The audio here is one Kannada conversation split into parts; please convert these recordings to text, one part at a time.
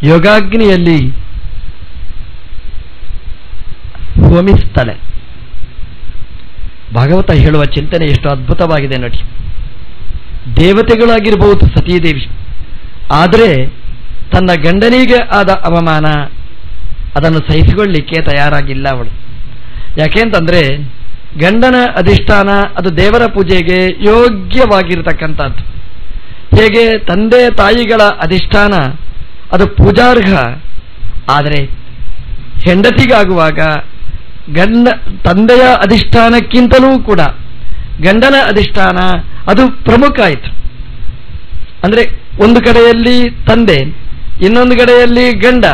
ಯೋಗಾಗ್ನಿಯಲ್ಲಿ ಹೋಮಿಸ್ತಾಳೆ. ಭಾಗವತ ಹೇಳುವ ಚಿಂತನೆ ಎಷ್ಟು ಅದ್ಭುತವಾಗಿದೆ ನೋಡಿ. ದೇವತೆಗಳಾಗಿರಬಹುದು ಸತೀದೇವಿ, ಆದರೆ ತನ್ನ ಗಂಡನಿಗೆ ಆದ ಅವಮಾನ ಅದನ್ನು ಸಹಿಸಿಕೊಳ್ಳಲಿಕ್ಕೆ ತಯಾರಾಗಿಲ್ಲ ಅವಳು. ಯಾಕೆಂತಂದ್ರೆ ಗಂಡನ ಅಧಿಷ್ಠಾನ ಅದು ದೇವರ ಪೂಜೆಗೆ ಯೋಗ್ಯವಾಗಿರತಕ್ಕಂಥದ್ದು. ಹೇಗೆ ತಂದೆ ತಾಯಿಗಳ ಅಧಿಷ್ಠಾನ ಅದು ಪೂಜಾರ್ಹ, ಆದರೆ ಹೆಂಡತಿಗಾಗುವಾಗ ತಂದೆಯ ಅಧಿಷ್ಠಾನಕ್ಕಿಂತಲೂ ಕೂಡ ಗಂಡನ ಅಧಿಷ್ಠಾನ ಅದು ಪ್ರಮುಖ ಆಯಿತು. ಅಂದ್ರೆ ಒಂದು ಕಡೆಯಲ್ಲಿ ತಂದೆ, ಇನ್ನೊಂದು ಕಡೆಯಲ್ಲಿ ಗಂಡ,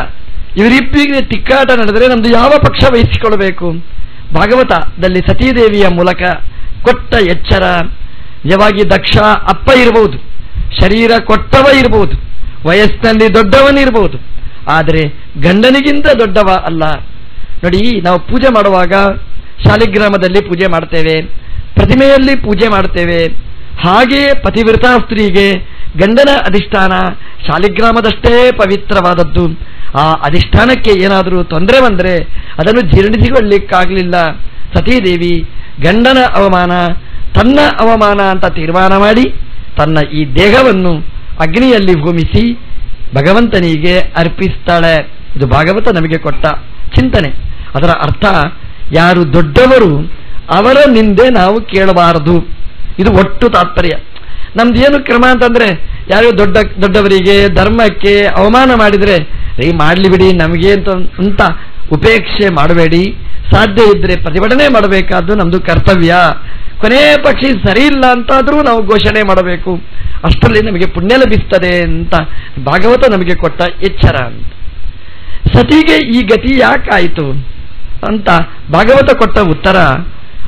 ಇವರಿಬ್ಬರಿಗೆ ತಿಕ್ಕಾಟ ನಡೆದರೆ ನಮ್ದು ಯಾವ ಪಕ್ಷ ವಹಿಸಿಕೊಳ್ಳಬೇಕು? ಭಾಗವತದಲ್ಲಿ ಸತೀದೇವಿಯ ಮೂಲಕ ಕೊಟ್ಟ ಎಚ್ಚರ ನಿಜವಾಗಿ ದಕ್ಷ ಅಪ್ಪ ಇರಬಹುದು, ಶರೀರ ಕೊಟ್ಟವ ಇರಬಹುದು, ವಯಸ್ಸಿನಲ್ಲಿ ದೊಡ್ಡವನಿರಬಹುದು, ಆದರೆ ಗಂಡನಿಗಿಂತ ದೊಡ್ಡವ ಅಲ್ಲ. ನೋಡಿ, ನಾವು ಪೂಜೆ ಮಾಡುವಾಗ ಶಾಲಿಗ್ರಾಮದಲ್ಲಿ ಪೂಜೆ ಮಾಡ್ತೇವೆ, ಪ್ರತಿಮೆಯಲ್ಲಿ ಪೂಜೆ ಮಾಡ್ತೇವೆ. ಹಾಗೆಯೇ ಪತಿವ್ರತಾ ಸ್ತ್ರೀಗೆ ಗಂಡನ ಅಧಿಷ್ಠಾನ ಶಾಲಿಗ್ರಾಮದಷ್ಟೇ ಪವಿತ್ರವಾದದ್ದು. ಆ ಅಧಿಷ್ಠಾನಕ್ಕೆ ಏನಾದರೂ ತೊಂದರೆ ಬಂದರೆ ಅದನ್ನು ಜೀರ್ಣಿಸಿಕೊಳ್ಳಲಿಕ್ಕಾಗಲಿಲ್ಲ. ಸತೀದೇವಿ ಗಂಡನ ಅವಮಾನ ತನ್ನ ಅವಮಾನ ಅಂತ ತೀರ್ಮಾನ ಮಾಡಿ ತನ್ನ ಈ ದೇಹವನ್ನು ಅಗ್ನಿಯಲ್ಲಿ ಹೋಮಿಸಿ ಭಗವಂತನಿಗೆ ಅರ್ಪಿಸ್ತಾಳೆ. ಇದು ಭಾಗವತ ನಮಗೆ ಕೊಟ್ಟ ಚಿಂತನೆ. ಅದರ ಅರ್ಥ, ಯಾರು ದೊಡ್ಡವರು ಅವರ ನಿಂದೆ ನಾವು ಕೇಳಬಾರದು. ಇದು ಒಟ್ಟು ತಾತ್ಪರ್ಯ. ನಮ್ದೇನು ಕ್ರಮ ಅಂತಂದ್ರೆ, ಯಾರು ದೊಡ್ಡವರಿಗೆ ಧರ್ಮಕ್ಕೆ ಅವಮಾನ ಮಾಡಿದರೆ ಮಾಡಲಿ ಬಿಡಿ ನಮಗೆ ಅಂತ ಉಪೇಕ್ಷೆ ಮಾಡಬೇಡಿ. ಸಾಧ್ಯ ಇದ್ರೆ ಪ್ರತಿಭಟನೆ ಮಾಡಬೇಕಾದ್ದು ನಮ್ದು ಕರ್ತವ್ಯ. ಕೊನೆ ಪಕ್ಷಿ ಸರಿ ಇಲ್ಲ ಅಂತಾದ್ರೂ ನಾವು ಘೋಷಣೆ ಮಾಡಬೇಕು. ಅಷ್ಟರಲ್ಲಿ ನಮಗೆ ಪುಣ್ಯ ಲಭಿಸ್ತದೆ ಅಂತ ಭಾಗವತ ನಮಗೆ ಕೊಟ್ಟ ಎಚ್ಚರ. ಅಂತ ಸತಿಗೆ ಈ ಗತಿ ಯಾಕಾಯಿತು ಅಂತ ಭಾಗವತ ಕೊಟ್ಟ ಉತ್ತರ,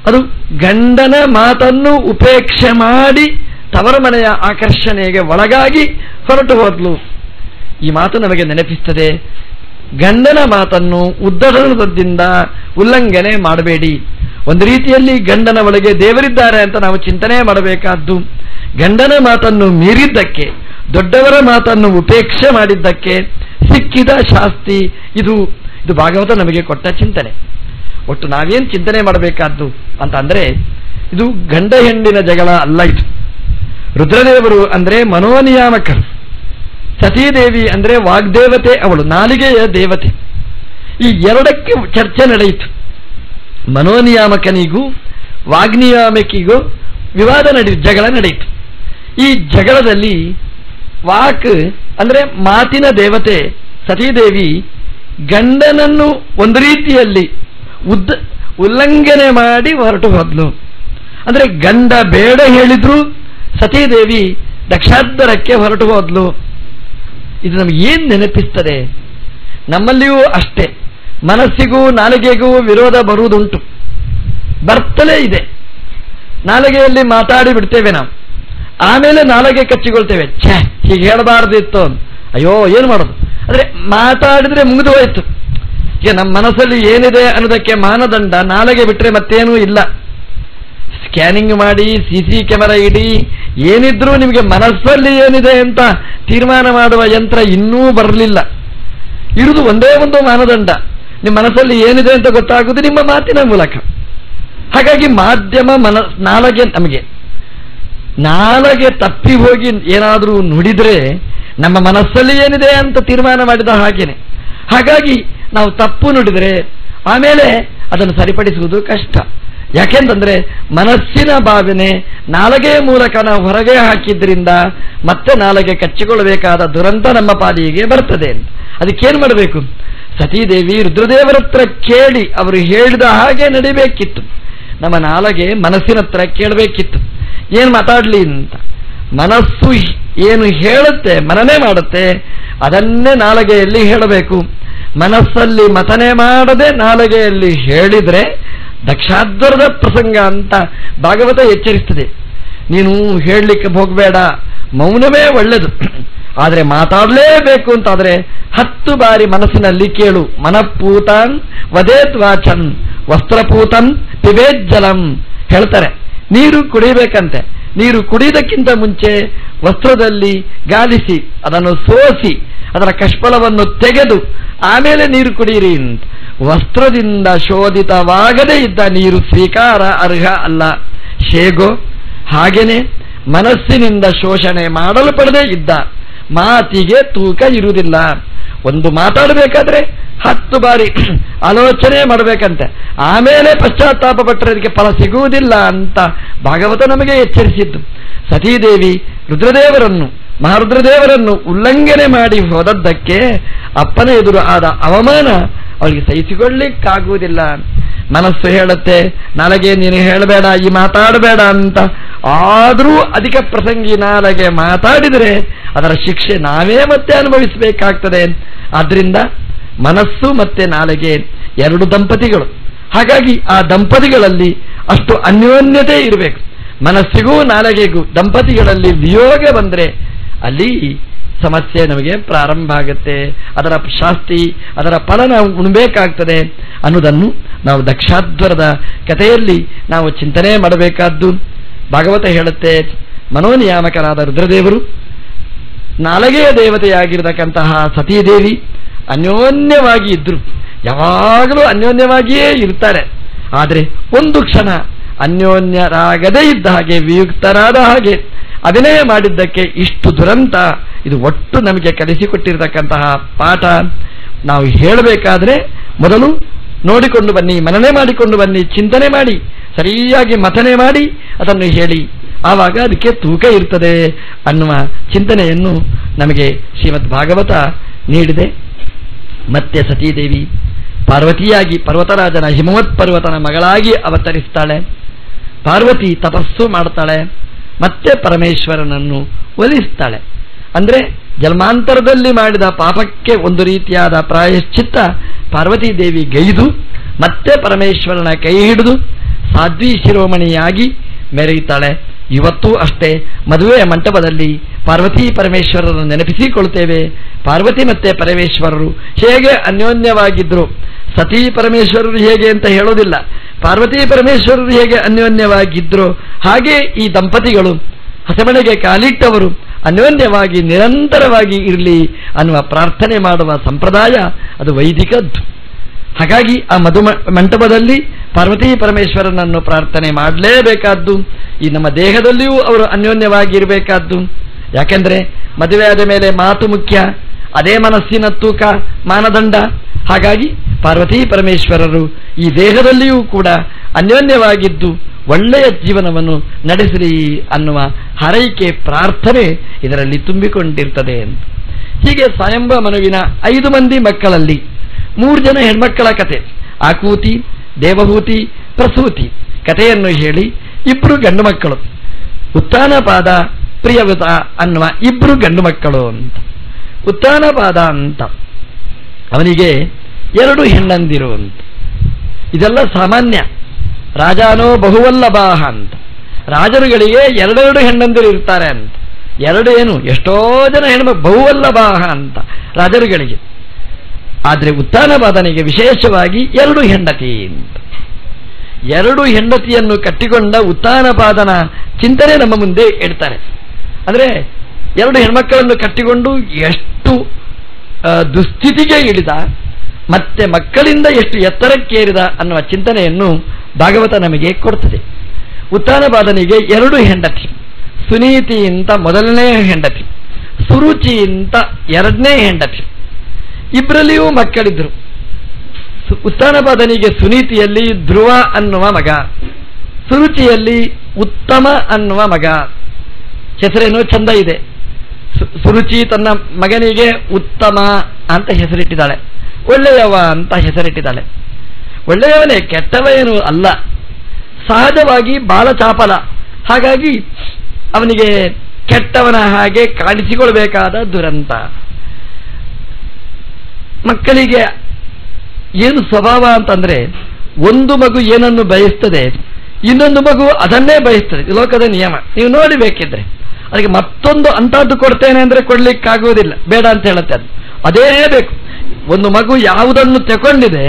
ಅದು ಗಂಡನ ಮಾತನ್ನು ಉಪೇಕ್ಷೆ ಮಾಡಿ ತವರ ಮನೆಯ ಆಕರ್ಷಣೆಗೆ ಒಳಗಾಗಿ ಹೊರಟು ಹೋದ್ಲು. ಈ ಮಾತು ನಮಗೆ ನೆನಪಿಸ್ತದೆ, ಗಂಡನ ಮಾತನ್ನು ಉದ್ದಟದಿಂದ ಉಲ್ಲಂಘನೆ ಮಾಡಬೇಡಿ. ಒಂದು ರೀತಿಯಲ್ಲಿ ಗಂಡನ ಒಳಗೆ ದೇವರಿದ್ದಾರೆ ಅಂತ ನಾವು ಚಿಂತನೆ ಮಾಡಬೇಕಾದ್ದು. ಗಂಡನ ಮಾತನ್ನು ಮೀರಿದ್ದಕ್ಕೆ, ದೊಡ್ಡವರ ಮಾತನ್ನು ಉಪೇಕ್ಷೆ ಮಾಡಿದ್ದಕ್ಕೆ ಸಿಕ್ಕಿದ ಶಾಸ್ತಿ ಇದು. ಇದು ಭಾಗವತ ನಮಗೆ ಕೊಟ್ಟ ಚಿಂತನೆ. ಒಟ್ಟು ನಾವೇನು ಚಿಂತನೆ ಮಾಡಬೇಕಾದ್ದು ಅಂತ ಅಂದ್ರೆ, ಇದು ಗಂಡ ಹೆಣ್ಣಿನ ಜಗಳ ಅಲ್ಲ. ಇದು ರುದ್ರದೇವರು ಅಂದ್ರೆ ಮನೋನಿಯಾಮಕರು, ಸತೀದೇವಿ ಅಂದ್ರೆ ವಾಗ್ದೇವತೆ, ಅವಳು ನಾಲಿಗೆಯ ದೇವತೆ. ಈ ಎರಡಕ್ಕೆ ಚರ್ಚೆ ನಡೆಯಿತು. ಮನೋನಿಯಾಮಕನಿಗೂ ವಾಗ್ನಿಯಾಮಕಿಗೂ ವಿವಾದ ಜಗಳ ನಡೆಯಿತು. ಈ ಜಗಳದಲ್ಲಿ ವಾಕ್ ಅಂದ್ರೆ ಮಾತಿನ ದೇವತೆ ಸತೀದೇವಿ ಗಂಡನನ್ನು ಒಂದು ರೀತಿಯಲ್ಲಿ ಉಲ್ಲಂಘನೆ ಮಾಡಿ ಹೊರಟು ಹೋದ್ಲು. ಅಂದ್ರೆ ಗಂಡ ಬೇಡ ಹೇಳಿದ್ರು ಸತೀದೇವಿ ದಕ್ಷಾಧ್ವರಕ್ಕೆ ಹೊರಟು ಹೋದ್ಲು. ಇದು ನಮಗೆ ಏನ್ ನೆನಪಿಸ್ತದೆ? ನಮ್ಮಲ್ಲಿಯೂ ಅಷ್ಟೇ ಮನಸ್ಸಿಗೂ ನಾಲಿಗೆಗೂ ವಿರೋಧ ಬರುವುದುಂಟು, ಬರ್ತಲೇ ಇದೆ. ನಾಲಿಗೆಯಲ್ಲಿ ಮಾತಾಡಿ ಬಿಡ್ತೇವೆ ನಾವು, ಆಮೇಲೆ ನಾಲಿಗೆ ಕಚ್ಚಿಕೊಳ್ತೇವೆ. ಹೀಗೆ ಹೇಳಬಾರ್ದಿತ್ತು, ಅಯ್ಯೋ ಏನು ಮಾಡೋದು ಅಂದ್ರೆ ಮಾತಾಡಿದ್ರೆ ಮುಗಿದು ಹೋಯ್ತು. ಈಗ ನಮ್ಮ ಮನಸ್ಸಲ್ಲಿ ಏನಿದೆ ಅನ್ನೋದಕ್ಕೆ ಮಾನದಂಡ ನಾಲಿಗೆ ಬಿಟ್ರೆ ಮತ್ತೇನೂ ಇಲ್ಲ. ಸ್ಕ್ಯಾನಿಂಗ್ ಮಾಡಿ, CC ಕ್ಯಾಮೆರಾ ಇಡಿ, ಏನಿದ್ರೂ ನಿಮಗೆ ಮನಸ್ಸಲ್ಲಿ ಏನಿದೆ ಅಂತ ತೀರ್ಮಾನ ಮಾಡುವ ಯಂತ್ರ ಇನ್ನೂ ಬರಲಿಲ್ಲ. ಇರುವುದು ಒಂದೇ ಒಂದು ಮಾನದಂಡ, ನಿಮ್ಮ ಮನಸ್ಸಲ್ಲಿ ಏನಿದೆ ಅಂತ ಗೊತ್ತಾಗುವುದು ನಿಮ್ಮ ಮಾತಿನ ಮೂಲಕ. ಹಾಗಾಗಿ ಮಾಧ್ಯಮ ನಾಲಗೆ. ನಮಗೆ ನಾಲಗೆ ತಪ್ಪಿ ಹೋಗಿ ಏನಾದರೂ ನುಡಿದ್ರೆ ನಮ್ಮ ಮನಸ್ಸಲ್ಲಿ ಏನಿದೆ ಅಂತ ತೀರ್ಮಾನ ಮಾಡಿದ ಹಾಗೇನೆ. ಹಾಗಾಗಿ ನಾವು ತಪ್ಪು ನುಡಿದ್ರೆ ಆಮೇಲೆ ಅದನ್ನು ಸರಿಪಡಿಸುವುದು ಕಷ್ಟ. ಯಾಕೆಂತಂದ್ರೆ ಮನಸ್ಸಿನ ಭಾವನೆ ನಾಲಗೆಯ ಮೂಲಕ ನಾವು ಹೊರಗೆ ಹಾಕಿದ್ರಿಂದ ಮತ್ತೆ ನಾಲಗೆ ಕಚ್ಚಿಕೊಳ್ಳಬೇಕಾದ ದುರಂತ ನಮ್ಮ ಪಾಲಿಗೆ ಬರ್ತದೆ. ಅದಕ್ಕೇನು ಮಾಡಬೇಕು? ಸತೀದೇವಿ ರುದ್ರದೇವರ ಹತ್ರ ಕೇಳಿ ಅವರು ಹೇಳಿದ ಹಾಗೆ ನಡಿಬೇಕಿತ್ತು. ನಮ್ಮ ನಾಲಗೆ ಮನಸ್ಸಿನ ಹತ್ರ ಕೇಳಬೇಕಿತ್ತು, ಏನು ಮಾತಾಡ್ಲಿ ಅಂತ. ಮನಸ್ಸು ಏನು ಹೇಳುತ್ತೆ, ಮನನೆ ಮಾಡುತ್ತೆ, ಅದನ್ನೇ ನಾಲಗೆಯಲ್ಲಿ ಹೇಳಬೇಕು. ಮನಸ್ಸಲ್ಲಿ ಮತನೆ ಮಾಡದೆ ನಾಲಗೆಯಲ್ಲಿ ಹೇಳಿದ್ರೆ ದಕ್ಷಾಧ್ವರದ ಪ್ರಸಂಗ ಅಂತ ಭಾಗವತ ಎಚ್ಚರಿಸ್ತದೆ. ನೀನು ಹೇಳಲಿಕ್ಕೆ ಹೋಗಬೇಡ, ಮೌನವೇ ಒಳ್ಳೆದು. ಆದರೆ ಮಾತಾಡಲೇಬೇಕು ಅಂತಾದ್ರೆ 10 ಬಾರಿ ಮನಸ್ಸಿನಲ್ಲಿ ಕೇಳು. ಮನಃಪೂತನ್ ವದೇತ್ ವಾಚನ್ ವಸ್ತ್ರಪೂತನ್ ಪಿಬೇಜ್ಜಲಂ ಹೇಳ್ತಾರೆ. ನೀರು ಕುಡಿಬೇಕಂತೆ, ನೀರು ಕುಡಿಯೋದಕ್ಕಿಂತ ಮುಂಚೆ ವಸ್ತ್ರದಲ್ಲಿ ಗಾಲಿಸಿ ಅದನ್ನು ಸೋಸಿ ಅದರ ಕಷ್ಪಲವನ್ನು ತೆಗೆದು ಆಮೇಲೆ ನೀರು ಕುಡಿಯಿರಿ ಅಂತ. ವಸ್ತ್ರದಿಂದ ಶೋಧಿತವಾಗದೇ ಇದ್ದ ನೀರು ಸ್ವೀಕಾರ ಅರ್ಹ ಅಲ್ಲ. ಶೇಗೋ ಹಾಗೇನೆ ಮನಸ್ಸಿನಿಂದ ಶೋಷಣೆ ಮಾಡಲ್ಪಡದೇ ಇದ್ದ ಮಾತಿಗೆ ತೂಕ ಇರುವುದಿಲ್ಲ. ಒಂದು ಮಾತಾಡಬೇಕಾದ್ರೆ 10 ಬಾರಿ ಆಲೋಚನೆ ಮಾಡಬೇಕಂತೆ, ಆಮೇಲೆ ಪಶ್ಚಾತ್ತಾಪ ಪಟ್ಟರೆ ಅದಕ್ಕೆ ಫಲ ಸಿಗುವುದಿಲ್ಲ ಅಂತ ಭಾಗವತ ನಮಗೆ ಎಚ್ಚರಿಸಿದ್ದು. ಸತೀದೇವಿ ರುದ್ರದೇವರನ್ನು ಮಹಾರುದ್ರದೇವರನ್ನು ಉಲ್ಲಂಘನೆ ಮಾಡಿ ಹೋದದ್ದಕ್ಕೆ ಅಪ್ಪನ ಎದುರು ಆದ ಅವಮಾನ ಅವಳಿಗೆ ಸಹಿಸಿಕೊಳ್ಳಿಕ್ಕಾಗುವುದಿಲ್ಲ. ಮನಸ್ಸು ಹೇಳುತ್ತೆ, ನಾಳೆಗೆ ನೀನು ಹೇಳಬೇಡ, ಈ ಮಾತಾಡಬೇಡ ಅಂತ. ಆದರೂ ಅಧಿಕ ಪ್ರಸಂಗಿ ನಾಳೆಗೆ ಮಾತಾಡಿದರೆ ಅದರ ಶಿಕ್ಷೆ ನಾವೇ ಮತ್ತೆ ಅನುಭವಿಸಬೇಕಾಗ್ತದೆ. ಆದ್ರಿಂದ ಮನಸ್ಸು ಮತ್ತೆ ನಾಳೆಗೆ 2 ದಂಪತಿಗಳು. ಹಾಗಾಗಿ ಆ ದಂಪತಿಗಳಲ್ಲಿ ಅಷ್ಟು ಅನ್ಯೋನ್ಯತೆ ಇರಬೇಕು. ಮನಸ್ಸಿಗೂ ನಾಳೆಗೆಗೂ ದಂಪತಿಗಳಲ್ಲಿ ವಿಯೋಗ ಬಂದರೆ ಅಲ್ಲಿ ಸಮಸ್ಯೆ ನಮಗೆ ಪ್ರಾರಂಭ ಆಗುತ್ತೆ. ಅದರ ಶಾಸ್ತಿ, ಅದರ ಫಲ ನಾವು ಉಣಬೇಕಾಗ್ತದೆ ಅನ್ನೋದನ್ನು ನಾವು ದಕ್ಷಾಧ್ವರದ ಕಥೆಯಲ್ಲಿ ನಾವು ಚಿಂತನೆ ಮಾಡಬೇಕಾದ್ದು. ಭಾಗವತ ಹೇಳುತ್ತೆ, ಮನೋನಿಯಾಮಕರಾದ ರುದ್ರದೇವರು, ನಾಲಗೆಯ ದೇವತೆಯಾಗಿರತಕ್ಕಂತಹ ಸತೀದೇವಿ ಅನ್ಯೋನ್ಯವಾಗಿ ಇದ್ರು. ಯಾವಾಗಲೂ ಅನ್ಯೋನ್ಯವಾಗಿಯೇ ಇರ್ತಾರೆ. ಆದರೆ ಒಂದು ಕ್ಷಣ ಅನ್ಯೋನ್ಯರಾಗದೇ ಇದ್ದ ಹಾಗೆ, ವಿಯುಕ್ತರಾದ ಹಾಗೆ ಅಭಿನಯ ಮಾಡಿದ್ದಕ್ಕೆ ಇಷ್ಟು ದುರಂತ. ಇದು ಒಟ್ಟು ನಮಗೆ ಕಲಿಸಿಕೊಟ್ಟಿರತಕ್ಕಂತಹ ಪಾಠ. ನಾವು ಹೇಳಬೇಕಾದ್ರೆ ಮೊದಲು ನೋಡಿಕೊಂಡು ಬನ್ನಿ, ಮನನೆ ಮಾಡಿಕೊಂಡು ಬನ್ನಿ, ಚಿಂತನೆ ಮಾಡಿ, ಸರಿಯಾಗಿ ಮಥನೆ ಮಾಡಿ ಅದನ್ನು ಹೇಳಿ, ಆವಾಗ ಅದಕ್ಕೆ ತೂಕ ಇರ್ತದೆ ಅನ್ನುವ ಚಿಂತನೆಯನ್ನು ನಮಗೆ ಶ್ರೀಮದ್ ಭಾಗವತ ನೀಡಿದೆ. ಮತ್ತೆ ಸತೀದೇವಿ ಪಾರ್ವತಿಯಾಗಿ ಪರ್ವತರಾಜನ ಹಿಮವತ್ ಪರ್ವತನ ಮಗಳಾಗಿ ಅವತರಿಸ್ತಾಳೆ. ಪಾರ್ವತಿ ತಪಸ್ಸು ಮಾಡ್ತಾಳೆ, ಮತ್ತೆ ಪರಮೇಶ್ವರನನ್ನು ಒಲಿಸ್ತಾಳೆ. ಅಂದ್ರೆ ಜನ್ಮಾಂತರದಲ್ಲಿ ಮಾಡಿದ ಪಾಪಕ್ಕೆ ಒಂದು ರೀತಿಯಾದ ಪ್ರಾಯಶ್ಚಿತ್ತ ಪಾರ್ವತೀ ದೇವಿ ಗೈದು ಮತ್ತೆ ಪರಮೇಶ್ವರನ ಕೈ ಹಿಡಿದು ಸಾಧ್ವಿ ಶಿರೋಮಣಿಯಾಗಿ ಮೆರೆಯುತ್ತಾಳೆ. ಇವತ್ತೂ ಅಷ್ಟೇ ಮದುವೆಯ ಮಂಟಪದಲ್ಲಿ ಪಾರ್ವತಿ ಪರಮೇಶ್ವರರನ್ನು ನೆನಪಿಸಿಕೊಳ್ತೇವೆ. ಪಾರ್ವತಿ ಮತ್ತೆ ಪರಮೇಶ್ವರರು ಹೇಗೆ ಅನ್ಯೋನ್ಯವಾಗಿದ್ರು, ಸತೀ ಪರಮೇಶ್ವರರು ಹೇಗೆ ಅಂತ ಹೇಳೋದಿಲ್ಲ, ಪಾರ್ವತಿ ಪರಮೇಶ್ವರರು ಹೇಗೆ ಅನ್ಯೋನ್ಯವಾಗಿದ್ರು ಹಾಗೆ ಈ ದಂಪತಿಗಳು ಹಸೆಮಣೆಗೆ ಕಾಲಿಟ್ಟವರು ಅನ್ಯೋನ್ಯವಾಗಿ ನಿರಂತರವಾಗಿ ಇರಲಿ ಅನ್ನುವ ಪ್ರಾರ್ಥನೆ ಮಾಡುವ ಸಂಪ್ರದಾಯ ಅದು ವೈದಿಕದ್ದು. ಹಾಗಾಗಿ ಆ ಮಧು ಮಂಟಪದಲ್ಲಿ ಪಾರ್ವತಿ ಪರಮೇಶ್ವರನನ್ನು ಪ್ರಾರ್ಥನೆ ಮಾಡಲೇಬೇಕಾದ್ದು. ಈ ನಮ್ಮ ದೇಹದಲ್ಲಿಯೂ ಅವರು ಅನ್ಯೋನ್ಯವಾಗಿ ಇರಬೇಕಾದ್ದು. ಯಾಕೆಂದ್ರೆ ಮದುವೆ ಆದ ಮೇಲೆ ಮಾತು ಮುಖ್ಯ, ಅದೇ ಮನಸ್ಸಿನ ತೂಕ ಮಾನದಂಡ. ಹಾಗಾಗಿ ಪಾರ್ವತಿ ಪರಮೇಶ್ವರರು ಈ ದೇಹದಲ್ಲಿಯೂ ಕೂಡ ಅನ್ಯೋನ್ಯವಾಗಿದ್ದು ಒಳ್ಳೆಯ ಜೀವನವನ್ನು ನಡೆಸಲಿ ಅನ್ನುವ ಹರೈಕೆ ಪ್ರಾರ್ಥನೆ ಇದರಲ್ಲಿ ತುಂಬಿಕೊಂಡಿರ್ತದೆ ಅಂತ. ಹೀಗೆ ಸ್ವಯಂಭ ಮನುವಿನ 5 ಮಂದಿ ಮಕ್ಕಳಲ್ಲಿ 3 ಜನ ಹೆಣ್ಮಕ್ಕಳ ಕತೆ, ಆಕೂತಿ, ದೇವಹೂತಿ, ಪ್ರಸೂತಿ ಕಥೆಯನ್ನು ಹೇಳಿ 2 ಗಂಡು ಮಕ್ಕಳು, ಉತ್ತಾನಪಾದ, ಪ್ರಿಯವೃತ ಅನ್ನುವ 2 ಗಂಡು ಮಕ್ಕಳು ಅಂತ. ಉತ್ತಾನಪಾದ ಅಂತ ಅವನಿಗೆ 2 ಹೆಣ್ಣಂದಿರು ಅಂತ. ಇದೆಲ್ಲ ಸಾಮಾನ್ಯ. ರಾಜಾನೋ ಬಹುವಲ್ಲಭಾಹ ಅಂತ, ರಾಜರುಗಳಿಗೆ 2 ಹೆಣ್ಣಂದಿರು ಇರ್ತಾರೆ ಅಂತ. 2 ಏನು, ಎಷ್ಟೋ ಜನ ಹೆಣ್ಮಕ್ಳು, ಬಹುವಲ್ಲಭಾಹ ಅಂತ ರಾಜರುಗಳಿಗೆ. ಆದರೆ ಉತ್ತಾನಪಾದನಿಗೆ ವಿಶೇಷವಾಗಿ 2 ಹೆಂಡತಿ ಅಂತ. 2 ಹೆಂಡತಿಯನ್ನು ಕಟ್ಟಿಕೊಂಡ ಉತ್ತಾನಪಾದನ ಚಿಂತನೆ ನಮ್ಮ ಮುಂದೆ ಇಡ್ತಾರೆ. ಅಂದರೆ 2 ಹೆಣ್ಮಕ್ಕಳನ್ನು ಕಟ್ಟಿಕೊಂಡು ಎಷ್ಟು ದುಸ್ಥಿತಿಗೆ ಇಳಿದ, ಮತ್ತೆ ಮಕ್ಕಳಿಂದ ಎಷ್ಟು ಎತ್ತರಕ್ಕೇರಿದ ಅನ್ನುವ ಚಿಂತನೆಯನ್ನು ಭಾಗವತ ನಮಗೆ ಕೊಡ್ತದೆ. ಉತ್ತಾನಪಾದನಿಗೆ 2 ಹೆಂಡತಿ, ಸುನೀತಿ ಅಂತ ಮೊದಲನೇ ಹೆಂಡತಿ, ಸುರುಚಿ ಅಂತ 2ನೇ ಹೆಂಡತಿ. ಇಬ್ಬರಲ್ಲಿಯೂ ಮಕ್ಕಳಿದ್ರು. ಉತ್ತಾನಪಾದನಿಗೆ ಸುನೀತಿಯಲ್ಲಿ ಧ್ರುವ ಅನ್ನುವ ಮಗ, ಸುರುಚಿಯಲ್ಲಿ ಉತ್ತಮ ಅನ್ನುವ ಮಗ. ಹೆಸರೇನೋ ಚಂದ ಇದೆ. ಸುರುಚಿ ತನ್ನ ಮಗನಿಗೆ ಉತ್ತಮ ಅಂತ ಹೆಸರಿಟ್ಟಿದ್ದಾಳೆ, ಒಳ್ಳೆಯವ ಅಂತ ಹೆಸರಿಟ್ಟಿದ್ದಾಳೆ. ಒಳ್ಳೆಯವನೇ, ಕೆಟ್ಟವ ಏನು ಅಲ್ಲ, ಸಹಜವಾಗಿ ಬಾಲಚಾಪಲ. ಹಾಗಾಗಿ ಅವನಿಗೆ ಕೆಟ್ಟವನ ಹಾಗೆ ಕಾಣಿಸಿಕೊಳ್ಬೇಕಾದ ದುರಂತ. ಮಕ್ಕಳಿಗೆ ಏನು ಸ್ವಭಾವ ಅಂತಂದ್ರೆ, ಒಂದು ಮಗು ಏನನ್ನು ಬಯಸ್ತದೆ, ಇನ್ನೊಂದು ಮಗು ಅದನ್ನೇ ಬಯಸ್ತದೆ. ಲೋಕದ ನಿಯಮ ನೀವು ನೋಡಬೇಕಿದ್ರೆ. ಅದಕ್ಕೆ ಮತ್ತೊಂದು ಅಂತದ್ದು ಕೊಡ್ತೇನೆ ಅಂದ್ರೆ ಕೊಡ್ಲಿಕ್ಕಾಗುವುದಿಲ್ಲ, ಬೇಡ ಅಂತ ಹೇಳುತ್ತೆ. ಅದು ಅದೇ ಬೇಕು. ಒಂದು ಮಗು ಯಾವುದನ್ನು ತಗೊಂಡಿದೆ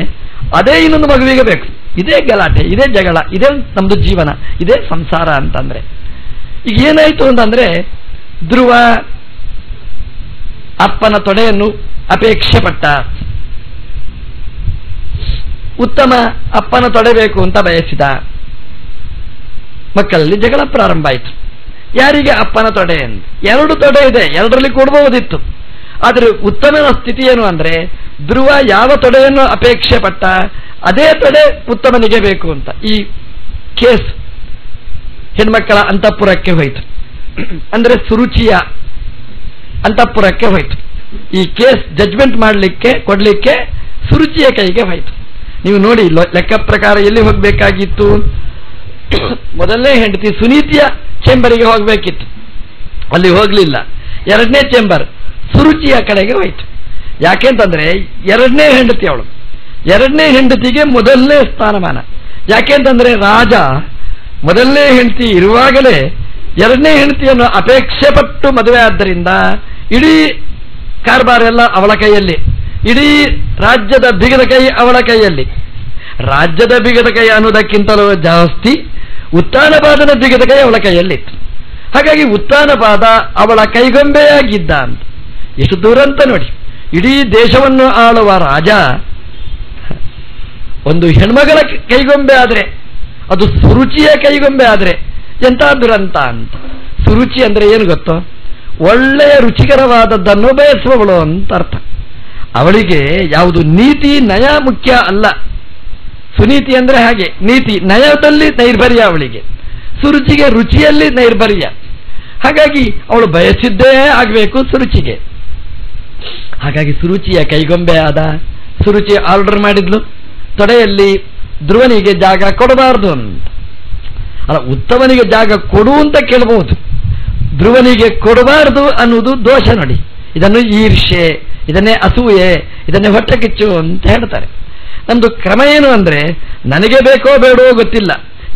ಅದೇ ಇನ್ನೊಂದು ಮಗುವಿಗೆ ಬೇಕು. ಇದೇ ಗಲಾಟೆ, ಇದೇ ಜಗಳ, ಇದೇ ನಮ್ದು ಜೀವನ, ಇದೇ ಸಂಸಾರ ಅಂತಂದ್ರೆ. ಈಗ ಏನಾಯ್ತು ಅಂತಂದ್ರೆ, ಧ್ರುವ ಅಪ್ಪನ ತೊಡೆಯನ್ನು ಅಪೇಕ್ಷೆ ಪಟ್ಟ. ಉತ್ತಮ ಅಪ್ಪನ ತೊಡೆ ಬೇಕು ಅಂತ ಬಯಸಿದ. ಮಕ್ಕಳಲ್ಲಿ ಜಗಳ ಪ್ರಾರಂಭ ಆಯಿತು. ಯಾರಿಗೆ ಅಪ್ಪನ ತೊಡೆ ಎಂದು? 2 ತೊಡೆ ಇದೆ, 2ರಲ್ಲಿ ಕೊಡಬಹುದಿತ್ತು. ಆದರೆ ಉತ್ತಮನ ಸ್ಥಿತಿ ಏನು ಅಂದ್ರೆ, ಧ್ರುವ ಯಾವ ತೊಡೆಯನ್ನು ಅಪೇಕ್ಷೆ ಪಟ್ಟ ಅದೇ ತೊಡೆ ಉತ್ತಮನಿಗೆ ಬೇಕು ಅಂತ. ಈ ಕೇಸ್ ಹೆಣ್ಮಕ್ಕಳ ಅಂತಃಪುರಕ್ಕೆ ಹೋಯಿತು, ಅಂದ್ರೆ ಸುರುಚಿಯ ಅಂತಃಪುರಕ್ಕೆ ಹೋಯಿತು. ಈ ಕೇಸ್ ಜಡ್ಜ್ಮೆಂಟ್ ಕೊಡ್ಲಿಕ್ಕೆ ಸುರುಚಿಯ ಕೈಗೆ ಹೋಯಿತು. ನೀವು ನೋಡಿ, ಲೆಕ್ಕ ಪ್ರಕಾರ ಎಲ್ಲಿ ಹೋಗಬೇಕಾಗಿತ್ತು? ಮೊದಲನೇ ಹೆಂಡತಿ ಸುನೀತಿಯ ಚೇಂಬರಿಗೆ ಹೋಗಬೇಕಿತ್ತು, ಅಲ್ಲಿ ಹೋಗಲಿಲ್ಲ. 2ನೇ ಚೇಂಬರ್ ಸುರುಚಿಯ ಕಡೆಗೆ ಹೋಯಿತು. ಯಾಕೆಂತಂದ್ರೆ 2ನೇ ಹೆಂಡತಿ ಅವಳು, 2ನೇ ಹೆಂಡತಿಗೆ ಮೊದಲನೇ ಸ್ಥಾನಮಾನ. ಯಾಕೆಂತಂದ್ರೆ ರಾಜ ಮೊದಲನೇ ಹೆಂಡತಿ ಇರುವಾಗಲೇ 2ನೇ ಹೆಂಡತಿಯನ್ನು ಅಪೇಕ್ಷೆ ಪಟ್ಟು ಮದುವೆ ಆದ್ದರಿಂದ ಇಡೀ ಕಾರ್ಬಾರೆಲ್ಲ ಅವಳ ಕೈಯಲ್ಲಿ, ಇಡೀ ರಾಜ್ಯದ ಬಿಗದ ಕೈ ಅವಳ ಕೈಯಲ್ಲಿ. ರಾಜ್ಯದ ಬಿಗದ ಕೈ ಅನ್ನೋದಕ್ಕಿಂತಲೂ ಜಾಸ್ತಿ ಉತ್ತಾನಪಾದನ ಬಿಗದ ಕೈ ಅವಳ ಕೈಯಲ್ಲಿತ್ತು. ಹಾಗಾಗಿ ಉತ್ತಾನಪಾದ ಅವಳ ಕೈಗೊಂಬೆಯಾಗಿದ್ದ ಅಂತ. ಎಷ್ಟು ದೂರ ಅಂತ ನೋಡಿ. ಇಡೀ ದೇಶವನ್ನು ಆಳುವ ರಾಜ ಒಂದು ಹೆಣ್ಮಗಳ ಕೈಗೊಂಬೆ ಆದ್ರೆ, ಅದು ಸುರುಚಿಯ ಕೈಗೊಂಬೆ ಆದ್ರೆ ಎಂಥ ದುರಂತ ಅಂತ. ಸುರುಚಿ ಅಂದ್ರೆ ಏನು ಗೊತ್ತೋ? ಒಳ್ಳೆಯ ರುಚಿಕರವಾದದ್ದನ್ನು ಬಯಸುವವಳು ಅಂತ ಅರ್ಥ. ಅವಳಿಗೆ ಯಾವುದು ನೀತಿ ನಯ ಮುಖ್ಯ ಅಲ್ಲ. ಸುನೀತಿ ಅಂದ್ರೆ ಹಾಗೆ, ನೀತಿ ನಯದಲ್ಲಿ ನೈರ್ಭರ್ಯ ಅವಳಿಗೆ, ಸುರುಚಿಗೆ ರುಚಿಯಲ್ಲಿ ನೈರ್ಭರ್ಯ. ಹಾಗಾಗಿ ಅವಳು ಬಯಸಿದ್ದೇ ಆಗಬೇಕು ಸುರುಚಿಗೆ. ಹಾಗಾಗಿ ಸುರುಚಿಯ ಕೈಗೊಂಬೆ ಆದ. ಸುರುಚಿ ಆರ್ಡರ್ ಮಾಡಿದ್ಲು, ತೊಡೆಯಲ್ಲಿ ಧ್ರುವನಿಗೆ ಜಾಗ ಕೊಡಬಾರದು ಅಂತ. ಅಲ್ಲ, ಉತ್ತಮನಿಗೆ ಜಾಗ ಕೊಡು ಅಂತ ಕೇಳಬಹುದು, ಧ್ರುವನಿಗೆ ಕೊಡಬಾರದು ಅನ್ನುವುದು ದೋಷ ನೋಡಿ. ಇದನ್ನು ಈರ್ಷೆ, ಇದನ್ನೇ ಅಸೂಯೆ, ಇದನ್ನೇ ಹೊಟ್ಟೆ ಕಿಚ್ಚು ಅಂತ ಹೇಳ್ತಾರೆ. ನಮ್ದು ಕ್ರಮ ಏನು ಅಂದ್ರೆ, ನನಗೆ ಬೇಕೋ ಬೇಡೋ ಗೊತ್ತಿಲ್ಲ,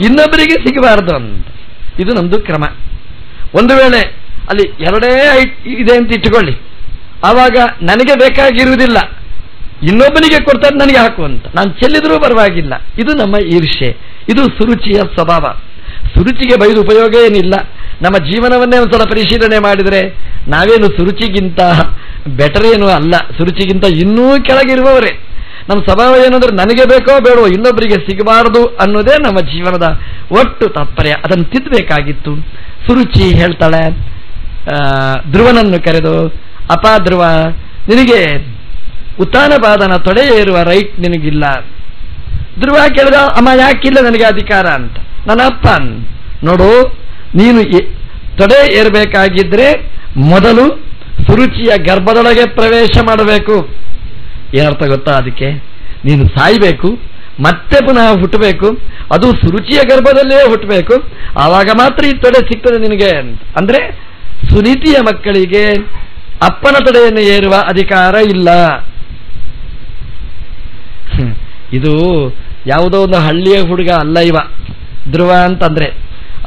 ಇನ್ನೊಬ್ಬರಿಗೆ ಸಿಗಬಾರದು ಅಂತ. ಇದು ನಮ್ದು ಕ್ರಮ. ಒಂದು ವೇಳೆ ಅಲ್ಲಿ 2 ಇದೆ ಅಂತ ಇಟ್ಟುಕೊಳ್ಳಿ, ಆವಾಗ ನನಗೆ ಬೇಕಾಗಿರುವುದಿಲ್ಲ, ಇನ್ನೊಬ್ಬನಿಗೆ ಕೊಡ್ತಾರೆ ನನಗೆ ಹಾಕು ಅಂತ ನಾನು ಚೆಲ್ಲಿದ್ರೂ ಪರವಾಗಿಲ್ಲ. ಇದು ನಮ್ಮ ಈರ್ಷೆ, ಇದು ಸುರುಚಿಯ ಸ್ವಭಾವ. ಸುರುಚಿಗೆ ಬೈದು ಉಪಯೋಗ ಏನಿಲ್ಲ. ನಮ್ಮ ಜೀವನವನ್ನೇ ಒಂದ್ಸಲ ಪರಿಶೀಲನೆ ಮಾಡಿದರೆ ನಾವೇನು ಸುರುಚಿಗಿಂತ ಬೆಟರ್ ಏನೂ ಅಲ್ಲ, ಸುರುಚಿಗಿಂತ ಇನ್ನೂ ಕೆಳಗಿರುವವರೇ. ನಮ್ಮ ಸ್ವಭಾವ ಏನಂದ್ರೆ, ನನಗೆ ಬೇಕೋ ಬೇಡೋ ಇನ್ನೊಬ್ಬರಿಗೆ ಸಿಗಬಾರದು ಅನ್ನೋದೇ ನಮ್ಮ ಜೀವನದ ಒಟ್ಟು ತಾತ್ಪರ್ಯ. ಅದನ್ನು ತಿದ್ದಬೇಕಾಗಿತ್ತು. ಸುರುಚಿ ಹೇಳ್ತಾಳೆ ಧ್ರುವನನ್ನು ಕರೆದು, ಅಪ ಧ್ರುವ, ನಿನಗೆ ಉತ್ತಾನಪಾದನ ತೊಡೆ ಏರುವ ರೈಟ್ ನಿನಗಿಲ್ಲ. ಧ್ರುವ ಕೇಳಿದ, ಅಮ್ಮ ಯಾಕಿಲ್ಲ ನನಗೆ ಅಧಿಕಾರ ಅಂತ. ನನ್ನ ಅಪ್ಪ, ನೋಡು, ನೀನು ತೊಡೆ ಏರಬೇಕಾಗಿದ್ರೆ ಮೊದಲು ಸುರುಚಿಯ ಗರ್ಭದೊಳಗೆ ಪ್ರವೇಶ ಮಾಡಬೇಕು. ಏನರ್ಥ ಗೊತ್ತಾ ಅದಕ್ಕೆ? ನೀನು ಸಾಯ್ಬೇಕು, ಮತ್ತೆ ಪುನಃ ಹುಟ್ಟಬೇಕು, ಅದು ಸುರುಚಿಯ ಗರ್ಭದಲ್ಲೇ ಹುಟ್ಟಬೇಕು, ಆವಾಗ ಮಾತ್ರ ಈ ತೊಡೆ ಸಿಗ್ತದೆ ನಿನಗೆ ಅಂತ. ಅಂದ್ರೆ ಸುನೀತಿಯ ಮಕ್ಕಳಿಗೆ ಅಪ್ಪನ ತೊಡೆಯನ್ನು ಏರುವ ಅಧಿಕಾರ ಇಲ್ಲ. ಇದು ಯಾವುದೋ ಒಂದು ಹಳ್ಳಿಯ ಹುಡುಗ ಅಲ್ಲ ಇವ ಧ್ರುವ ಅಂತಂದ್ರೆ.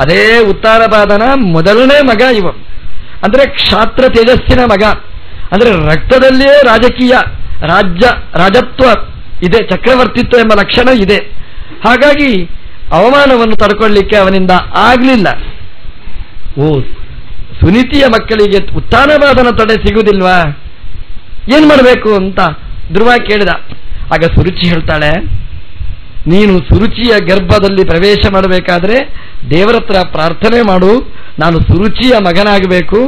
ಅದೇ ಉತ್ತಾನಪಾದನ ಮೊದಲನೇ ಮಗ ಇವ. ಅಂದ್ರೆ ಕ್ಷಾತ್ರ ತೇಜಸ್ಸಿನ ಮಗ, ಅಂದ್ರೆ ರಕ್ತದಲ್ಲಿಯೇ ರಾಜಕೀಯ ರಾಜತ್ವ ಇದೆ, ಚಕ್ರವರ್ತಿತ್ವ ಎಂಬ ಲಕ್ಷಣ ಇದೆ. ಹಾಗಾಗಿ ಅವಮಾನವನ್ನು ತಡ್ಕೊಳ್ಳಿಕ್ಕೆ ಅವನಿಂದ ಆಗಲಿಲ್ಲ. ಓ, ಸುನೀತಿಯ ಮಕ್ಕಳಿಗೆ ಉತ್ತಾನಪಾದನ ತೊಡೆ ಸಿಗುವುದಿಲ್ವಾ, ಏನ್ ಮಾಡಬೇಕು ಅಂತ ಧ್ರುವ ಕೇಳಿದ. ಆಗ ಸುರುಚಿ ಹೇಳ್ತಾಳೆ, ನೀನು ಸುರುಚಿಯ ಗರ್ಭದಲ್ಲಿ ಪ್ರವೇಶ ಮಾಡಬೇಕಾದ್ರೆ ದೇವರ ಹತ್ರ ಪ್ರಾರ್ಥನೆ ಮಾಡು, ನಾನು ಸುರುಚಿಯ ಮಗನಾಗಬೇಕು,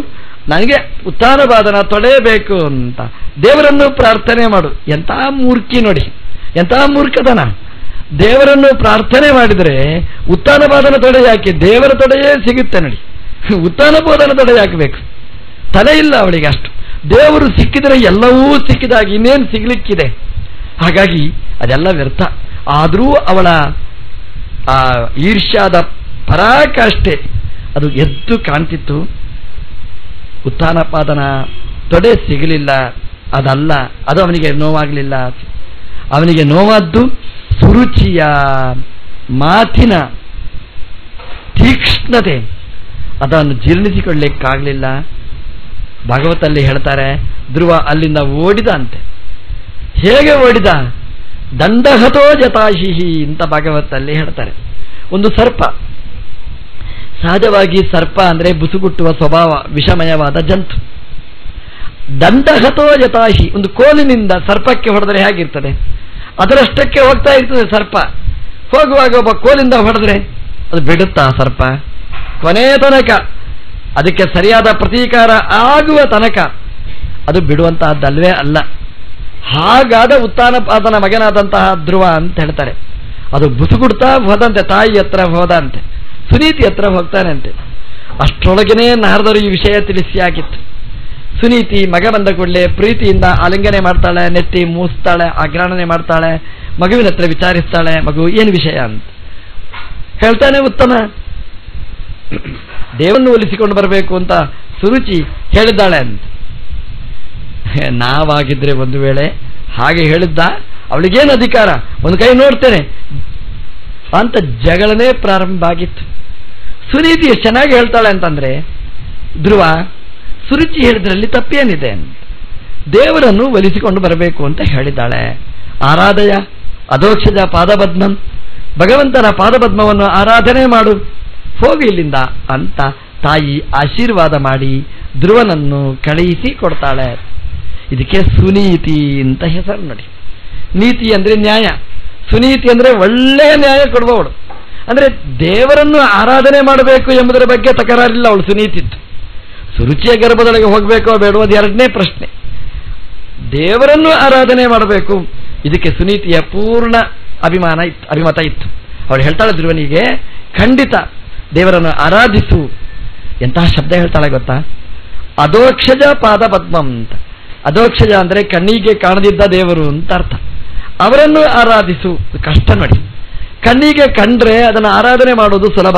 ನನಗೆ ಉತ್ತಾನಪಾದನ ತೊಡೆಯಬೇಕು ಅಂತ ದೇವರನ್ನು ಪ್ರಾರ್ಥನೆ ಮಾಡು. ಎಂಥ ಮೂರ್ಖಿ ನೋಡಿ, ಎಂಥ ಮೂರ್ಖತನ. ದೇವರನ್ನು ಪ್ರಾರ್ಥನೆ ಮಾಡಿದರೆ ಉತ್ತಾನಪಾದನ ತೊಡೆ ಯಾಕೆ? ದೇವರ ತೊಡೆಯೇ ಸಿಗುತ್ತೆ ನೋಡಿ, ಉತ್ತಾನಪಾದನ ತೊಡೆ ಯಾಕಬೇಕು? ತಲೆ ಇಲ್ಲ ಅವಳಿಗೆ ಅಷ್ಟು. ದೇವರು ಸಿಕ್ಕಿದರೆ ಎಲ್ಲವೂ ಸಿಕ್ಕಿದಾಗ ಇನ್ನೇನು ಸಿಗ್ಲಿಕ್ಕಿದೆ. ಹಾಗಾಗಿ ಅದೆಲ್ಲ ವ್ಯರ್ಥ. ಆದರೂ ಅವಳ ಆ ಈರ್ಷ್ಯಾದ ಪರಾಕಾಷ್ಠೆ ಅದು ಎದ್ದು ಕಾಣ್ತಿತ್ತು. ಉತ್ತಾನಪಾದನ ತೊಡೆ ಸಿಗಲಿಲ್ಲ, ಅದಲ್ಲ, ಅದು ಅವನಿಗೆ ನೋವಾಗಲಿಲ್ಲ. ಅವನಿಗೆ ನೋವಾದ್ದು ಸುರುಚಿಯ ಮಾತಿನ ತೀಕ್ಷ್ಣತೆ, ಅದನ್ನು ಜೀರ್ಣಿಸಿಕೊಳ್ಳಿಕ್ಕಾಗಲಿಲ್ಲ. ಭಾಗವತಲ್ಲಿ ಹೇಳ್ತಾರೆ, ಧ್ರುವ ಅಲ್ಲಿಂದ ಓಡಿದ ಅಂತೆ. ಹೇಗೆ ಓಡಿದ? ದಂಡಹತೋ ಜತಾಶಿಹಿ ಅಂತ ಭಾಗವತಲ್ಲಿ ಹೇಳ್ತಾರೆ. ಒಂದು ಸರ್ಪ, ಸಹಜವಾಗಿ ಸರ್ಪ ಅಂದ್ರೆ ಬುಸುಗುಟ್ಟುವ ಸ್ವಭಾವ, ವಿಷಮಯವಾದ ಜಂತು. ದಂಡಹತೋ ಯತಾಹಿ, ಒಂದು ಕೋಲಿನಿಂದ ಸರ್ಪಕ್ಕೆ ಹೊಡೆದರೆ ಹೇಗಿರ್ತದೆ ಅದರಷ್ಟಕ್ಕೆ ಹೋಗ್ತಾ ಇರ್ತದೆ ಸರ್ಪ. ಹೋಗುವಾಗ ಒಬ್ಬ ಕೋಲಿಂದ ಹೊಡೆದ್ರೆ ಅದು ಬಿಡುತ್ತಾ ಸರ್ಪ? ಕೊನೆಯ ತನಕ ಅದಕ್ಕೆ ಸರಿಯಾದ ಪ್ರತೀಕಾರ ಆಗುವ ತನಕ ಅದು ಬಿಡುವಂತಹದ್ದಲ್ವೇ ಅಲ್ಲ. ಹಾಗಾದ ಉತ್ಥಾನಪಾದನ ಮಗನಾದಂತಹ ಧ್ರುವ ಅಂತ ಹೇಳ್ತಾರೆ. ಅದು ಬುಸುಗುಡ್ತಾ ಹೋದಂತೆ, ತಾಯಿ ಹತ್ರ ಹೋದಂತೆ, ಸುನೀತಿ ಹತ್ರ ಹೋಗ್ತಾನೆ ಅಂತೆ. ಅಷ್ಟರೊಳಗನೇ ನಾರದರು ಈ ವಿಷಯ ತಿಳಿಸಿಯಾಗಿತ್ತು. ಸುನೀತಿ ಮಗ ಬಂದ ಕೂಡಲೇ ಪ್ರೀತಿಯಿಂದ ಆಲಿಂಗನೆ ಮಾಡ್ತಾಳೆ, ನೆತ್ತಿ ಮೂಸ್ತಾಳೆ, ಆಗ್ರಾಣನೆ ಮಾಡ್ತಾಳೆ, ಮಗುವಿನ ಹತ್ರ ವಿಚಾರಿಸ್ತಾಳೆ, ಮಗು ಏನು ವಿಷಯ ಅಂತ ಹೇಳ್ತಾನೆ. ಉತ್ತಮ ದೇವರನ್ನು ಒಲಿಸಿಕೊಂಡು ಬರಬೇಕು ಅಂತ ಸುರುಚಿ ಹೇಳಿದ್ದಾಳೆ ಅಂತ. ನಾವಾಗಿದ್ರೆ ಒಂದು ವೇಳೆ ಹಾಗೆ ಹೇಳಿದ್ದ, ಅವಳಿಗೇನು ಅಧಿಕಾರ, ಒಂದು ಕೈ ನೋಡ್ತೇನೆ ಅಂತ ಜಗಳನೇ ಪ್ರಾರಂಭ ಆಗಿತ್ತು. ಸುನೀತಿ ಎಷ್ಟು ಚೆನ್ನಾಗಿ ಹೇಳ್ತಾಳೆ ಅಂತಂದ್ರೆ, ಧ್ರುವ ಸುರುಚಿ ಹೇಳಿದ್ರಲ್ಲಿ ತಪ್ಪೇನಿದೆ, ದೇವರನ್ನು ಒಲಿಸಿಕೊಂಡು ಬರಬೇಕು ಅಂತ ಹೇಳಿದ್ದಾಳೆ. ಆರಾಧಯ ಅಧೋಕ್ಷಜ ಪಾದಪದ್ಮಂ, ಭಗವಂತನ ಪಾದಪದ್ಮವನ್ನು ಆರಾಧನೆ ಮಾಡು, ಹೋಗು ಇಲ್ಲಿಂದ ಅಂತ ತಾಯಿ ಆಶೀರ್ವಾದ ಮಾಡಿ ಧ್ರುವನನ್ನು ಕಳುಹಿಸಿ ಕೊಡ್ತಾಳೆ. ಇದಕ್ಕೆ ಸುನೀತಿ ಅಂತ ಹೆಸರು ನೋಡಿ. ನೀತಿ ಅಂದ್ರೆ ನ್ಯಾಯ, ಸುನೀತಿ ಅಂದ್ರೆ ಒಳ್ಳೆಯ ನ್ಯಾಯ ಕೊಡುವವಳು. ಅಂದ್ರೆ ದೇವರನ್ನು ಆರಾಧನೆ ಮಾಡಬೇಕು ಎಂಬುದರ ಬಗ್ಗೆ ತಕರಾರಿಲ್ಲ ಅವಳು ಸುನೀತಿತ್ತು. ಸುರುಚಿಯ ಗರ್ಭದೊಳಗೆ ಹೋಗಬೇಕೋ ಬೇಡೋ ಅದು ಎರಡನೇ ಪ್ರಶ್ನೆ. ದೇವರನ್ನು ಆರಾಧನೆ ಮಾಡಬೇಕು, ಇದಕ್ಕೆ ಸುನೀತಿಯ ಪೂರ್ಣ ಅಭಿಮತ ಇತ್ತು. ಅವಳು ಹೇಳ್ತಾಳೆ ಧ್ರುವನಿಗೆ, ಖಂಡಿತ ದೇವರನ್ನು ಆರಾಧಿಸು. ಎಂತಹ ಶಬ್ದ ಹೇಳ್ತಾಳೆ ಗೊತ್ತಾ? ಅಧೋಕ್ಷಜ ಪಾದ ಪದ್ಮಂ ಅಂತ. ಅಧೋಕ್ಷಜ ಅಂದ್ರೆ ಕಣ್ಣಿಗೆ ಕಾಣದಿದ್ದ ದೇವರು ಅಂತ ಅರ್ಥ. ಅವರನ್ನು ಆರಾಧಿಸು, ಕಷ್ಟ ನೋಡಿ. ಕಣ್ಣಿಗೆ ಕಂಡ್ರೆ ಅದನ್ನು ಆರಾಧನೆ ಮಾಡೋದು ಸುಲಭ.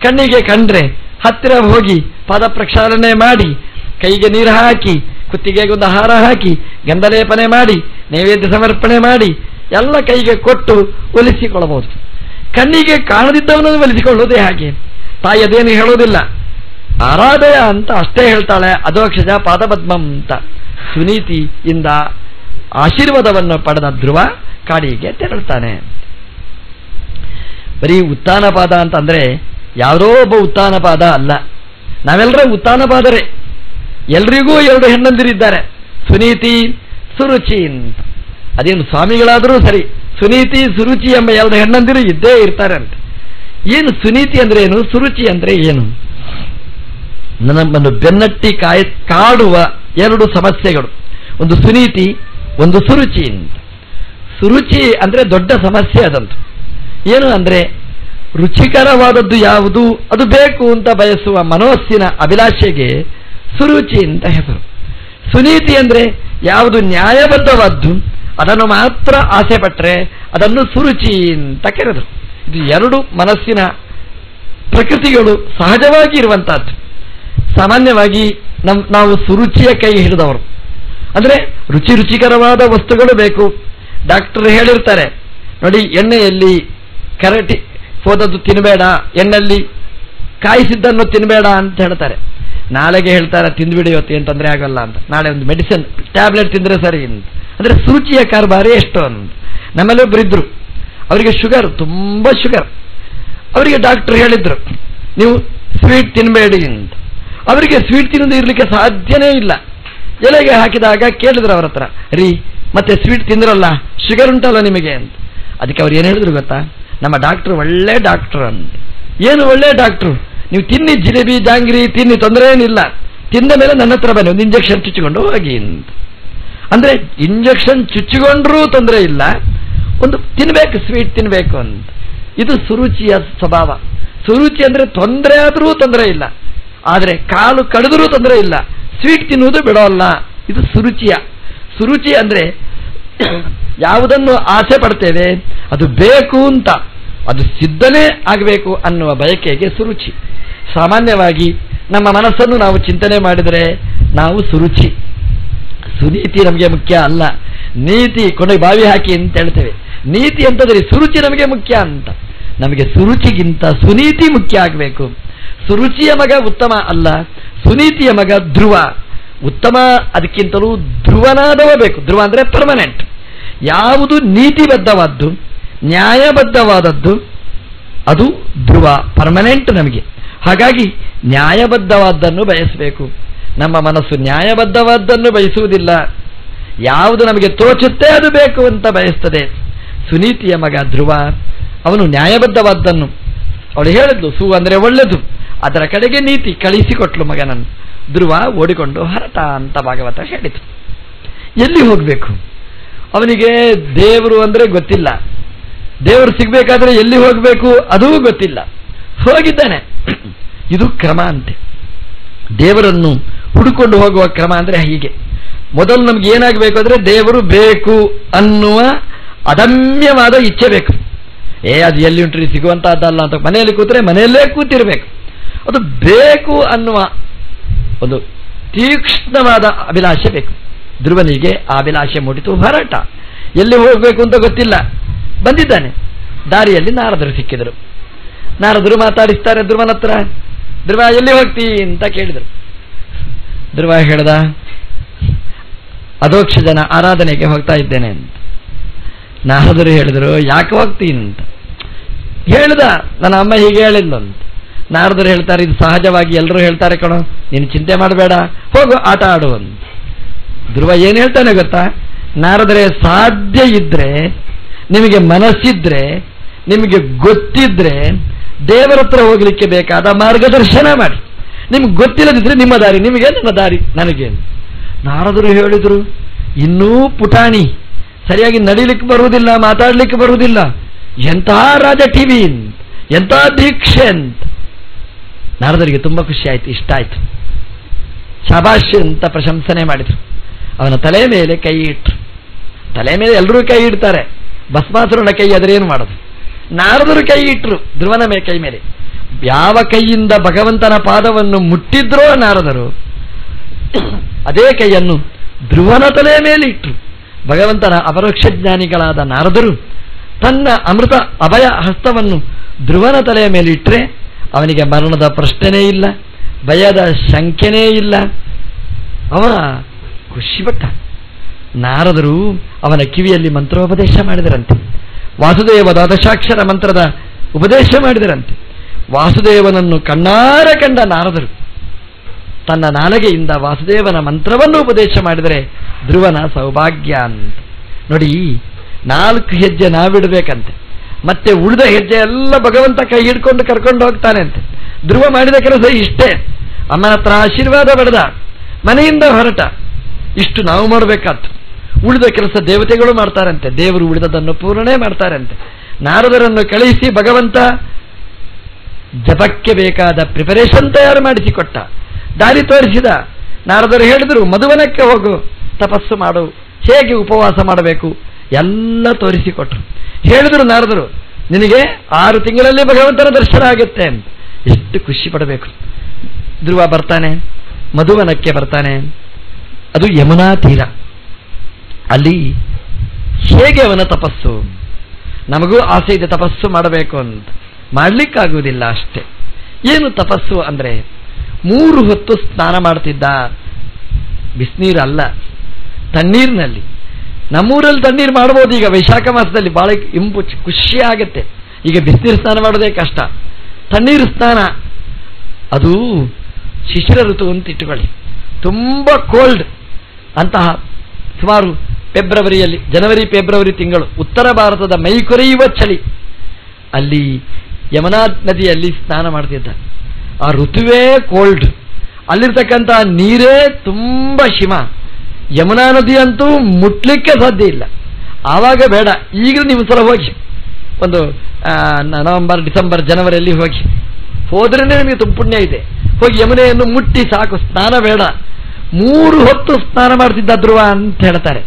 ಕಣ್ಣಿಗೆ ಕಂಡ್ರೆ ಹತ್ತಿರ ಹೋಗಿ ಪಾದ ಪ್ರಕ್ಷಾಳನೆ ಮಾಡಿ, ಕೈಗೆ ನೀರು ಹಾಕಿ, ಕುತ್ತಿಗೆಗೊಂದು ಹಾರ ಹಾಕಿ, ಗಂಧಲೇಪನೆ ಮಾಡಿ, ನೈವೇದ್ಯ ಸಮರ್ಪಣೆ ಮಾಡಿ, ಎಲ್ಲ ಕೈಗೆ ಕೊಟ್ಟು ಒಲಿಸಿಕೊಳ್ಳಬಹುದು. ಕಣ್ಣಿಗೆ ಕಾಣದಿದ್ದವನನ್ನು ಒಲಿಸಿಕೊಳ್ಳುವುದೇ ಹಾಗೆ. ತಾಯಿ ಅದೇನು ಹೇಳೋದಿಲ್ಲ, ಆರಾಧಯ ಅಂತ ಅಷ್ಟೇ ಹೇಳ್ತಾಳೆ. ಅಧೋಕ್ಷಜ ಪಾದಪದ್ಮಂ ಅಂತ ಸುನೀತಿಯಿಂದ ಆಶೀರ್ವಾದವನ್ನು ಪಡೆದ ಧ್ರುವ ಕಾಡಿಗೆ ತೆರಳುತ್ತಾನೆ. ಬರೀ ಉತ್ಥಾನಪಾದ ಅಂತಂದ್ರೆ ಯಾವುದೋ ಒಬ್ಬ ಉತ್ಥಾನಪಾದ ಅಲ್ಲ, ನಾವೆಲ್ಲರೂ ಉತ್ಥಾನಪಾದರೆ. ಎಲ್ರಿಗೂ ಎರಡು ಹೆಣ್ಣಂದಿರಿದ್ದಾರೆ, ಸುನೀತಿ ಸುರುಚಿ ಅಂತ. ಅದೇನು ಸ್ವಾಮಿಗಳಾದರೂ ಸರಿ, ಸುನೀತಿ ಸುರುಚಿ ಎಂಬ ಎರಡು ಹೆಣ್ಣಂದಿರು ಇದ್ದೇ ಇರ್ತಾರೆ ಅಂತ. ಏನು ಸುನೀತಿ ಅಂದ್ರೆ ಏನು, ಸುರುಚಿ ಅಂದ್ರೆ ಏನು? ನಮ್ಮನ್ನು ಬೆನ್ನಟ್ಟಿ ಕಾಡುವ ಎರಡು ಸಮಸ್ಯೆಗಳು, ಒಂದು ಸುನೀತಿ, ಒಂದು ಸುರುಚಿ ಅಂತ. ಸುರುಚಿ ಅಂದ್ರೆ ದೊಡ್ಡ ಸಮಸ್ಯೆ ಅದಂತು. ಏನು ಅಂದ್ರೆ ರುಚಿಕರವಾದದ್ದು ಯಾವುದು ಅದು ಬೇಕು ಅಂತ ಬಯಸುವ ಮನಸ್ಸಿನ ಅಭಿಲಾಷೆಗೆ ಸುರುಚಿ ಅಂತ ಹೆಸರು. ಸುನೀತಿ ಅಂದ್ರೆ ಯಾವುದು ನ್ಯಾಯಬದ್ಧವಾದ್ದು ಅದನ್ನು ಮಾತ್ರ ಆಸೆ ಪಟ್ಟರೆ ಅದನ್ನು ಸುರುಚಿ ಅಂತ ಕರೆದರು. ಇದು ಎರಡು ಮನಸ್ಸಿನ ಪ್ರಕೃತಿಗಳು ಸಹಜವಾಗಿ ಇರುವಂತಹದ್ದು. ಸಾಮಾನ್ಯವಾಗಿ ನಾವು ಸುರುಚಿಯ ಕೈ ಹಿಡಿದವರು, ಅಂದ್ರೆ ರುಚಿಕರವಾದ ವಸ್ತುಗಳು ಬೇಕು. ಡಾಕ್ಟರ್ ಹೇಳಿರ್ತಾರೆ ನೋಡಿ, ಎಣ್ಣೆಯಲ್ಲಿ ಕರಟಿ ಹೋದದ್ದು ತಿನ್ನಬೇಡ, ಎಣ್ಣೆಯಲ್ಲಿ ಕಾಯಿಸಿದ್ದನ್ನು ತಿನ್ನಬೇಡ ಅಂತ ಹೇಳ್ತಾರೆ. ನಾಳೆಗೆ ಹೇಳ್ತಾರೆ ತಿಂದ್ಬಿಡಿ ಇವತ್ತು, ಏನು ತೊಂದರೆ ಆಗಲ್ಲ ಅಂತ. ನಾಳೆ ಒಂದು ಮೆಡಿಸಿನ್ ಟ್ಯಾಬ್ಲೆಟ್ ತಿಂದ್ರೆ ಸರಿ ಅಂತ. ಅಂದ್ರೆ ಸುರುಚಿಯ ಕಾರ್ಬಾರಿ ಎಷ್ಟು ಅಂತ. ನಮ್ಮಲ್ಲಿ ಒಬ್ಬರಿದ್ರು, ಅವರಿಗೆ ಶುಗರ್, ತುಂಬಾ ಶುಗರ್. ಅವರಿಗೆ ಡಾಕ್ಟರ್ ಹೇಳಿದ್ರು ನೀವು ಸ್ವೀಟ್ ತಿನ್ನಬೇಡಿ ಅಂತ. ಅವರಿಗೆ ಸ್ವೀಟ್ ತಿನ್ನೋದು ಇರ್ಲಿಕ್ಕೆ ಸಾಧ್ಯನೇ ಇಲ್ಲ. ಎಲೆಗೆ ಹಾಕಿದಾಗ ಕೇಳಿದ್ರು ಅವ್ರ ಹತ್ರ, ರೀ ಮತ್ತೆ ಸ್ವೀಟ್ ತಿಂದ್ರಲ್ಲ, ಶುಗರ್ ಉಂಟಲ್ಲ ನಿಮಗೆ ಅಂತ. ಅದಕ್ಕೆ ಅವ್ರು ಏನು ಹೇಳಿದ್ರು ಗೊತ್ತಾ, ನಮ್ಮ ಡಾಕ್ಟರ್ ಒಳ್ಳೆ ಡಾಕ್ಟರ್ ಅಂತ. ಏನು ಒಳ್ಳೆ ಡಾಕ್ಟ್ರು, ನೀವು ತಿನ್ನಿ ಜಿಲೇಬಿ ಜಾಂಗ್ರಿ ತಿನ್ನಿ, ತೊಂದರೆ ಏನಿಲ್ಲ, ತಿಂದ ಮೇಲೆ ನನ್ನ ಹತ್ರ ಬನ್ನಿ, ಒಂದು ಇಂಜೆಕ್ಷನ್ ಚುಚ್ಚಿಕೊಂಡು ಹೋಗಿ ಅಂತ. ಅಂದ್ರೆ ಇಂಜೆಕ್ಷನ್ ಚುಚ್ಚಿಕೊಂಡ್ರೂ ತೊಂದರೆ ಇಲ್ಲ, ಒಂದು ತಿನ್ಬೇಕು, ಸ್ವೀಟ್ ತಿನ್ಬೇಕು ಅಂತ. ಇದು ಸುರುಚಿಯ ಸ್ವಭಾವ. ಸುರುಚಿ ಅಂದ್ರೆ ತೊಂದರೆ ಆದರೂ ತೊಂದರೆ ಇಲ್ಲ, ಆದ್ರೆ ಕಾಲು ಕಡಿದ್ರೂ ತೊಂದರೆ ಇಲ್ಲ, ಸ್ವೀಟ್ ತಿನ್ನುವುದು ಬಿಡೋಲ್ಲ. ಇದು ಸುರುಚಿ ಅಂದ್ರೆ ಯಾವುದನ್ನು ಆಸೆ ಪಡ್ತೇವೆ ಅದು ಬೇಕು ಅಂತ, ಅದು ಸಿದ್ಧನೇ ಆಗಬೇಕು ಅನ್ನುವ ಬಯಕೆಗೆ ಸುರುಚಿ. ಸಾಮಾನ್ಯವಾಗಿ ನಮ್ಮ ಮನಸ್ಸನ್ನು ನಾವು ಚಿಂತನೆ ಮಾಡಿದರೆ ನಾವು ಸುನೀತಿ ನಮಗೆ ಮುಖ್ಯ ಅಲ್ಲ, ನೀತಿ ಕೊನೆಗೆ ಬಾವಿ ಹಾಕಿ ಅಂತ ಹೇಳ್ತೇವೆ. ನೀತಿ ಅಂತಂದ್ರೆ ಸುರುಚಿ ನಮಗೆ ಮುಖ್ಯ ಅಂತ. ನಮಗೆ ಸುರುಚಿಗಿಂತ ಸುನೀತಿ ಮುಖ್ಯ ಆಗಬೇಕು. ಸುರುಚಿಯ ಮಗ ಉತ್ತಮ ಅಲ್ಲ, ಸುನೀತಿಯ ಮಗ ಧ್ರುವ ಉತ್ತಮ. ಅದಕ್ಕಿಂತಲೂ ಧ್ರುವನಾದವ ಬೇಕು. ಧ್ರುವ ಅಂದ್ರೆ ಪರ್ಮನೆಂಟ್. ಯಾವುದು ನೀತಿಬದ್ಧವಾದ್ದು, ನ್ಯಾಯಬದ್ಧವಾದದ್ದು ಅದು ಧ್ರುವ, ಪರ್ಮನೆಂಟ್ ನಮಗೆ. ಹಾಗಾಗಿ ನ್ಯಾಯಬದ್ಧವಾದ್ದನ್ನು ಬಯಸಬೇಕು. ನಮ್ಮ ಮನಸ್ಸು ನ್ಯಾಯಬದ್ಧವಾದ್ದನ್ನು ಬಯಸುವುದಿಲ್ಲ, ಯಾವುದು ನಮಗೆ ತೋಚುತ್ತೆ ಅದು ಬೇಕು ಅಂತ ಬಯಸ್ತದೆ. ಸುನೀತಿಯ ಮಗ ಧ್ರುವ, ಅವನು ನ್ಯಾಯಬದ್ಧವಾದ್ದನ್ನು, ಅವಳು ಹೇಳಿದ್ಲು ಸು ಅಂದರೆ ಒಳ್ಳೆದು, ಅದರ ಕಡೆಗೆ ನೀತಿ ಕಳಿಸಿಕೊಟ್ಲು ಮಗನನ್ನು. ಧ್ರುವ ಓಡಿಕೊಂಡು ಹೊರಟ ಅಂತ ಭಾಗವತ ಹೇಳಿತು. ಎಲ್ಲಿ ಹೋಗಬೇಕು ಅವನಿಗೆ? ದೇವರು ಅಂದರೆ ಗೊತ್ತಿಲ್ಲ, ದೇವರು ಸಿಗಬೇಕಾದ್ರೆ ಎಲ್ಲಿ ಹೋಗಬೇಕು ಅದೂ ಗೊತ್ತಿಲ್ಲ. ಹೋಗಿದ್ದಾನೆ. ಇದು ಕ್ರಮ ಅಂತೆ. ದೇವರನ್ನು ಹುಡುಕೊಂಡು ಹೋಗುವ ಕ್ರಮ ಅಂದರೆ ಹೀಗೆ. ಮೊದಲು ನಮ್ಗೆ ಏನಾಗಬೇಕು ಅಂದರೆ ದೇವರು ಬೇಕು ಅನ್ನುವ ಅದಮ್ಯವಾದ ಇಚ್ಛೆ ಬೇಕು. ಅದು ಎಲ್ಲಿ ಉಂಟ್ರಿ ಸಿಗುವಂತಹದ್ದಲ್ಲ ಅಂತ ಮನೆಯಲ್ಲಿ ಕೂತ್ರೆ ಮನೆಯಲ್ಲೇ ಕೂತಿರ್ಬೇಕು. ಅದು ಬೇಕು ಅನ್ನುವ ಒಂದು ತೀಕ್ಷ್ಣವಾದ ಅಭಿಲಾಷೆ ಬೇಕು. ಧ್ರುವನಿಗೆ ಆ ಅಭಿಲಾಷೆ ಮೂಡಿತು. ಹೊರಟ. ಎಲ್ಲಿ ಹೋಗಬೇಕು ಅಂತ ಗೊತ್ತಿಲ್ಲ. ಬಂದಿದ್ದಾನೆ. ದಾರಿಯಲ್ಲಿ ನಾರದರು ಸಿಕ್ಕಿದರು. ನಾರದರು ಮಾತಾಡಿಸ್ತಾರೆ ಧ್ರುವನ ಹತ್ರ. ಧ್ರುವ ಎಲ್ಲಿ ಹೋಗ್ತೀ ಅಂತ ಕೇಳಿದರು. ಧ್ರುವ ಹೇಳ್ದ, ಅಧೋಕ್ಷ ಜನ ಆರಾಧನೆಗೆ ಹೋಗ್ತಾ ಇದ್ದೇನೆ ಅಂತ. ನಾರದರು ಹೇಳಿದರು, ಯಾಕೆ ಹೋಗ್ತೀನಿ ಅಂತ ಹೇಳ್ದ. ನನ್ನ ಅಮ್ಮ ಹೀಗೆ ಹೇಳಿಲ್ಲ ಅಂತ. ನಾರದರು ಹೇಳ್ತಾರೆ, ಇದು ಸಹಜವಾಗಿ ಎಲ್ಲರೂ ಹೇಳ್ತಾರೆ ಕಣೋ, ನೀನು ಚಿಂತೆ ಮಾಡಬೇಡ, ಹೋಗು ಆಟ ಆಡು ಅಂತ. ಧ್ರುವ ಏನು ಹೇಳ್ತಾನೆ ಗೊತ್ತಾ? ನಾರದರೆ ಸಾಧ್ಯ ಇದ್ರೆ, ನಿಮಗೆ ಮನಸ್ಸಿದ್ರೆ, ನಿಮಗೆ ಗೊತ್ತಿದ್ರೆ ದೇವರ ಹತ್ರ ಹೋಗ್ಲಿಕ್ಕೆ ಬೇಕಾದ ಮಾರ್ಗದರ್ಶನ ಮಾಡಿ. ನಿಮ್ಗೆ ಗೊತ್ತಿಲ್ಲದಿದ್ರೆ ನಿಮ್ಮ ದಾರಿ ನಿಮಗೆ, ನನ್ನ ದಾರಿ ನನಗೇನು. ನಾರದರು ಹೇಳಿದರು, ಇನ್ನೂ ಪುಟಾಣಿ, ಸರಿಯಾಗಿ ನಡಿಲಿಕ್ಕೆ ಬರುವುದಿಲ್ಲ, ಮಾತಾಡ್ಲಿಕ್ಕೆ ಬರುವುದಿಲ್ಲ, ಎಂಥ ರಾಜ ಟಿವಿ, ಎಂಥ ದೀಕ್ಷೆ ಅಂತ. ನಾರದರಿಗೆ ತುಂಬ ಖುಷಿ ಆಯ್ತು, ಇಷ್ಟ ಆಯ್ತು. ಶಬಾಷ್ ಅಂತ ಪ್ರಶಂಸನೆ ಮಾಡಿದ್ರು. ಅವನ ತಲೆ ಮೇಲೆ ಕೈ ಇಟ್ರು. ತಲೆ ಮೇಲೆ ಎಲ್ಲರೂ ಕೈ ಇಡ್ತಾರೆ, ಭಸ್ಮಾಸುರನ ಕೈ ಅದರೇನು ಮಾಡೋದು? ನಾರದರು ಕೈ ಇಟ್ರು ಧ್ರುವನ ಕೈ ಮೇಲೆ. ಯಾವ ಕೈಯಿಂದ ಭಗವಂತನ ಪಾದವನ್ನು ಮುಟ್ಟಿದ್ರೋ ನಾರದರು, ಅದೇ ಕೈಯನ್ನು ಧ್ರುವನ ತಲೆ ಮೇಲೆ ಇಟ್ರು. ಭಗವಂತನ ಅಪರೋಕ್ಷ ಜ್ಞಾನಿಗಳಾದ ನಾರದರು ತನ್ನ ಅಮೃತ ಅಭಯ ಹಸ್ತವನ್ನು ಧ್ರುವನ ತಲೆಯ ಮೇಲೆ ಇಟ್ಟರೆ ಅವನಿಗೆ ಮರಣದ ಪ್ರಶ್ನೆನೇ ಇಲ್ಲ, ಭಯದ ಶಂಕೆನೇ ಇಲ್ಲ. ಅವ ಖುಷಿಪಟ್ಟ. ನಾರದರು ಅವನ ಕಿವಿಯಲ್ಲಿ ಮಂತ್ರೋಪದೇಶ ಮಾಡಿದರಂತೆ. ವಾಸುದೇವ ದ್ವಾದಶಾಕ್ಷರ ಮಂತ್ರದ ಉಪದೇಶ ಮಾಡಿದರಂತೆ. ವಾಸುದೇವನನ್ನು ಕಣ್ಣಾರ ಕಂಡ ನಾರದರು ತನ್ನ ನಾಲಿಗೆಯಿಂದ ವಾಸುದೇವನ ಮಂತ್ರವನ್ನು ಉಪದೇಶ ಮಾಡಿದರೆ ಧ್ರುವನ ಸೌಭಾಗ್ಯ ಅಂತ. ನೋಡಿ, 4 ಹೆಜ್ಜೆ ನಾವಿಡಬೇಕಂತೆ, ಮತ್ತೆ ಉಳಿದ ಹೆಜ್ಜೆ ಎಲ್ಲ ಭಗವಂತ ಕೈ ಹಿಡ್ಕೊಂಡು ಕರ್ಕೊಂಡು ಹೋಗ್ತಾನೆ ಅಂತೆ. ಧ್ರುವ ಮಾಡಿದ ಕೆಲಸ ಇಷ್ಟೇ. ಅಮ್ಮನ ಹತ್ರ ಆಶೀರ್ವಾದ ಪಡೆದ, ಮನೆಯಿಂದ ಹೊರಟ. ಇಷ್ಟು ನಾವು ಮಾಡಬೇಕಾದ್ದು. ಉಳಿದ ಕೆಲಸ ದೇವತೆಗಳು ಮಾಡ್ತಾರಂತೆ, ದೇವರು ಉಳಿದದನ್ನು ಪೂರ್ಣನೇ ಮಾಡ್ತಾರಂತೆ. ನಾರದರನ್ನು ಕಳಿಸಿ ಭಗವಂತ ಜಪಕ್ಕೆ ಬೇಕಾದ ಪ್ರಿಪರೇಷನ್ ತಯಾರು ಮಾಡಿಸಿಕೊಟ್ಟ, ದಾರಿ ತೋರಿಸಿದ. ನಾರದರು ಹೇಳಿದರು, ಮಧುವನಕ್ಕೆ ಹೋಗು, ತಪಸ್ಸು ಮಾಡು, ಹೇಗೆ ಉಪವಾಸ ಮಾಡಬೇಕು ಎಲ್ಲ ತೋರಿಸಿಕೊಟ್ರು. ಹೇಳಿದರು ನಾರದರು, ನಿನಗೆ 6 ತಿಂಗಳಲ್ಲಿ ಭಗವಂತನ ದರ್ಶನ ಆಗುತ್ತೆ ಅಂತ. ಎಷ್ಟು ಖುಷಿ ಪಡಬೇಕು. ಧ್ರುವ ಬರ್ತಾನೆ, ಮಧುವನಕ್ಕೆ ಬರ್ತಾನೆ. ಅದು ಯಮುನಾ ತೀರ. ಅಲ್ಲಿ ಹೇಗೆ ಅವನ ತಪಸ್ಸು? ನಮಗೂ ಆಸೆ ಇದೆ ತಪಸ್ಸು ಮಾಡಬೇಕು ಅಂತ, ಮಾಡಲಿಕ್ಕಾಗುವುದಿಲ್ಲ ಅಷ್ಟೇ. ಏನು ತಪಸ್ಸು ಅಂದರೆ 3 ಹೊತ್ತು ಸ್ನಾನ ಮಾಡ್ತಿದ್ದ. ಬಿಸಿನೀರಲ್ಲ, ತಣ್ಣೀರಿನಲ್ಲಿ. ನಮ್ಮೂರಲ್ಲಿ ತಣ್ಣೀರು ಮಾಡ್ಬೋದು ಈಗ ವೈಶಾಖ ಮಾಸದಲ್ಲಿ, ಬಹಳ ಇಂಪು ಖುಷಿ ಆಗುತ್ತೆ. ಈಗ ಬಿಸಿನೀರು ಸ್ನಾನ ಮಾಡೋದೇ ಕಷ್ಟ. ತಣ್ಣೀರು ಸ್ನಾನ ಅದು ಶಿಶಿರ ಋತು ಅಂತ ಇಟ್ಟುಕೊಳ್ಳಿ, ತುಂಬ ಕೋಲ್ಡ್ ಅಂತಹ ಸುಮಾರು ಫೆಬ್ರವರಿಯಲ್ಲಿ, ಜನವರಿ ಫೆಬ್ರವರಿ ತಿಂಗಳು, ಉತ್ತರ ಭಾರತದ ಮೈ ಕೊರೆಯುವ ಚಳಿ. ಅಲ್ಲಿ ಯಮುನಾ ನದಿಯಲ್ಲಿ ಸ್ನಾನ ಮಾಡ್ತಿದ್ದ. ಆ ಋತುವೇ ಕೋಲ್ಡ್, ಅಲ್ಲಿರ್ತಕ್ಕಂಥ ನೀರೇ ತುಂಬ ಶಿಮ. ಯಮುನಾ ನದಿ ಅಂತೂ ಮುಟ್ಲಿಕ್ಕೆ ಸಾಧ್ಯ ಇಲ್ಲ. ಆವಾಗ ಬೇಡ, ಈಗಲೂ ನೀವು ಸಲ ಹೋಗಿ, ಒಂದು ನವೆಂಬರ್ ಡಿಸೆಂಬರ್ ಜನವರಿಯಲ್ಲಿ ಹೋಗಿ, ಹೋದ್ರೇ ನಿಮಗೆ ತುಂಬ ಪುಣ್ಯ ಇದೆ. ಹೋಗಿ ಯಮುನೆಯನ್ನು ಮುಟ್ಟಿ ಸಾಕು, ಸ್ನಾನ ಬೇಡ. 3 ಹೊತ್ತು ಸ್ನಾನ ಮಾಡ್ತಿದ್ದ ಧ್ರುವ ಅಂತ ಹೇಳ್ತಾರೆ.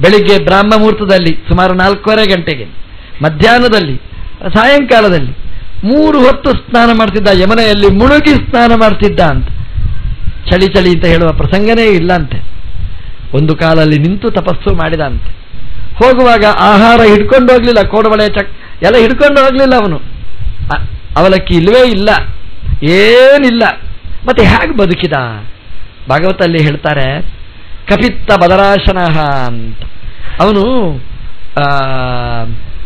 ಬೆಳಿಗ್ಗೆ ಬ್ರಾಹ್ಮ ಮುಹೂರ್ತದಲ್ಲಿ ಸುಮಾರು 4:15 ಗಂಟೆಗೆ, ಮಧ್ಯಾಹ್ನದಲ್ಲಿ, ಸಾಯಂಕಾಲದಲ್ಲಿ 3 ಹೊತ್ತು ಸ್ನಾನ ಮಾಡ್ತಿದ್ದ. ಯಮುನೆಯಲ್ಲಿ ಮುಳುಗಿ ಸ್ನಾನ ಮಾಡ್ತಿದ್ದ ಅಂತ. ಚಳಿ ಚಳಿ ಅಂತ ಹೇಳುವ ಪ್ರಸಂಗನೇ ಇಲ್ಲ ಅಂತೆ. ಒಂದು ಕಾಲಲ್ಲಿ ನಿಂತು ತಪಸ್ಸು ಮಾಡಿದ ಅಂತೆ. ಹೋಗುವಾಗ ಆಹಾರ ಹಿಡ್ಕೊಂಡು ಹೋಗ್ಲಿಲ್ಲ, ಕೋಡಬಳೆ ಎಲ್ಲ ಹಿಡ್ಕೊಂಡು ಹೋಗ್ಲಿಲ್ಲ ಅವನು. ಅವಲಕ್ಕಿ ಇಲ್ಲವೇ ಇಲ್ಲ, ಏನಿಲ್ಲ. ಮತ್ತೆ ಹೇಗೆ ಬದುಕಿದ? ಭಾಗವತಲ್ಲಿ ಹೇಳ್ತಾರೆ, ಕಪಿತ್ತ ಬದರಾಶನ ಅಂತ. ಅವನು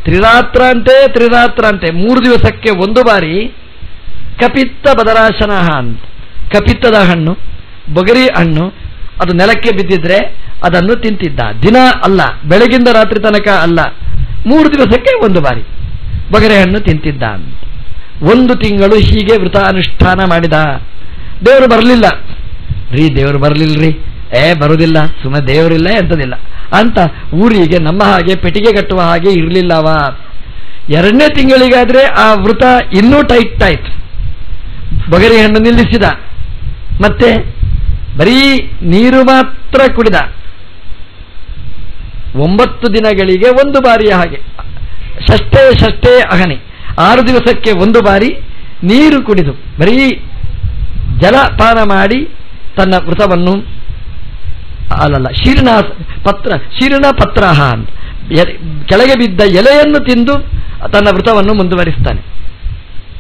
ತ್ರಿರಾತ್ರ ಅಂತೆ 3 ದಿವಸಕ್ಕೆ 1 ಬಾರಿ ಕಪಿತ್ತ ಬದರಾಶನ ಅಂತ. ಕಪಿತ್ತದ ಹಣ್ಣು, ಬೊಗರಿ ಹಣ್ಣು ಅದು ನೆಲಕ್ಕೆ ಬಿದ್ದಿದ್ರೆ ಅದನ್ನು ತಿಂತಿದ್ದ. ದಿನ ಅಲ್ಲ, ಬೆಳಗಿಂದ ರಾತ್ರಿ ತನಕ ಅಲ್ಲ, 3 ದಿವಸಕ್ಕೆ 1 ಬಾರಿ ಬೊಗರೆ ಹಣ್ಣು ತಿಂತಿದ್ದ. 1 ತಿಂಗಳು ಹೀಗೆ ವೃತ ಅನುಷ್ಠಾನ ಮಾಡಿದ. ದೇವರು ಬರಲಿಲ್ಲ ರೀ, ದೇವರು ಬರಲಿಲ್ಲರಿ, ಬರುವುದಿಲ್ಲ, ಸುಮ್ಮನೆ ದೇವರಿಲ್ಲ ಎಂತದಿಲ್ಲ ಅಂತ ಊರಿಗೆ ನಮ್ಮ ಹಾಗೆ ಪೆಟ್ಟಿಗೆ ಕಟ್ಟುವ ಹಾಗೆ ಇರಲಿಲ್ಲವ. 2ನೇ ತಿಂಗಳಿಗಾದ್ರೆ ಆ ವೃತ ಇನ್ನೂ ಟೈಟ್ ಆಯ್ತು. ಬೊಗರಿ ಹಣ್ಣು ನಿಲ್ಲಿಸಿದ, ಮತ್ತೆ ಬರೀ ನೀರು ಮಾತ್ರ ಕುಡಿದ. 9 ದಿನಗಳಿಗೆ 1 ಬಾರಿಯ ಹಾಗೆ, ಷಷ್ಠೇ ಅಹನಿ, 6 ದಿವಸಕ್ಕೆ 1 ಬಾರಿ ನೀರು ಕುಡಿದು ಬರೀ ಜಲಪಾನ ಮಾಡಿ ತನ್ನ ವೃತವನ್ನು ಶೀರ್ಣ ಪತ್ರಾಹ ಕೆಳಗೆ ಬಿದ್ದ ಎಲೆಯನ್ನು ತಿಂದು ತನ್ನ ವೃತವನ್ನು ಮುಂದುವರಿಸ್ತಾನೆ.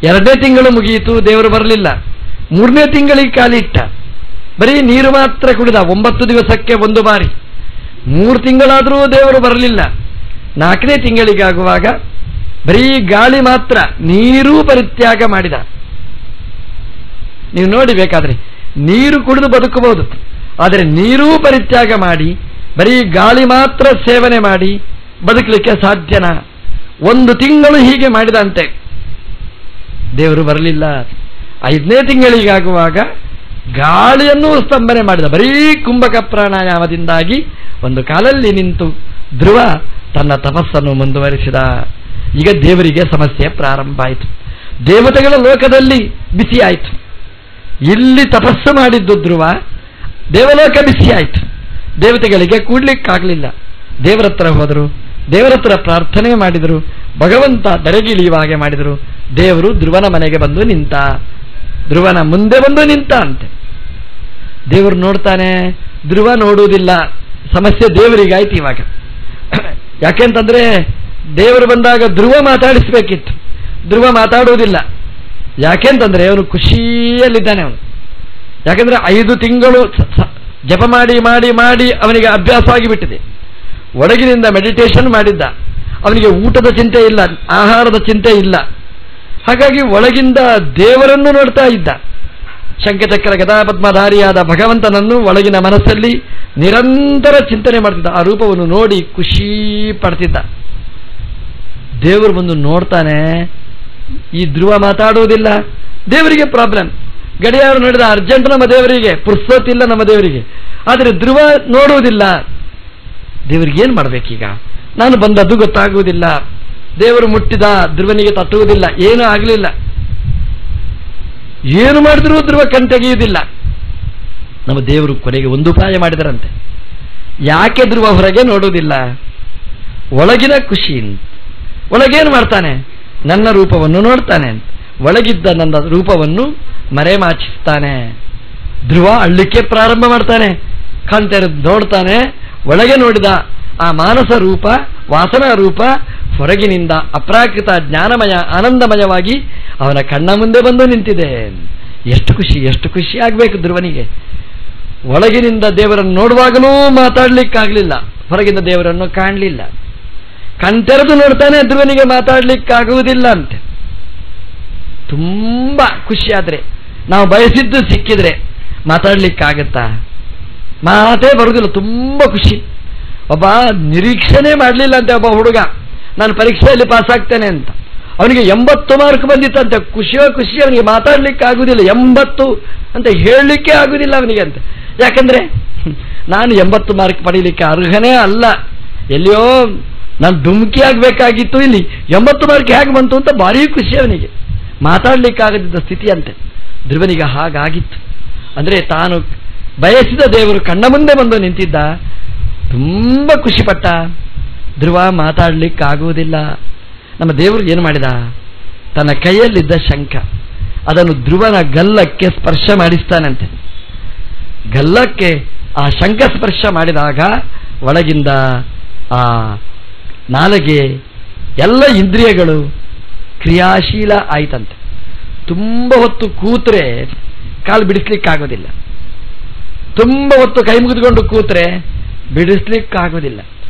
2ನೇ ತಿಂಗಳು ಮುಗಿಯಿತು, ದೇವರು ಬರಲಿಲ್ಲ. 3ನೇ ತಿಂಗಳಿಗೆ ಕಾಲಿಟ್ಟ, ಬರೀ ನೀರು ಮಾತ್ರ ಕುಡಿದ, 9 ದಿವಸಕ್ಕೆ 1 ಬಾರಿ. 3 ತಿಂಗಳಾದರೂ ದೇವರು ಬರಲಿಲ್ಲ. 4ನೇ ತಿಂಗಳಿಗಾಗುವಾಗ ಬರೀ ಗಾಳಿ ಮಾತ್ರ, ನೀರೂ ಪರಿತ್ಯಾಗ ಮಾಡಿದ. ನೀವು ನೋಡಿ, ಬೇಕಾದ್ರೆ ನೀರು ಕುಡಿದು ಬದುಕಬಹುದು, ಆದರೆ ನೀರೂ ಪರಿತ್ಯಾಗ ಮಾಡಿ ಬರೀ ಗಾಳಿ ಮಾತ್ರ ಸೇವನೆ ಮಾಡಿ ಬದುಕಲಿಕ್ಕೆ ಸಾಧ್ಯನಾ? 1 ತಿಂಗಳು ಹೀಗೆ ಮಾಡಿದಂತೆ, ದೇವರು ಬರಲಿಲ್ಲ. 5ನೇ ತಿಂಗಳಿಗಾಗುವಾಗ ಗಾಳಿಯನ್ನು ಸ್ತಂಭನೆ ಮಾಡಿದ. ಬರೀ ಕುಂಭಕ ಪ್ರಾಣಾಯಾಮದಿಂದಾಗಿ ಒಂದು ಕಾಲಲ್ಲಿ ನಿಂತು ಧ್ರುವ ತನ್ನ ತಪಸ್ಸನ್ನು ಮುಂದುವರಿಸಿದ. ಈಗ ದೇವರಿಗೆ ಸಮಸ್ಯೆ ಪ್ರಾರಂಭ ಆಯಿತು. ದೇವತೆಗಳ ಲೋಕದಲ್ಲಿ ಬಿಸಿ ಆಯಿತು. ಇಲ್ಲಿ ತಪಸ್ಸು ಮಾಡಿದ್ದು ಧ್ರುವ, ದೇವಲೋಕ ಬಿಸಿ ಆಯಿತು. ದೇವತೆಗಳಿಗೆ ಕೂಡ್ಲಿಕ್ಕಾಗಲಿಲ್ಲ. ದೇವರ ಹತ್ರ ಹೋದರು, ದೇವರ ಹತ್ರ ಪ್ರಾರ್ಥನೆ ಮಾಡಿದರು, ಭಗವಂತ ದರೆಗಿಳಿಯುವ ಹಾಗೆ ಮಾಡಿದರು. ದೇವರು ಧ್ರುವನ ಮನೆಗೆ ಬಂದು ನಿಂತ, ಧ್ರುವನ ಮುಂದೆ ಬಂದು ನಿಂತ ಅಂತೆ. ದೇವರು ನೋಡ್ತಾನೆ, ಧ್ರುವ ನೋಡುವುದಿಲ್ಲ. ಸಮಸ್ಯೆ ದೇವರಿಗಾಯ್ತು ಇವಾಗ. ಯಾಕೆಂತಂದ್ರೆ ದೇವರು ಬಂದಾಗ ಧ್ರುವ ಮಾತಾಡಿಸ್ಬೇಕಿತ್ತು, ಧ್ರುವ ಮಾತಾಡುವುದಿಲ್ಲ. ಯಾಕೆಂತಂದ್ರೆ ಅವನು ಖುಷಿಯಲ್ಲಿದ್ದಾನೆ. ಅವನು ಯಾಕೆಂದ್ರೆ 5 ತಿಂಗಳು ಜಪ ಮಾಡಿ ಮಾಡಿ ಮಾಡಿ ಅವನಿಗೆ ಅಭ್ಯಾಸ ಆಗಿಬಿಟ್ಟಿದೆ. ಒಳಗಿನಿಂದ ಮೆಡಿಟೇಷನ್ ಮಾಡಿದ್ದ, ಅವನಿಗೆ ಊಟದ ಚಿಂತೆ ಇಲ್ಲ, ಆಹಾರದ ಚಿಂತೆ ಇಲ್ಲ. ಹಾಗಾಗಿ ಒಳಗಿಂದ ದೇವರನ್ನು ನೋಡ್ತಾ ಇದ್ದ. ಶಂಖಚಕ್ರ ಗದಾಪದ್ಮಧಾರಿಯಾದ ಭಗವಂತನನ್ನು ಒಳಗಿನ ಮನಸ್ಸಲ್ಲಿ ನಿರಂತರ ಚಿಂತನೆ ಮಾಡ್ತಿದ್ದ. ಆ ರೂಪವನ್ನು ನೋಡಿ ಖುಷಿ ಪಡ್ತಿದ್ದ. ದೇವರು ಬಂದು ನೋಡ್ತಾನೆ, ಈ ಧ್ರುವ ಮಾತಾಡುವುದಿಲ್ಲ. ದೇವರಿಗೆ ಪ್ರಾಬ್ಲಮ್. ಗಡಿಯಾರ ನೋಡಿದ ಅರ್ಜೆಂಟ್ ನಮ್ಮ ದೇವರಿಗೆ, ಪುರ್ಸೋತಿಲ್ಲ ನಮ್ಮ ದೇವರಿಗೆ. ಆದರೆ ಧ್ರುವ ನೋಡುವುದಿಲ್ಲ. ದೇವರಿಗೆ ಏನು ಮಾಡಬೇಕೀಗ? ನಾನು ಬಂದದ್ದು ಗೊತ್ತಾಗುವುದಿಲ್ಲ. ದೇವರು ಮುಟ್ಟಿದ, ಧ್ರುವನಿಗೆ ತಟ್ಟುವುದಿಲ್ಲ, ಏನೂ ಆಗಲಿಲ್ಲ. ಏನು ಮಾಡಿದ್ರೂ ಧ್ರುವ ಕಣ್ತೆಗೆಯುವುದಿಲ್ಲ. ನಮ್ಮ ದೇವರು ಕೊನೆಗೆ ಒಂದು ಉಪಾಯ ಮಾಡಿದರಂತೆ. ಯಾಕೆ ಧ್ರುವ ಹೊರಗೆ ನೋಡುವುದಿಲ್ಲ? ಒಳಗಿನ ಖುಷಿ. ಒಳಗೇನು ಮಾಡ್ತಾನೆ? ನನ್ನ ರೂಪವನ್ನು ನೋಡ್ತಾನೆ, ಒಳಗಿದ್ದ ನನ್ನ ರೂಪವನ್ನು ಮರೆಮಾಚಿಸ್ತಾನೆ. ಧ್ರುವ ಅಳ್ಳಿಕ್ಕೆ ಪ್ರಾರಂಭ ಮಾಡ್ತಾನೆ. ಕಣ್ತೆರೆದು ನೋಡ್ತಾನೆ, ಒಳಗೆ ನೋಡಿದ ಆ ಮಾನಸ ರೂಪ, ವಾಸನಾ ರೂಪ ಹೊರಗಿನಿಂದ ಅಪ್ರಾಕೃತ ಜ್ಞಾನಮಯ ಆನಂದಮಯವಾಗಿ ಅವನ ಕಣ್ಣ ಮುಂದೆ ಬಂದು ನಿಂತಿದೆ. ಎಷ್ಟು ಖುಷಿ, ಎಷ್ಟು ಖುಷಿ ಆಗಬೇಕು ಧ್ರುವನಿಗೆ. ಒಳಗಿನಿಂದ ದೇವರನ್ನು ನೋಡುವಾಗಲೂ ಮಾತಾಡ್ಲಿಕ್ಕಾಗಲಿಲ್ಲ, ಹೊರಗಿಂದ ದೇವರನ್ನು ಕಾಣಲಿಲ್ಲ. ಕಣ್ತೆರೆದು ನೋಡ್ತಾನೆ, ಧ್ರುವನಿಗೆ ಮಾತಾಡ್ಲಿಕ್ಕಾಗುವುದಿಲ್ಲ ಅಂತೆ. ತುಂಬಾ ಖುಷಿ. ಆದ್ರೆ ನಾವು ಬಯಸಿದ್ದು ಸಿಕ್ಕಿದ್ರೆ ಮಾತಾಡ್ಲಿಕ್ಕಾಗತ್ತಾ? ಮಾತೇ ಬರುವುದಿಲ್ಲ. ತುಂಬಾ ಖುಷಿ. ಒಬ್ಬ ನಿರೀಕ್ಷಣೆ ಮಾಡಲಿಲ್ಲ ಅಂತೆ ಒಬ್ಬ ಹುಡುಗ, ನಾನು ಪರೀಕ್ಷೆಯಲ್ಲಿ ಪಾಸ್ ಆಗ್ತೇನೆ ಅಂತ. ಅವನಿಗೆ 80 ಮಾರ್ಕ್ ಬಂದಿತ್ತಂತೆ. ಖುಷಿಯೋ ಖುಷಿ, ಅವನಿಗೆ ಮಾತಾಡ್ಲಿಕ್ಕೆ ಆಗುದಿಲ್ಲ. 80 ಅಂತ ಹೇಳಲಿಕ್ಕೆ ಆಗುದಿಲ್ಲ ಅವನಿಗೆ ಅಂತ. ಯಾಕಂದ್ರೆ ನಾನು 80 ಮಾರ್ಕ್ ಪಡೀಲಿಕ್ಕೆ ಅರ್ಹನೇ ಅಲ್ಲ, ಎಲ್ಲಿಯೋ ನಾನು ಡುಮ್ಕಿ ಆಗಬೇಕಾಗಿತ್ತು, ಇಲ್ಲಿ 80 ಮಾರ್ಕ್ ಹೇಗೆ ಬಂತು ಅಂತ ಭಾರಿ ಖುಷಿ ಅವನಿಗೆ. ಮಾತಾಡ್ಲಿಕ್ಕಾಗದಿದ್ದ ಸ್ಥಿತಿ ಅಂತೆ ಧ್ರುವನಿಗೆ. ಹಾಗಾಗಿತ್ತು. ಅಂದ್ರೆ ತಾನು ಬಯಸಿದ ದೇವರು ಕಣ್ಣ ಮುಂದೆ ಬಂದು ನಿಂತಿದ್ದ. ತುಂಬಾ ಖುಷಿಪಟ್ಟ. ಧ್ರುವ ಮಾತಾಡ್ಲಿಕ್ಕಾಗುವುದಿಲ್ಲ. ನಮ್ಮ ದೇವರು ಏನು ಮಾಡಿದ? ತನ್ನ ಕೈಯಲ್ಲಿದ್ದ ಶಂಖ ಅದನ್ನು ಧ್ರುವನ ಗಲ್ಲಕ್ಕೆ ಸ್ಪರ್ಶ ಮಾಡಿಸ್ತಾನಂತೆ. ಗಲ್ಲಕ್ಕೆ ಆ ಶಂಖ ಸ್ಪರ್ಶ ಮಾಡಿದಾಗ ಒಳಗಿಂದ ಆ ನಾಲಿಗೆ ಎಲ್ಲ ಇಂದ್ರಿಯಗಳು ಕ್ರಿಯಾಶೀಲ ಆಯ್ತಂತೆ. ತುಂಬ ಹೊತ್ತು ಕೂತ್ರೆ ಕಾಲು ಬಿಡಿಸ್ಲಿಕ್ಕಾಗೋದಿಲ್ಲ, ತುಂಬ ಹೊತ್ತು ಕೈ ಮುಗಿದುಕೊಂಡು ಕೂತ್ರೆ ಬಿಡಿಸ್ಲಿಕ್ಕಾಗೋದಿಲ್ಲ,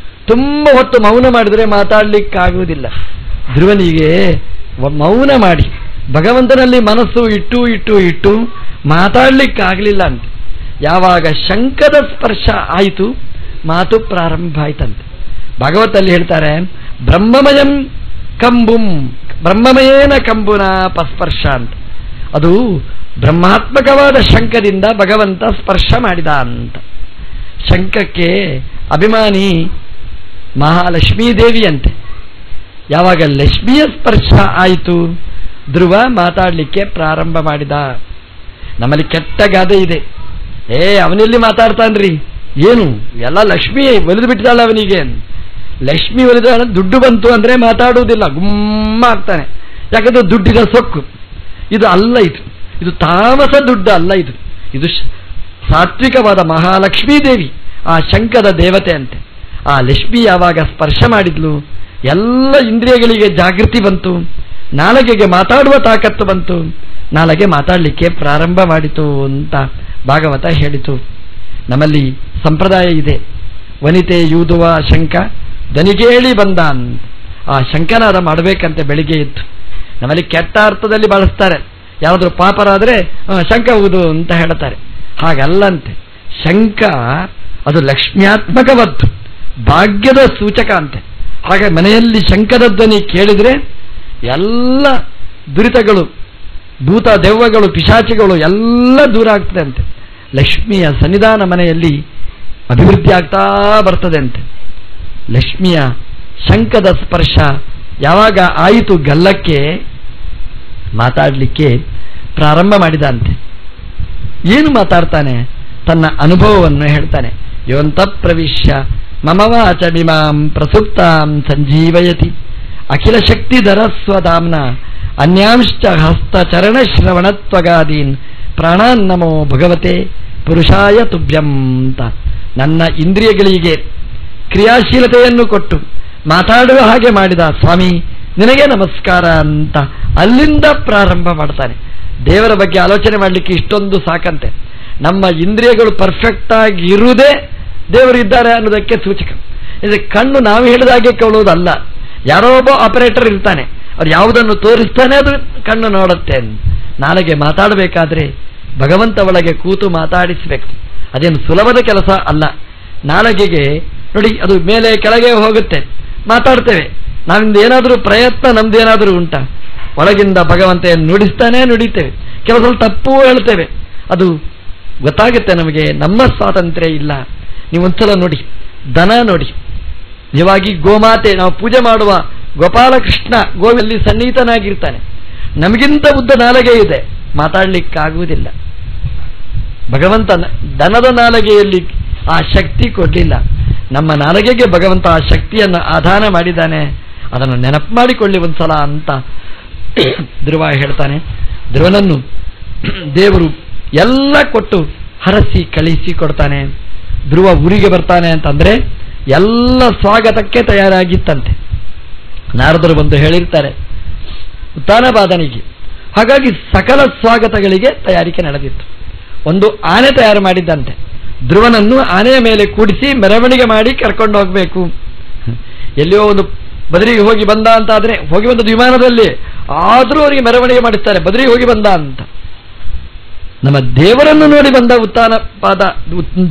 ತುಂಬ ಹೊತ್ತು ಮೌನ ಮಾಡಿದರೆ ಮಾತಾಡ್ಲಿಕ್ಕಾಗುವುದಿಲ್ಲ. ಧ್ರುವನಿಗೆ ಮೌನ ಮಾಡಿ ಭಗವಂತನಲ್ಲಿ ಮನಸ್ಸು ಇಟ್ಟು ಇಟ್ಟು ಇಟ್ಟು ಮಾತಾಡ್ಲಿಕ್ಕಾಗಲಿಲ್ಲ ಅಂತ. ಯಾವಾಗ ಶಂಖದ ಸ್ಪರ್ಶ ಆಯಿತು ಮಾತು ಪ್ರಾರಂಭ ಆಯ್ತಂತೆ. ಭಾಗವತಲ್ಲಿ ಹೇಳ್ತಾರೆ, ಬ್ರಹ್ಮಮಯಂ ಕಂಬುಂ ಬ್ರಹ್ಮಮಯೇನ ಕಂಬುನ ಪಸ್ಪರ್ಶ ಅಂತ. ಅದು ಬ್ರಹ್ಮಾತ್ಮಕವಾದ ಶಂಖದಿಂದ ಭಗವಂತ ಸ್ಪರ್ಶ ಮಾಡಿದ ಅಂತ. ಶಂಖಕ್ಕೆ ಅಭಿಮಾನಿ ಮಹಾಲಕ್ಷ್ಮೀದೇವಿಯಂತೆ. ಯಾವಾಗ ಲಕ್ಷ್ಮಿಯ ಸ್ಪರ್ಶ ಆಯಿತು ಧ್ರುವ ಮಾತಾಡಲಿಕ್ಕೆ ಪ್ರಾರಂಭ ಮಾಡಿದ. ನಮ್ಮಲ್ಲಿ ಕೆಟ್ಟ ಗಾದೆ ಇದೆ, ಅವನೆಲ್ಲಿ ಮಾತಾಡ್ತಾನ್ರಿ, ಏನು ಎಲ್ಲ ಲಕ್ಷ್ಮಿ ಒಲಿದು ಬಿಟ್ಟಿದ್ದಾಳೆ ಅವನಿಗೆ. ಲಕ್ಷ್ಮಿ ಒಲಿದ ದುಡ್ಡು ಬಂತು ಅಂದ್ರೆ ಮಾತಾಡುವುದಿಲ್ಲ, ಗುಮ್ಮ ಆಗ್ತಾನೆ. ಯಾಕಂದ್ರೆ ದುಡ್ಡಿನ ಸೊಕ್ಕು. ಇದು ಅಲ್ಲ, ಇದು ತಾಮಸ ದುಡ್ಡು ಅಲ್ಲ, ಇದು ಸಾತ್ವಿಕವಾದ ಮಹಾಲಕ್ಷ್ಮೀ ದೇವಿ, ಆ ಶಂಖದ ದೇವತೆ ಅಂತೆ. ಆ ಲಕ್ಷ್ಮಿ ಯಾವಾಗ ಸ್ಪರ್ಶ ಮಾಡಿದ್ಲು ಎಲ್ಲ ಇಂದ್ರಿಯಗಳಿಗೆ ಜಾಗೃತಿ ಬಂತು, ನಾಲಗೆಗೆ ಮಾತಾಡುವ ತಾಕತ್ತು ಬಂತು, ನಾಲಗೆ ಮಾತಾಡಲಿಕ್ಕೆ ಪ್ರಾರಂಭ ಮಾಡಿತು ಅಂತ ಭಾಗವತ ಹೇಳಿತು. ನಮ್ಮಲ್ಲಿ ಸಂಪ್ರದಾಯ ಇದೆ, ವನಿತೆ ಯೂದುವ ಶಂಖ ದನಿಗೇಳಿ ಬಂದ ಅಂತ. ಆ ಶಂಖನಾದ ಮಾಡಬೇಕಂತೆ ಬೆಳಿಗ್ಗೆ ಇತ್ತು. ನಮ್ಮಲ್ಲಿ ಕೆಟ್ಟ ಅರ್ಥದಲ್ಲಿ ಬಳಸ್ತಾರೆ, ಯಾರಾದರೂ ಪಾಪರಾದರೆ ಶಂಖ ಊದು ಅಂತ ಹೇಳ್ತಾರೆ. ಹಾಗಲ್ಲಂತೆ, ಶಂಖ ಅದು ಲಕ್ಷ್ಮ್ಯಾತ್ಮಕವದ್ದು, ಭಾಗ್ಯದ ಸೂಚಕ ಅಂತೆ. ಹಾಗೆ ಮನೆಯಲ್ಲಿ ಶಂಖದ ಧ್ವನಿ ಕೇಳಿದರೆ ಎಲ್ಲ ದುರಿತಗಳು, ಭೂತ ದೆವ್ವಗಳು, ಪಿಶಾಚಿಗಳು ಎಲ್ಲ ದೂರ ಆಗ್ತದೆ ಅಂತೆ. ಲಕ್ಷ್ಮಿಯ ಸನ್ನಿಧಾನ ಮನೆಯಲ್ಲಿ ಅಭಿವೃದ್ಧಿ ಆಗ್ತಾ ಬರ್ತದೆ ಅಂತೆ. ಲಕ್ಷ್ಮಿಯ ಶಂಖದ ಸ್ಪರ್ಶ ಯಾವಾಗ ಆಯಿತು ಗಲ್ಲಕ್ಕೆ ಮಾತಾಡಲಿಕ್ಕೆ ಪ್ರಾರಂಭ ಮಾಡಿದಂತೆ. ಏನು ಮಾತಾಡ್ತಾನೆ? ತನ್ನ ಅನುಭವವನ್ನು ಹೇಳ್ತಾನೆ. ಯೋಂತ ಪ್ರವಿಶ್ಯ ಮಮ ವಾಚಮಿಮಾಂ ಪ್ರಸುಪ್ತಾಂ ಸಂಜೀವಯತಿ ಅಖಿಲ ಶಕ್ತಿಧರ ಸ್ವಧಾಮ್ನ ಅನ್ಯಾಂಶ್ಚ ಹಸ್ತಚರಣ ಶ್ರವಣತ್ವಗಾದೀನ್ ಪ್ರಾಣಾನ್ನಮೋ ಭಗವತೆ ಪುರುಷಾಯ ತುಭ್ಯಂ ಅಂತ. ನನ್ನ ಇಂದ್ರಿಯಗಳಿಗೆ ಕ್ರಿಯಾಶೀಲತೆಯನ್ನು ಕೊಟ್ಟು ಮಾತಾಡುವ ಹಾಗೆ ಮಾಡಿದ ಸ್ವಾಮಿ ನಿನಗೆ ನಮಸ್ಕಾರ ಅಂತ ಅಲ್ಲಿಂದ ಪ್ರಾರಂಭ ಮಾಡ್ತಾನೆ. ದೇವರ ಬಗ್ಗೆ ಆಲೋಚನೆ ಮಾಡಲಿಕ್ಕೆ ಇಷ್ಟೊಂದು ಸಾಕಂತೆ. ನಮ್ಮ ಇಂದ್ರಿಯಗಳು ಪರ್ಫೆಕ್ಟ್ ಆಗಿ ಇರುವುದೇ ದೇವರು ಇದ್ದಾರೆ ಅನ್ನೋದಕ್ಕೆ ಸೂಚಕ. ಇದು ಕಣ್ಣು ನಾವು ಹೇಳಿದಾಗೆ ಕೇಳುವುದಲ್ಲ, ಯಾರೋ ಒಬ್ಬ ಆಪರೇಟರ್ ಇರ್ತಾನೆ, ಅವ್ರು ಯಾವುದನ್ನು ತೋರಿಸ್ತಾನೆ ಅದು ಕಣ್ಣು ನೋಡುತ್ತೆ. ನಾಳೆಗೆ ಮಾತಾಡಬೇಕಾದ್ರೆ ಭಗವಂತ ಒಳಗೆ ಕೂತು ಮಾತಾಡಿಸಬೇಕು. ಅದೇನು ಸುಲಭದ ಕೆಲಸ ಅಲ್ಲ. ನಾಳೆಗೆಗೆ ನೋಡಿ, ಅದು ಮೇಲೆ ಕೆಳಗೆ ಹೋಗುತ್ತೆ, ಮಾತಾಡ್ತೇವೆ. ನಾವಿಂದ ಏನಾದರೂ ಪ್ರಯತ್ನ ನಮ್ದೇನಾದರೂ ಉಂಟಾ? ಒಳಗಿಂದ ಭಗವಂತ ನುಡಿಸ್ತಾನೆ ನುಡಿತೇವೆ, ಕೆಲವು ತಪ್ಪು ಹೇಳ್ತೇವೆ, ಅದು ಗೊತ್ತಾಗುತ್ತೆ ನಮಗೆ. ನಮ್ಮ ಸ್ವಾತಂತ್ರ್ಯ ಇಲ್ಲ. ನೀವೊಂದ್ಸಲ ನೋಡಿ, ದನ ನೋಡಿ, ನಿಜವಾಗಿ ಗೋಮಾತೆ ನಾವು ಪೂಜೆ ಮಾಡುವ ಗೋಪಾಲಕೃಷ್ಣ ಗೋವಿನಲ್ಲಿ ಸನ್ನಿಹಿತನಾಗಿರ್ತಾನೆ. ನಮಗಿಂತ ಉದ್ದ ನಾಲಗೆ ಇದೆ, ಮಾತಾಡ್ಲಿಕ್ಕಾಗುವುದಿಲ್ಲ. ಭಗವಂತ ದನದ ನಾಲಗೆಯಲ್ಲಿ ಆ ಶಕ್ತಿ ಕೊಡಲಿಲ್ಲ. ನಮ್ಮ ನಾಲಗೆಗೆ ಭಗವಂತ ಆ ಶಕ್ತಿಯನ್ನು ಆಧಾನ ಮಾಡಿದ್ದಾನೆ. ಅದನ್ನು ನೆನಪು ಮಾಡಿಕೊಳ್ಳಿ ಒಂದ್ಸಲ ಅಂತ ಧ್ರುವ ಹೇಳ್ತಾನೆ. ಧ್ರುವನನ್ನು ದೇವರು ಎಲ್ಲ ಕೊಟ್ಟು ಹರಸಿ ಕಳಿಸಿ ಕೊಡ್ತಾನೆ. ಧ್ರುವ ಊರಿಗೆ ಬರ್ತಾನೆ ಅಂತಂದ್ರೆ ಎಲ್ಲ ಸ್ವಾಗತಕ್ಕೆ ತಯಾರಾಗಿತ್ತಂತೆ. ನಾರದರು ಬಂದು ಹೇಳಿರ್ತಾರೆ ಉತ್ತಾನಪಾದನಿಗೆ. ಹಾಗಾಗಿ ಸಕಲ ಸ್ವಾಗತಗಳಿಗೆ ತಯಾರಿಕೆ ನಡೆದಿತ್ತು. ಒಂದು ಆನೆ ತಯಾರು ಮಾಡಿದ್ದಂತೆ. ಧ್ರುವನನ್ನು ಆನೆಯ ಮೇಲೆ ಕೂಡಿಸಿ ಮೆರವಣಿಗೆ ಮಾಡಿ ಕರ್ಕೊಂಡು ಹೋಗಬೇಕು. ಎಲ್ಲಿಯೋ ಒಂದು ಬದರಿಗೆ ಹೋಗಿ ಬಂದ ಅಂತ ಆದ್ರೆ, ಹೋಗಿ ಬಂದದ್ದು ವಿಮಾನದಲ್ಲಿ, ಆದರೂ ಅವರಿಗೆ ಮೆರವಣಿಗೆ ಮಾಡಿಸ್ತಾರೆ, ಬದರಿಗೆ ಹೋಗಿ ಬಂದ ಅಂತ. ನಮ್ಮ ದೇವರನ್ನು ನೋಡಿ ಬಂದ ಉತ್ತಾನಪಾದ,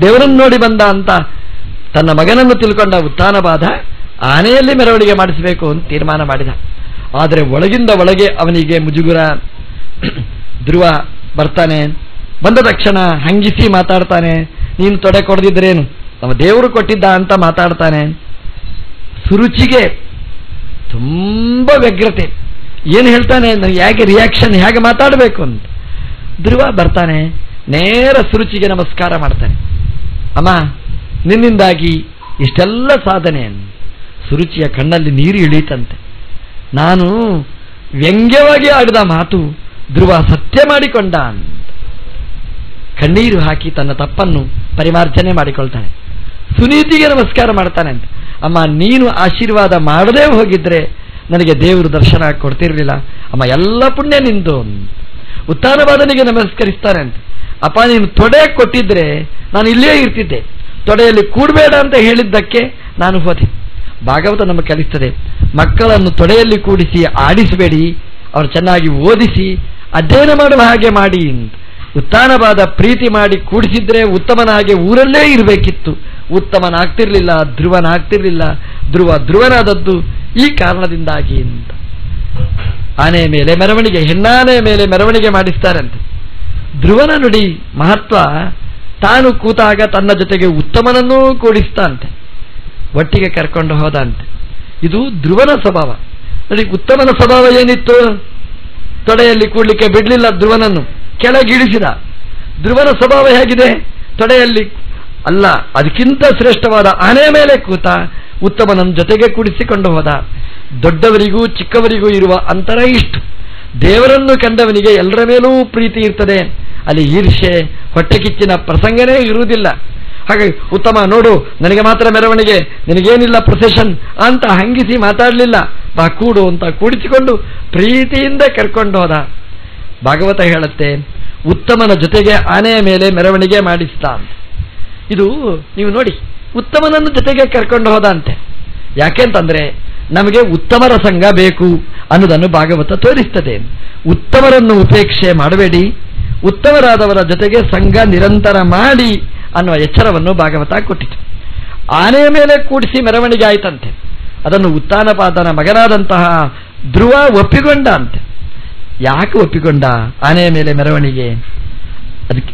ದೇವರನ್ನು ನೋಡಿ ಬಂದ ಅಂತ ತನ್ನ ಮಗನನ್ನು ತಿಳ್ಕೊಂಡ ಉತ್ತಾನಪಾದ ಆನೆಯಲ್ಲಿ ಮೆರವಣಿಗೆ ಮಾಡಿಸಬೇಕು ಅಂತ ತೀರ್ಮಾನ ಮಾಡಿದ. ಆದರೆ ಒಳಗಿಂದ ಒಳಗೆ ಅವನಿಗೆ ಮುಜುಗುರ. ಧ್ರುವ ಬರ್ತಾನೆ, ಬಂದ ತಕ್ಷಣ ಹಂಗಿಸಿ ಮಾತಾಡ್ತಾನೆ. ನೀನು ತೊಡೆ ಕೊಡದಿದ್ರೇನು, ನಮ್ಮ ದೇವರು ಕೊಟ್ಟಿದ್ದ ಅಂತ ಮಾತಾಡ್ತಾನೆ. ಸುರುಚಿಗೆ ತುಂಬ ವ್ಯಗ್ರತೆ. ಏನು ಹೇಳ್ತಾನೆ, ನನಗೆ ಹೇಗೆ ರಿಯಾಕ್ಷನ್, ಹೇಗೆ ಮಾತಾಡಬೇಕು ಅಂತ. ಧ್ರುವ ಬರ್ತಾನೆ, ನೇರ ಸುರುಚಿಗೆ ನಮಸ್ಕಾರ ಮಾಡ್ತಾನೆ. ಅಮ್ಮ, ನಿನ್ನಿಂದಾಗಿ ಇಷ್ಟೆಲ್ಲ ಸಾಧನೆ. ಸುರುಚಿಯ ಕಣ್ಣಲ್ಲಿ ನೀರು ಇಳೀತಂತೆ. ನಾನು ವ್ಯಂಗ್ಯವಾಗಿ ಆಡಿದ ಮಾತು ಧ್ರುವ ಸತ್ಯ ಮಾಡಿಕೊಂಡ ಅಂತ ಕಣ್ಣೀರು ಹಾಕಿ ತನ್ನ ತಪ್ಪನ್ನು ಪರಿಮಾರ್ಜನೆ ಮಾಡಿಕೊಳ್ತಾನೆ. ಸುನೀತಿಗೆ ನಮಸ್ಕಾರ ಮಾಡ್ತಾನೆ ಅಂತ. ಅಮ್ಮ, ನೀನು ಆಶೀರ್ವಾದ ಮಾಡದೇ ಹೋಗಿದ್ರೆ ನನಗೆ ದೇವರು ದರ್ಶನ ಕೊಡ್ತಿರ್ಲಿಲ್ಲ. ಅಮ್ಮ, ಎಲ್ಲ ಪುಣ್ಯ ನಿಂದು. ಉತ್ತಾನಪಾದನಿಗೆ ನಮಸ್ಕರಿಸ್ತಾನೆ ಅಂತ. ಅಪ್ಪ, ನೀನು ತೊಡೆ ಕೊಟ್ಟಿದ್ರೆ ನಾನು ಇಲ್ಲೇ ಇರ್ತಿದ್ದೆ, ತೊಡೆಯಲ್ಲಿ ಕೂಡಬೇಡ ಅಂತ ಹೇಳಿದ್ದಕ್ಕೆ ನಾನು ಹೋದೆ. ಭಾಗವತ ನಮಗೆ ಕಲಿಸ್ತದೆ, ಮಕ್ಕಳನ್ನು ತೊಡೆಯಲ್ಲಿ ಕೂಡಿಸಿ ಆಡಿಸಬೇಡಿ, ಅವರು ಚೆನ್ನಾಗಿ ಓದಿಸಿ ಅಧ್ಯಯನ ಮಾಡುವ ಹಾಗೆ ಮಾಡಿ. ಉತ್ತಾನಪಾದ ಪ್ರೀತಿ ಮಾಡಿ ಕೂಡಿಸಿದ್ರೆ ಉತ್ತಮನಾಗೆ ಊರಲ್ಲೇ ಇರಬೇಕಿತ್ತು. ಉತ್ತಮನಾಗ್ತಿರ್ಲಿಲ್ಲ, ಧ್ರುವನಾಗ್ತಿರ್ಲಿಲ್ಲ. ಧ್ರುವನಾದದ್ದು ಈ ಕಾರಣದಿಂದಾಗಿ ಅಂತ. ಆನೆಯ ಮೇಲೆ ಮೆರವಣಿಗೆ, ಹೆಣ್ಣಾನೆಯ ಮೇಲೆ ಮೆರವಣಿಗೆ ಮಾಡಿಸ್ತಾರಂತೆ. ಧ್ರುವನ ನುಡಿ ಮಹತ್ವ, ತಾನು ಕೂತಾಗ ತನ್ನ ಜೊತೆಗೆ ಉತ್ತಮನನ್ನೂ ಕೂಡಿಸ್ತಾಂತೆ, ಒಟ್ಟಿಗೆ ಕರ್ಕೊಂಡು ಹೋದಂತೆ. ಇದು ಧ್ರುವನ ಸ್ವಭಾವ. ನೋಡಿ, ಉತ್ತಮನ ಸ್ವಭಾವ ಏನಿತ್ತು? ತೊಡೆಯಲ್ಲಿ ಕೂಡ್ಲಿಕ್ಕೆ ಬಿಡ್ಲಿಲ್ಲ, ಧ್ರುವನನ್ನು ಕೆಳಗಿಳಿಸಿದ. ಧ್ರುವನ ಸ್ವಭಾವ ಹೇಗಿದೆ? ತೊಡೆಯಲ್ಲಿ ಅಲ್ಲ, ಅದಕ್ಕಿಂತ ಶ್ರೇಷ್ಠವಾದ ಆನೆಯ ಮೇಲೆ ಕೂತ ಉತ್ತಮನನ್ನು ಜೊತೆಗೆ ಕೂಡಿಸಿಕೊಂಡು ಹೋದ. ದೊಡ್ಡವರಿಗೂ ಚಿಕ್ಕವರಿಗೂ ಇರುವ ಅಂತರ ಇಷ್ಟು. ದೇವರನ್ನು ಕಂಡವನಿಗೆ ಎಲ್ಲರ ಮೇಲೂ ಪ್ರೀತಿ ಇರ್ತದೆ, ಅಲ್ಲಿ ಈರ್ಷೆ ಹೊಟ್ಟೆ ಕಿಚ್ಚಿನ ಪ್ರಸಂಗನೇ ಇರುವುದಿಲ್ಲ. ಹಾಗೆ ಉತ್ತಮ ನೋಡು, ನನಗೆ ಮಾತ್ರ ಮೆರವಣಿಗೆ, ನಿನಗೇನಿಲ್ಲ ಪ್ರೊಸೆಷನ್ ಅಂತ ಹಂಗಿಸಿ ಮಾತಾಡಲಿಲ್ಲ. ಬಾ ಕೂಡು ಅಂತ ಕೂಡಿಸಿಕೊಂಡು ಪ್ರೀತಿಯಿಂದ ಕರ್ಕೊಂಡು ಹೋದ. ಭಾಗವತ ಹೇಳುತ್ತೆ, ಉತ್ತಮನ ಜೊತೆಗೆ ಆನೆಯ ಮೇಲೆ ಮೆರವಣಿಗೆ ಮಾಡಿಸ್ತಾ ಅಂತ. ಇದು ನೀವು ನೋಡಿ, ಉತ್ತಮನನ್ನು ಜೊತೆಗೆ ಕರ್ಕೊಂಡು ಹೋದ ಅಂತೆ. ಯಾಕೆಂತಂದ್ರೆ ನಮಗೆ ಉತ್ತಮರ ಸಂಘ ಬೇಕು ಅನ್ನೋದನ್ನು ಭಾಗವತ ತೋರಿಸ್ತದೆ. ಉತ್ತಮರನ್ನು ಉಪೇಕ್ಷೆ ಮಾಡಬೇಡಿ, ಉತ್ತಮರಾದವರ ಜೊತೆಗೆ ಸಂಘ ನಿರಂತರ ಮಾಡಿ ಅನ್ನುವ ಎಚ್ಚರವನ್ನು ಭಾಗವತ ಕೊಟ್ಟಿತು. ಆನೆಯ ಮೇಲೆ ಕೂಡಿಸಿ ಮೆರವಣಿಗೆ ಆಯ್ತಂತೆ. ಅದನ್ನು ಉತ್ತಾನಪಾದನ ಮಗನಾದಂತಹ ಧ್ರುವ ಒಪ್ಪಿಕೊಂಡ ಅಂತೆ. ಯಾಕೆ ಒಪ್ಪಿಕೊಂಡ ಆನೆಯ ಮೇಲೆ ಮೆರವಣಿಗೆ? ಅದಕ್ಕೆ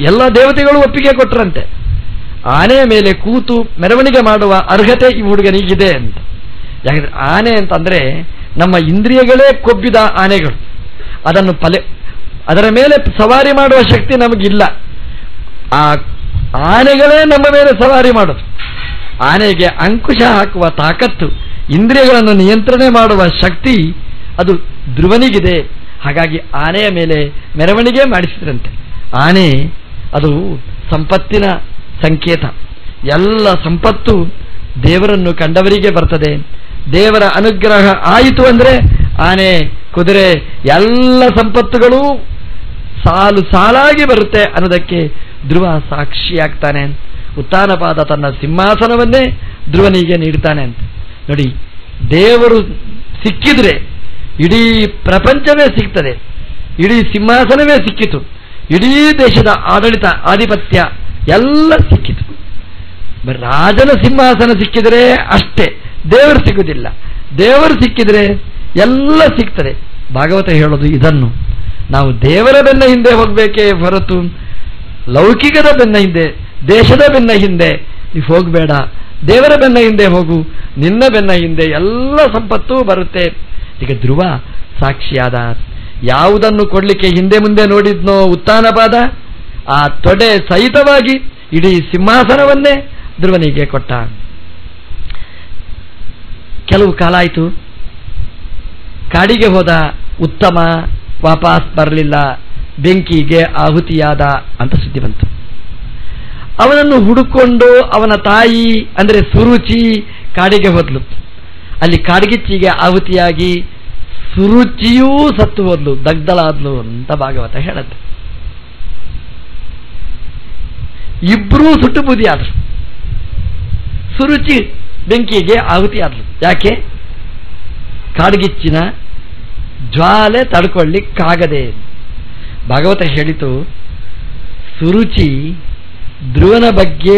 ಎಲ್ಲ ದೇವತೆಗಳು ಒಪ್ಪಿಗೆ ಕೊಟ್ಟರಂತೆ. ಆನೆಯ ಮೇಲೆ ಕೂತು ಮೆರವಣಿಗೆ ಮಾಡುವ ಅರ್ಹತೆ ಈ ಹುಡುಗನಿಗಿದೆ ಅಂತ. ಯಾಕಂದ್ರೆ ಆನೆ ಅಂತಂದ್ರೆ ನಮ್ಮ ಇಂದ್ರಿಯಗಳೇ ಕೊಬ್ಬಿದ ಆನೆಗಳು. ಅದರ ಮೇಲೆ ಸವಾರಿ ಮಾಡುವ ಶಕ್ತಿ ನಮಗಿಲ್ಲ. ಆ ಆನೆಗಳೇ ನಮ್ಮ ಮೇಲೆ ಸವಾರಿ ಮಾಡೋದು. ಆನೆಗೆ ಅಂಕುಶ ಹಾಕುವ ತಾಕತ್ತು, ಇಂದ್ರಿಯಗಳನ್ನು ನಿಯಂತ್ರಣೆ ಮಾಡುವ ಶಕ್ತಿ ಅದು ಧ್ರುವನಿಗಿದೆ. ಹಾಗಾಗಿ ಆನೆಯ ಮೇಲೆ ಮೆರವಣಿಗೆ ಮಾಡಿಸಿದ್ರಂತೆ. ಆನೆ ಅದು ಸಂಪತ್ತಿನ ಸಂಕೇತ. ಎಲ್ಲ ಸಂಪತ್ತು ದೇವರನ್ನು ಕಂಡವರಿಗೆ ಬರ್ತದೆ. ದೇವರ ಅನುಗ್ರಹ ಆಯಿತು ಅಂದ್ರೆ ಆನೆ, ಕುದುರೆ ಎಲ್ಲ ಸಂಪತ್ತುಗಳು ಸಾಲು ಸಾಲಾಗಿ ಬರುತ್ತೆ ಅನ್ನೋದಕ್ಕೆ ಧ್ರುವ ಸಾಕ್ಷಿಯಾಗ್ತಾನೆ. ಉತ್ತಾನಪಾದ ತನ್ನ ಸಿಂಹಾಸನವನ್ನೇ ಧ್ರುವನಿಗೆ ನೀಡ್ತಾನೆ ಅಂತ. ನೋಡಿ, ದೇವರು ಸಿಕ್ಕಿದ್ರೆ ಇಡೀ ಪ್ರಪಂಚವೇ ಸಿಗ್ತದೆ, ಇಡೀ ಸಿಂಹಾಸನವೇ ಸಿಕ್ಕಿತು, ಇಡೀ ದೇಶದ ಆಡಳಿತ ಆಧಿಪತ್ಯ ಎಲ್ಲ ಸಿಕ್ಕಿತು. ರಾಜನ ಸಿಂಹಾಸನ ಸಿಕ್ಕಿದರೆ ಅಷ್ಟೇ, ದೇವರು ಸಿಗುವುದಿಲ್ಲ. ದೇವರು ಸಿಕ್ಕಿದ್ರೆ ಎಲ್ಲ ಸಿಗ್ತದೆ. ಭಾಗವತ ಹೇಳೋದು ಇದನ್ನು. ನಾವು ದೇವರ ಬೆನ್ನ ಹಿಂದೆ ಹೋಗಬೇಕೇ ಹೊರತು ಲೌಕಿಕದ ಬೆನ್ನ ಹಿಂದೆ, ದೇಶದ ಬೆನ್ನ ಹಿಂದೆ ನೀವು ಹೋಗಬೇಡ. ದೇವರ ಬೆನ್ನ ಹಿಂದೆ ಹೋಗು, ನಿನ್ನ ಬೆನ್ನ ಹಿಂದೆ ಎಲ್ಲ ಸಂಪತ್ತು ಬರುತ್ತೆ. ಈಗ ಧ್ರುವ ಸಾಕ್ಷಿಯಾದ. ಯಾವುದನ್ನು ಕೊಡ್ಲಿಕ್ಕೆ ಹಿಂದೆ ಮುಂದೆ ನೋಡಿದ್ನೋ ಉತ್ತಾನಪಾದ, ಆ ತೊಡೆ ಸಹಿತವಾಗಿ ಇಡೀ ಸಿಂಹಾಸನವನ್ನೇ ಧ್ರುವನಿಗೆ ಕೊಟ್ಟ. ಕೆಲವು ಕಾಲ ಆಯಿತು, ಕಾಡಿಗೆ ಹೋದ ಉತ್ತಮ ವಾಪಸ್ ಬರಲಿಲ್ಲ, ಬೆಂಕಿಗೆ ಆಹುತಿಯಾದ ಅಂತ ಸುದ್ದಿ ಬಂತು. ಅವನನ್ನು ಹುಡುಕೊಂಡು ಅವನ ತಾಯಿ ಅಂದ್ರೆ ಸುರುಚಿ ಕಾಡಿಗೆ ಹೋದ್ಲು. ಅಲ್ಲಿ ಕಾಡ್ಗಿಚ್ಚಿಗೆ ಆಹುತಿಯಾಗಿ ಸುರುಚಿಯೂ ಸತ್ತು ಹೋದ್ಲು, ದಗ್ಧಳಾದ್ಲು ಅಂತ ಭಾಗವತ ಹೇಳುತ್ತೆ. ಇಬ್ಬರೂ ಸುಟ್ಟು ಬೂದಿ ಆದ್ರು. ಸುರುಚಿ ಬೆಂಕಿಗೆ ಆಹುತಿ ಆದ್ಲು. ಯಾಕೆ? ಕಾಡ್ಗಿಚ್ಚಿನ ಜ್ವಾಲೆ ತಡ್ಕೊಳ್ಳಿಕ್ಕಾಗದೆ. ಭಾಗವತ ಹೇಳಿತು, ಸುರುಚಿ ಧ್ರುವನ ಬಗ್ಗೆ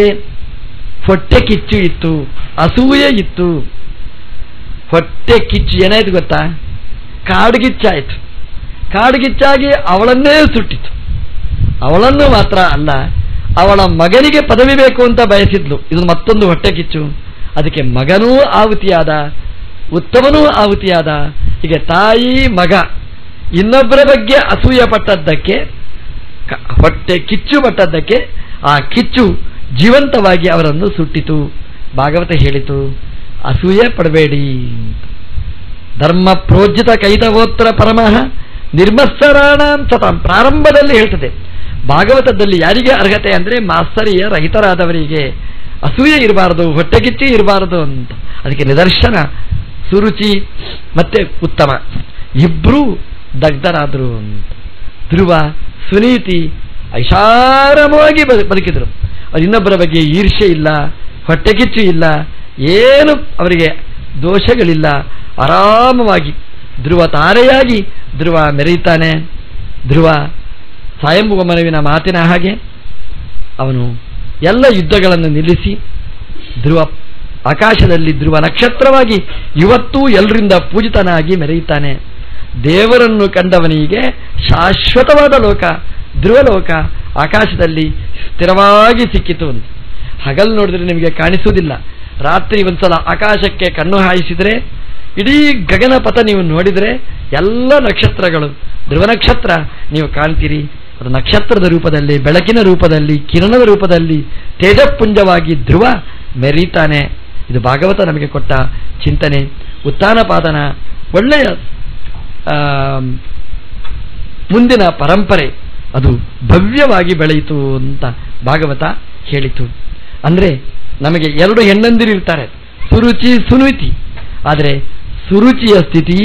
ಹೊಟ್ಟೆ ಕಿಚ್ಚು ಇತ್ತು, ಅಸೂಯೆ ಇತ್ತು. ಹೊಟ್ಟೆ ಕಿಚ್ಚು ಏನಾಯ್ತು ಗೊತ್ತಾ? ಕಾಡ್ಗಿಚ್ಚಾಯ್ತು. ಕಾಡ್ಗಿಚ್ಚಾಗಿ ಅವಳನ್ನೇ ಸುಟ್ಟಿತು. ಅವಳನ್ನು ಮಾತ್ರ ಅಲ್ಲ, ಅವಳ ಮಗನಿಗೆ ಪದವಿ ಬೇಕು ಅಂತ ಬಯಸಿದ್ಲು. ಇದು ಮತ್ತೊಂದು ಹೊಟ್ಟೆ ಕಿಚ್ಚು. ಅದಕ್ಕೆ ಮಗನೂ ಆಹುತಿಯಾದ, ಉತ್ತಮನೂ ಆಹುತಿಯಾದ. ಹೀಗೆ ತಾಯಿ ಮಗ ಇನ್ನೊಬ್ಬರ ಬಗ್ಗೆ ಅಸೂಯೆ ಪಟ್ಟದ್ದಕ್ಕೆ, ಹೊಟ್ಟೆ ಕಿಚ್ಚು ಪಟ್ಟದ್ದಕ್ಕೆ ಆ ಕಿಚ್ಚು ಜೀವಂತವಾಗಿ ಅವರನ್ನು ಸುಟ್ಟಿತು. ಭಾಗವತ ಹೇಳಿತು, ಅಸೂಯೆ ಪಡಬೇಡಿ. ಧರ್ಮ ಪ್ರೋಜ್ಜಿತ ಕೈತವೋತ್ರ ಪರಮಃ ನಿರ್ಮತ್ಸರಾಣಾಂ ಸತಾಂ ಪ್ರಾರಂಭದಲ್ಲಿ ಹೇಳ್ತದೆ. ಭಾಗವತದಲ್ಲಿ ಯಾರಿಗೆ ಅರ್ಹತೆ ಅಂದ್ರೆ ಮಾತ್ಸರ್ಯ ರಹಿತರಾದವರಿಗೆ. ಅಸೂಯೆ ಇರಬಾರದು, ಹೊಟ್ಟೆಗಿಚ್ಚಿ ಇರಬಾರದು ಅಂತ. ಅದಕ್ಕೆ ನಿದರ್ಶನ ಸುರುಚಿ ಮತ್ತೆ ಉತ್ತಮ ಇಬ್ರು ದಗ್ಧರಾದರು ಅಂತ. ಧ್ರುವ ಸುನೀತಿ ಐಷಾರಾಮವಾಗಿ ಬದುಕಿದ್ರು. ಇನ್ನೊಬ್ಬರ ಬಗ್ಗೆ ಈರ್ಷೆ ಇಲ್ಲ, ಹೊಟ್ಟೆಕಿಚ್ಚು ಇಲ್ಲ, ಏನು ಅವರಿಗೆ ದೋಷಗಳಿಲ್ಲ. ಆರಾಮವಾಗಿ ಧ್ರುವ ತಾರೆಯಾಗಿ ಧ್ರುವ ಮೆರೆಯುತ್ತಾನೆ. ಧ್ರುವ ಸ್ವಯಂಭುವ ಮನುವಿನ ಮಾತಿನ ಹಾಗೆ ಅವನು ಎಲ್ಲ ಯುದ್ಧಗಳನ್ನು ನಿಲ್ಲಿಸಿ ಧ್ರುವ ಆಕಾಶದಲ್ಲಿ ಧ್ರುವ ನಕ್ಷತ್ರವಾಗಿ ಇವತ್ತೂ ಎಲ್ಲರಿಂದ ಪೂಜಿತನಾಗಿ ಮೆರೆಯುತ್ತಾನೆ. ದೇವರನ್ನು ಕಂಡವನಿಗೆ ಶಾಶ್ವತವಾದ ಲೋಕ ಧ್ರುವಲೋಕ ಆಕಾಶದಲ್ಲಿ ಸ್ಥಿರವಾಗಿ ಸಿಕ್ಕಿತು ಅಂತ. ಹಗಲು ನೋಡಿದ್ರೆ ನಿಮಗೆ ಕಾಣಿಸುವುದಿಲ್ಲ, ರಾತ್ರಿ ಒಂದ್ಸಲ ಆಕಾಶಕ್ಕೆ ಕಣ್ಣು ಹಾಯಿಸಿದರೆ ಇಡೀ ಗಗನ ಪಥ ನೀವು ನೋಡಿದರೆ ಎಲ್ಲ ನಕ್ಷತ್ರಗಳು ಧ್ರುವ ನಕ್ಷತ್ರ ನೀವು ಕಾಣ್ತೀರಿ. ಅದು ನಕ್ಷತ್ರದ ರೂಪದಲ್ಲಿ, ಬೆಳಕಿನ ರೂಪದಲ್ಲಿ, ಕಿರಣದ ರೂಪದಲ್ಲಿ ತೇಜಪುಂಜವಾಗಿ ಧ್ರುವ ಮೆರೀತಾನೆ. ಇದು ಭಾಗವತ ನಮಗೆ ಕೊಟ್ಟ ಚಿಂತನೆ. ಉತ್ಥಾನಪಾದನ ಒಳ್ಳೆಯ ಮುಂದಿನ ಪರಂಪರೆ ಅದು ಭವ್ಯವಾಗಿ ಬೆಳೆಯಿತು ಅಂತ ಭಾಗವತ ಹೇಳಿತು. ಅಂದರೆ ನಮಗೆ ಎರಡು ಹೆಣ್ಣಂದಿರಿರ್ತಾರೆ, ಸುರುಚಿ ಸುನೀತಿ. ಆದರೆ ಸುರುಚಿಯ ಸ್ಥಿತಿ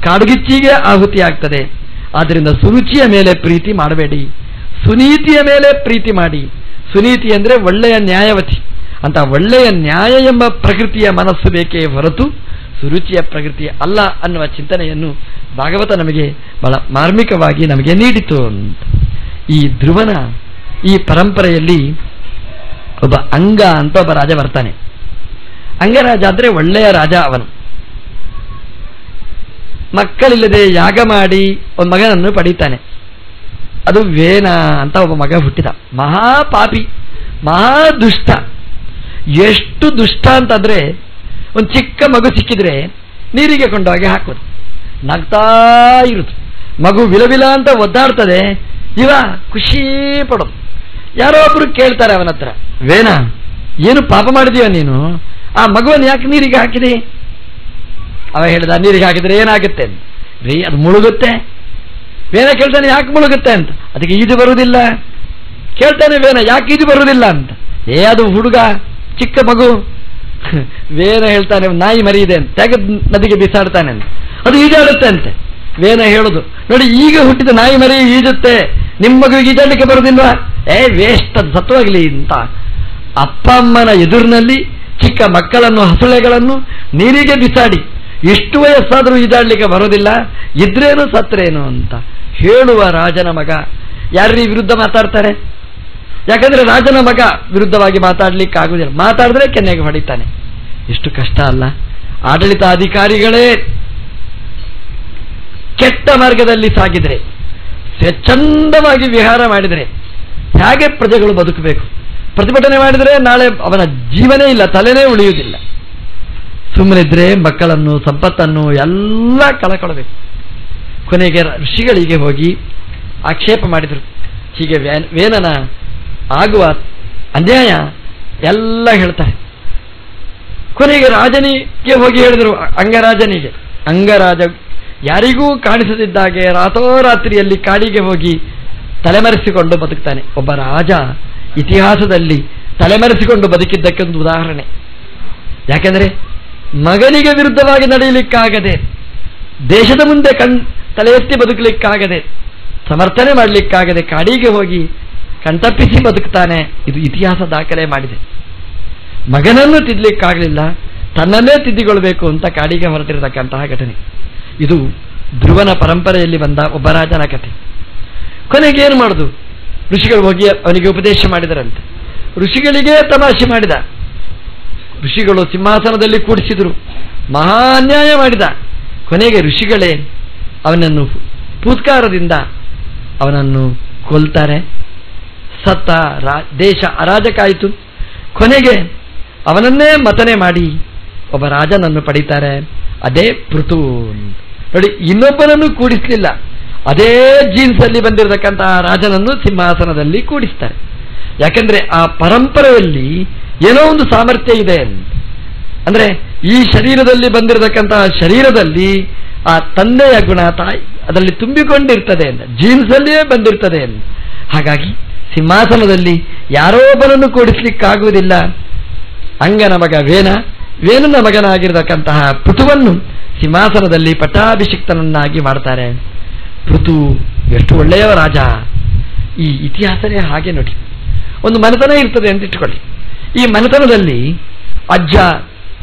ಕಾಡುಗಿಚ್ಚಿಗೆ ಆಹುತಿ ಆಗ್ತದೆ. ಆದ್ದರಿಂದ ಸುರುಚಿಯ ಮೇಲೆ ಪ್ರೀತಿ ಮಾಡಬೇಡಿ, ಸುನೀತಿಯ ಮೇಲೆ ಪ್ರೀತಿ ಮಾಡಿ. ಸುನೀತಿ ಅಂದರೆ ಒಳ್ಳೆಯ ನ್ಯಾಯವತಿ ಅಂತ. ಒಳ್ಳೆಯ ನ್ಯಾಯ ಎಂಬ ಪ್ರಕೃತಿಯ ಮನಸ್ಸು ಬೇಕೇ ಹೊರತು ಸುರುಚಿಯ ಪ್ರಕೃತಿ ಅಲ್ಲ ಅನ್ನುವ ಚಿಂತನೆಯನ್ನು ಭಾಗವತ ನಮಗೆ ಬಹಳ ಮಾರ್ಮಿಕವಾಗಿ ನಮಗೆ ನೀಡಿತು ಅಂತ. ಈ ಧ್ರುವನ ಈ ಪರಂಪರೆಯಲ್ಲಿ ಒಬ್ಬ ಅಂಗ ಅಂತ ಒಬ್ಬ ರಾಜ ಬರ್ತಾನೆ. ಅಂಗರಾಜ ಅಂದರೆ ಒಳ್ಳೆಯ ರಾಜ. ಅವನು ಮಕ್ಕಳಿಲ್ಲದೆ ಯಾಗ ಮಾಡಿ ಒಂದು ಮಗನನ್ನು ಪಡೀತಾನೆ. ಅದು ವೇನ ಅಂತ ಒಬ್ಬ ಮಗ ಹುಟ್ಟಿದ. ಮಹಾಪಾಪಿ, ಮಹಾದುಷ್ಟ. ಎಷ್ಟು ದುಷ್ಟ ಅಂತಂದ್ರೆ ಒಂದು ಚಿಕ್ಕ ಮಗು ಸಿಕ್ಕಿದ್ರೆ ನೀರಿಗೆ ಕೊಂಡೋಗಿ ಹಾಕೋದು, ನಗ್ತಾ ಇರುದು. ಮಗು ವಿಲವಿಲ ಅಂತ ಒದ್ದಾಡ್ತದೆ, ಇವ ಖುಷಿ ಪಡೋದು. ಯಾರೋ ಒಬ್ರು ಕೇಳ್ತಾರೆ ಅವನ ಹತ್ರ, ವೇನ ಏನು ಪಾಪ ಮಾಡಿದೀವ ನೀನು, ಆ ಮಗುವನ್ನು ಯಾಕೆ ನೀರಿಗೆ ಹಾಕಿದೆ? ಅವ ಹೇಳಿದ, ನೀರಿಗೆ ಹಾಕಿದ್ರೆ ಏನಾಗುತ್ತೆ ಅಂತ. ರೀ ಅದು ಮುಳುಗುತ್ತೆ. ವೇನ ಕೇಳ್ತಾನೆ, ಯಾಕೆ ಮುಳುಗುತ್ತೆ ಅಂತ. ಅದಕ್ಕೆ ಈಜು ಬರುವುದಿಲ್ಲ. ಕೇಳ್ತಾನೆ ವೇನ, ಯಾಕೆ ಈಜು ಬರುವುದಿಲ್ಲ ಅಂತ. ಅದು ಹುಡುಗ, ಚಿಕ್ಕ ಮಗು. ವೇನ ಹೇಳ್ತಾನೆ, ನಾಯಿ ಮರಿಯಿದೆ ಅಂತ, ತೆಗೆದು ನದಿಗೆ ಬಿಸಾಡ್ತಾನೆ ಅಂತ. ಅದು ಈಜಾಡುತ್ತೆ ಅಂತೆ. ವೇನ ಹೇಳುದು, ನೋಡಿ ಈಗ ಹುಟ್ಟಿದ ನಾಯಿ ಮರಿ ಈಜುತ್ತೆ, ನಿಮ್ಮ ಮಗುವಿಗೆ ಈಜಾಡಲಿಕ್ಕೆ ಬರುವುದಿಲ್ವಾ? ವೇಸ್ಟ್, ಅದು ಸತ್ವಾಗ್ಲಿ ಅಂತ. ಅಪ್ಪ ಅಮ್ಮನ ಎದುರಿನಲ್ಲಿ ಚಿಕ್ಕ ಮಕ್ಕಳನ್ನು, ಹಸುಳೆಗಳನ್ನು ನೀರಿಗೆ ಬಿಸಾಡಿ ಎಷ್ಟು ವಯಸ್ಸಾದರೂ ಈಜಾಡ್ಲಿಕ್ಕೆ ಬರೋದಿಲ್ಲ, ಇದ್ರೇನು ಸತ್ರೇನು ಅಂತ ಹೇಳುವ ರಾಜನ ಮಗ ಯಾರೀ ವಿರುದ್ಧ ಮಾತಾಡ್ತಾರೆ? ಯಾಕಂದ್ರೆ ರಾಜನ ಮಗ ವಿರುದ್ಧವಾಗಿ ಮಾತಾಡ್ಲಿಕ್ಕೆ ಆಗುದಿಲ್ಲ. ಮಾತಾಡಿದ್ರೆ ಕೆನ್ನೆಗೆ ಹೊಡಿತಾನೆ. ಎಷ್ಟು ಕಷ್ಟ ಅಲ್ಲ? ಆಡಳಿತಾಧಿಕಾರಿಗಳೇ ಕೆಟ್ಟ ಮಾರ್ಗದಲ್ಲಿ ಸಾಗಿದ್ರೆ, ಸ್ವಚ್ಛಂದವಾಗಿ ವಿಹಾರ ಮಾಡಿದರೆ ಹೇಗೆ ಪ್ರಜೆಗಳು ಬದುಕಬೇಕು? ಪ್ರತಿಭಟನೆ ಮಾಡಿದರೆ ನಾಳೆ ಅವನ ಜೀವನೇ ಇಲ್ಲ, ತಲೆನೇ ಉಳಿಯುವುದಿಲ್ಲ. ಸುಮ್ಮನಿದ್ರೆ ಮಕ್ಕಳನ್ನು, ಸಂಪತ್ತನ್ನು ಎಲ್ಲ ಕಳಕೊಳ್ಬೇಕು. ಕೊನೆಗೆ ಋಷಿಗಳಿಗೆ ಹೋಗಿ ಆಕ್ಷೇಪ ಮಾಡಿದರು. ಹೀಗೆ ವೇನನ ಆಗುವ ಅನ್ಯಾಯ ಎಲ್ಲ ಹೇಳ್ತಾರೆ. ಕೊನೆಗೆ ರಾಜನಿಗೆ ಹೋಗಿ ಹೇಳಿದರು, ಅಂಗರಾಜನಿಗೆ. ಅಂಗರಾಜ ಯಾರಿಗೂ ಕಾಣಿಸದಿದ್ದಾಗೆ ರಾತ್ರೋರಾತ್ರಿಯಲ್ಲಿ ಕಾಡಿಗೆ ಹೋಗಿ ತಲೆಮರೆಸಿಕೊಂಡು ಬದುಕ್ತಾನೆ. ಒಬ್ಬ ರಾಜ ಇತಿಹಾಸದಲ್ಲಿ ತಲೆಮರೆಸಿಕೊಂಡು ಬದುಕಿದ್ದಕ್ಕೆ ಒಂದು ಉದಾಹರಣೆ. ಯಾಕೆಂದರೆ ಮಗನಿಗೆ ವಿರುದ್ಧವಾಗಿ ನಡೆಯಲಿಕ್ಕಾಗದೆ, ದೇಶದ ಮುಂದೆ ತಲೆ ಎತ್ತಿ ಬದುಕಲಿಕ್ಕಾಗದೆ, ಸಮರ್ಥನೆ ಮಾಡಲಿಕ್ಕಾಗದೆ ಕಾಡಿಗೆ ಹೋಗಿ ಕಣ್ತಪ್ಪಿಸಿ ಬದುಕ್ತಾನೆ. ಇದು ಇತಿಹಾಸ ದಾಖಲೆ ಮಾಡಿದೆ. ಮಗನನ್ನು ತಿದ್ದಲಿಕ್ಕಾಗಲಿಲ್ಲ, ತನ್ನನ್ನೇ ತಿದ್ದಿಕೊಳ್ಬೇಕು ಅಂತ ಕಾಡಿಗೆ ಹೊರಟಿರತಕ್ಕಂತಹ ಘಟನೆ. ಇದು ಧ್ರುವನ ಪರಂಪರೆಯಲ್ಲಿ ಬಂದ ಒಬ್ಬ ರಾಜನ ಕಥೆ. ಕೊನೆಗೆ ಏನು ಮಾಡುದು? ಋಷಿಗಳು ಹೋಗಿ ಅವನಿಗೆ ಉಪದೇಶ ಮಾಡಿದರಂತೆ. ಋಷಿಗಳಿಗೆ ತಮಾಷೆ ಮಾಡಿದ. ಋಷಿಗಳು ಸಿಂಹಾಸನದಲ್ಲಿ ಕೂಡಿಸಿದರು, ಮಹಾ ಅನ್ಯಾಯ ಮಾಡಿದ. ಕೊನೆಗೆ ಋಷಿಗಳೇ ಅವನನ್ನು ಪೂತ್ಕಾರದಿಂದ ಅವನನ್ನು ಕೊಲ್ತಾರೆ. ಸತ್ತ ದೇಶ ಅರಾಜಕಾಯಿತು. ಕೊನೆಗೆ ಅವನನ್ನೇ ಮತನೆ ಮಾಡಿ ಒಬ್ಬ ರಾಜನನ್ನು ಪಡೀತಾರೆ. ಅದೇ ಪೃಥು. ನೋಡಿ, ಇನ್ನೊಬ್ಬನನ್ನು ಕೂಡಿಸಲಿಲ್ಲ, ಅದೇ ಜೀನ್ಸಲ್ಲಿ ಬಂದಿರತಕ್ಕಂತಹ ರಾಜನನ್ನು ಸಿಂಹಾಸನದಲ್ಲಿ ಕೂಡಿಸ್ತಾರೆ. ಯಾಕೆಂದ್ರೆ ಆ ಪರಂಪರೆಯಲ್ಲಿ ಏನೋ ಒಂದು ಸಾಮರ್ಥ್ಯ ಇದೆ. ಅಂದ್ರೆ ಈ ಶರೀರದಲ್ಲಿ ಬಂದಿರತಕ್ಕಂತಹ ಶರೀರದಲ್ಲಿ ಆ ತಂದೆಯ ಗುಣ ತಾಯಿ ಅದರಲ್ಲಿ ತುಂಬಿಕೊಂಡಿರ್ತದೆ ಅಂತ, ಜೀನ್ಸಲ್ಲಿಯೇ ಬಂದಿರ್ತದೆ ಅಂತ. ಹಾಗಾಗಿ ಸಿಂಹಾಸನದಲ್ಲಿ ಯಾರೋ ಒಬ್ಬನನ್ನು ಕೂಡಿಸ್ಲಿಕ್ಕಾಗುವುದಿಲ್ಲ. ಅಂಗನ ಮಗ ವೇನನ ಮಗನಾಗಿರತಕ್ಕಂತಹ ಪೃಥುವನ್ನು ಸಿಂಹಾಸನದಲ್ಲಿ ಪಟ್ಟಾಭಿಷಿಕ್ತನನ್ನಾಗಿ ಮಾಡ್ತಾರೆ. ಪೃಥು ಎಷ್ಟು ಒಳ್ಳೆಯ ರಾಜ. ಈ ಇತಿಹಾಸನೇ ಹಾಗೆ ನೋಡಿ. ಒಂದು ಮನೆತನ ಇರ್ತದೆ ಅಂತ ಇಟ್ಕೊಳ್ಳಿ. ಈ ಮನೆತನದಲ್ಲಿ ಅಜ್ಜ